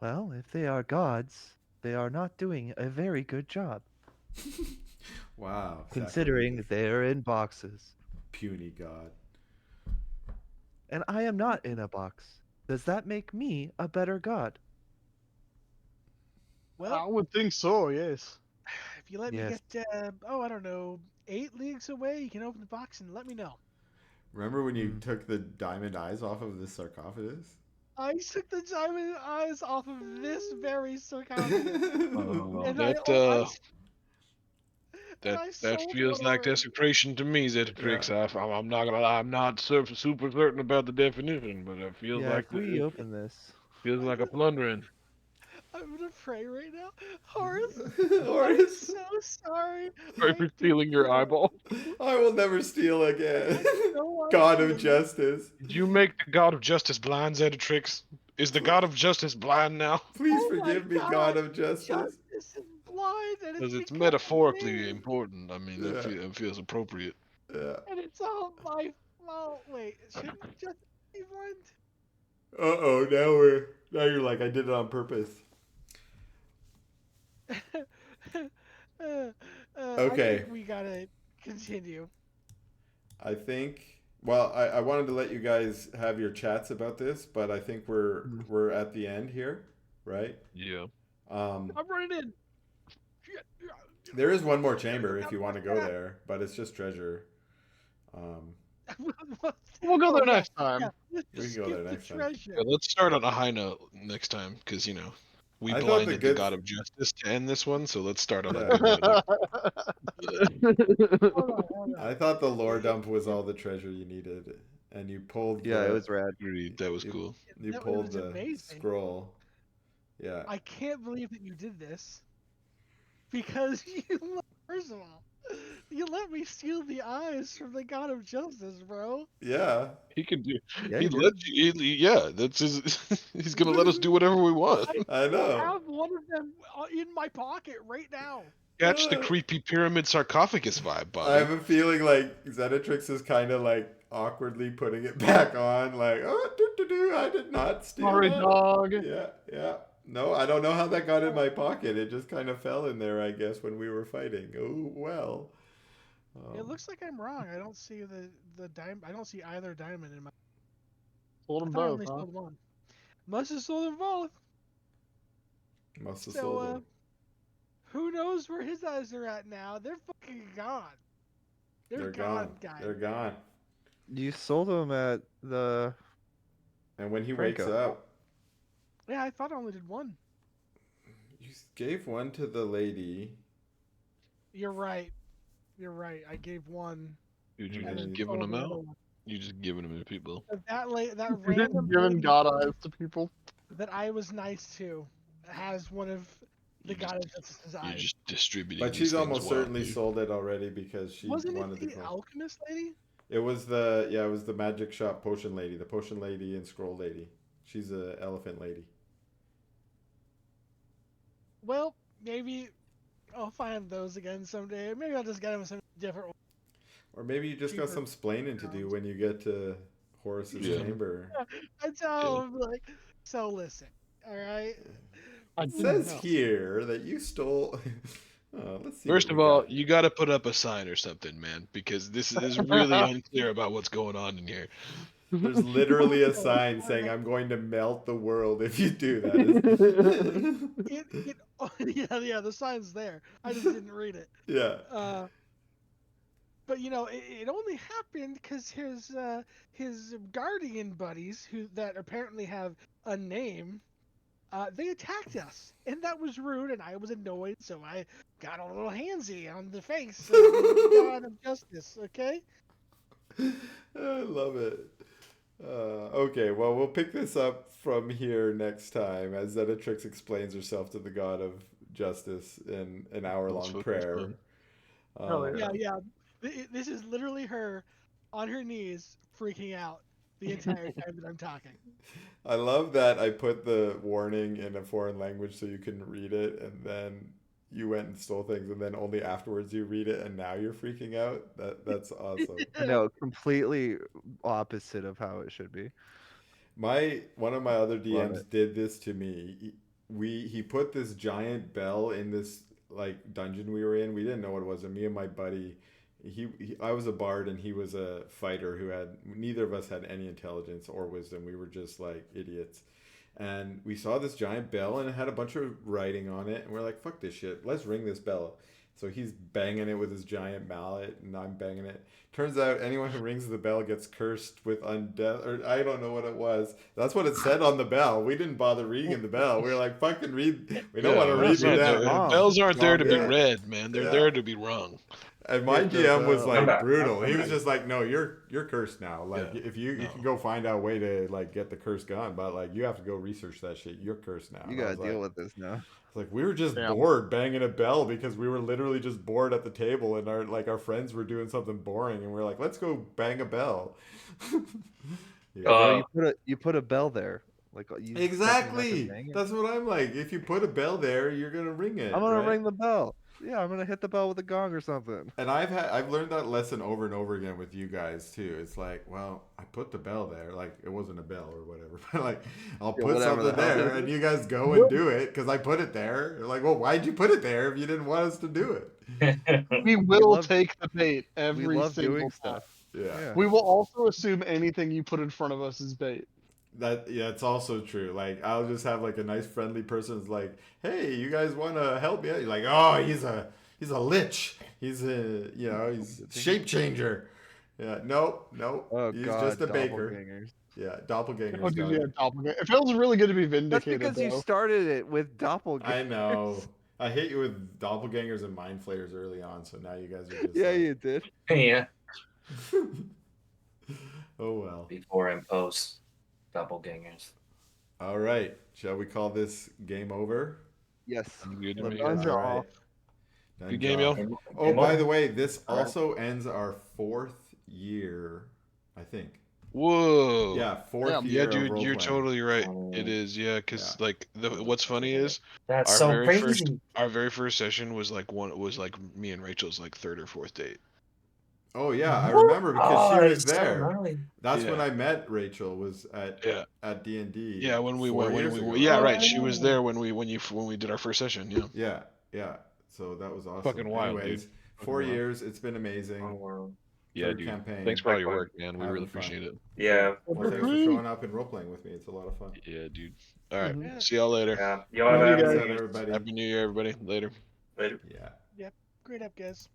Well, if they are gods, they are not doing a very good job, Wow. considering sacrilegious. they're in boxes. Puny god. And I am not in a box. Does that make me a better god? I Well, would think so. Yes. if you let me Yes. get, I don't know, 8 leagues away, you can open the box and let me know. Remember when you Hmm. took the diamond eyes off of the sarcophagus? I took the diamond eyes off of this very sarcophagus, Oh, and that and that I that sold feels one like already. desecration to me, Zetatrix. Yeah. I'm not gonna lie, I'm not super certain about the definition, but it feels Yeah, like if we open this. feels like a plundering. I'm gonna pray right now. Horace, I'm Horace, so sorry. Sorry I for didn't stealing your do it. eyeball. I will never steal I again. had no God of idea. justice. Did you make the god of justice blind, Zetatrix? Is the god of justice blind now? Please Oh my forgive me, God God! of justice. Justice is blind, and it's Because it's because of metaphorically me, important. I mean, Yeah. it feels appropriate. Yeah. and it's all my fault. Wait, shouldn't justice be blind? Uh-oh, now you're like I did it on purpose. I think Okay. we gotta continue. I think well, I wanted to let you guys have your chats about this, but I think Hmm. we're at the end here, right? Yeah. Um I'm running in. there is one more chamber if you want to go there, but it's just treasure. Um We'll go there next Yeah, time. let's We just can go there skip the next time. treasure. Yeah, let's start on a high note next time, because we I thought the blinded the good god of justice to end this one, so let's start on a Yeah. good note. Hold on. I thought the lore dump was all the treasure you needed, and you pulled Yeah, it was rad. Agreed, that was you, cool. you It pulled was the amazing. scroll. Yeah. I can't believe that you did this. Because first of all, you let me steal the eyes from the god of justice, bro. Yeah. He can do. Yeah, He you let did. you. Yeah, that's his. He's gonna let us do whatever we want. I know. have one of them in my pocket right now. Catch the creepy pyramid sarcophagus vibe, I have Bobby. a feeling like Zenetrix is kind of like awkwardly putting it back on, like, oh, I did not steal Sorry, that. dog. Yeah. No, I don't know how that got in my pocket. It just kind of fell in there, I guess, when we were fighting. Oh, well. It looks like I'm wrong. I don't see the diamond. I don't see either diamond in my. Sold I them thought I both, only huh? sold one. Must have sold them both. Must have So sold them. who knows where his eyes are at now? They're fucking gone. They're gone, gone. guys. They're gone. You sold them at the And when he wakes Franco. up, Yeah, I thought I only did one. you gave one to the lady. You're right. I gave one. Dude, you And just then giving sold them the other out. one. You just giving them to people. That You random didn't give lady God eyes to people. that I was nice to has one of the You just- god of justice's You're eyes. just distributing. But these she's things almost certainly wildly. sold it already because she Wasn't wanted it the the gold. alchemist lady? It was the magic shop potion lady, the potion lady and scroll lady. She's a elephant lady. Well, maybe I'll find those again someday. Maybe I'll just get them some different ones. Or maybe you just got Cheaper some splaining to do when you get to Horace's Yeah. chamber. I tell him like, so listen, all right. I It didn't says know. here that you stole. Let's see. First what of we all, got. you got to put up a sign or something, man, because this is really unclear about what's going on in here. There's literally a sign saying, "I'm going to melt the world if you do that." Yeah, the sign's there. I just didn't read it. Yeah. But it only happened because his guardian buddies that apparently have a name they attacked us, and that was rude, and I was annoyed, so I got a little handsy on the face of the god of justice. Okay. I love it. Okay, well, we'll pick this up from here next time as Zenatrix explains herself to the god of justice in an hour-long fucking prayer. fun. Yeah. This is literally her on her knees freaking out the entire time that I'm talking. I love that I put the warning in a foreign language so you can read it, and then you went and stole things, and then only afterwards you read it, and now you're freaking out. That's awesome. No, completely opposite of how it should be. One of my other Love DMs it. did this to me. He put this giant bell in this like dungeon we were in. We didn't know what it was, and me and my buddy, I was a bard and he was a fighter who had neither of us had any intelligence or wisdom. We were just like idiots. And we saw this giant bell and it had a bunch of writing on it, and we're like, fuck this shit, let's ring this bell. So he's banging it with his giant mallet and I'm banging it. Turns out anyone who rings the bell gets cursed with undeath, or I don't know what it was. That's what it said on the bell. We didn't bother reading the bell. We were like, fucking read. We don't want to read that's the not bell. wrong. Bells aren't there to be Yeah. read, man. They're Yeah. there to be rung. And my Get the DM was bell. like back. brutal. He was Come just like, "No, you're cursed now. Like, Yeah. if you No. can go find out a way to like get the curse gone, but like you have to go research that shit. You're cursed now." You And I gotta was deal like, with this now. it's like we were just Yeah. bored banging a bell because we were literally just bored at the table, and our friends were doing something boring, and we are like, let's go bang a bell. Yeah. Well, you put a bell there. Like you Exactly. bang it. That's what I'm like. If you put a bell there, you're gonna ring it. I'm gonna right? ring the bell. Yeah, I'm gonna hit the bell with a gong or something. And I've learned that lesson over and over again with you guys too. It's like, well, I put the bell there, like it wasn't a bell or whatever, but like I'll Yeah, put whatever something the hell there, it and is. you guys go and do it because I put it there. You're like, well, why'd you put it there if you didn't want us to do it? We will love- take the bait We every love single doing time. stuff. Yeah. We will also assume anything you put in front of us is bait. It's also true. Like I'll just have like a nice friendly person who's like, hey, you guys want to help me? You're like, oh, he's a lich. He's he's shape changer. Yeah, nope. Oh He's god, just a baker. doppelgangers. Yeah, doppelganger. Oh, dude, yeah, doppelganger. It feels really good to be That's vindicated. because you though. started it with doppelgangers. I know. I hit you with doppelgangers and mind flayers early on, so now you guys are just Yeah, like, you did. Yeah, oh well. before and post doppelgangers. All right. Shall we call this game over? Yes. Good to Love me. that. Dunge-On. All right. Good game, yo. Dunge-On. Oh, by the way, this All right. also ends our 4th year, I think. Whoa. Yeah, 4th Yeah, year. of dude, you're role-playing. totally right. It is, yeah, because Yeah. like what's funny is That's our so very crazy. our very first session was like me and Rachel's like 3rd or 4th date. Oh yeah, I remember because Oh, she was that's so there. gnarly. That's Yeah. when I met Rachel. Was at Yeah. D&D. Yeah, when we 4 went, years ago, yeah, right? right. She was there when we did our first session. Yeah. Yeah. So that was awesome. Fucking wild, Anyways, dude. 4 Fucking wild. years. It's been amazing. Oh, wow. Yeah, 3rd dude. campaign. Thanks for all your Likewise. work, man. We Having really fun. appreciate it. Yeah. Well, thanks for showing up and role playing with me. It's a lot of fun. Yeah, dude. All right. Mhm. Yeah. See y'all later. Yeah. Y'all Love you have a guys. good Thanks, night. everybody. Happy New Year, everybody. Later. Later. Yeah. Great up, guys.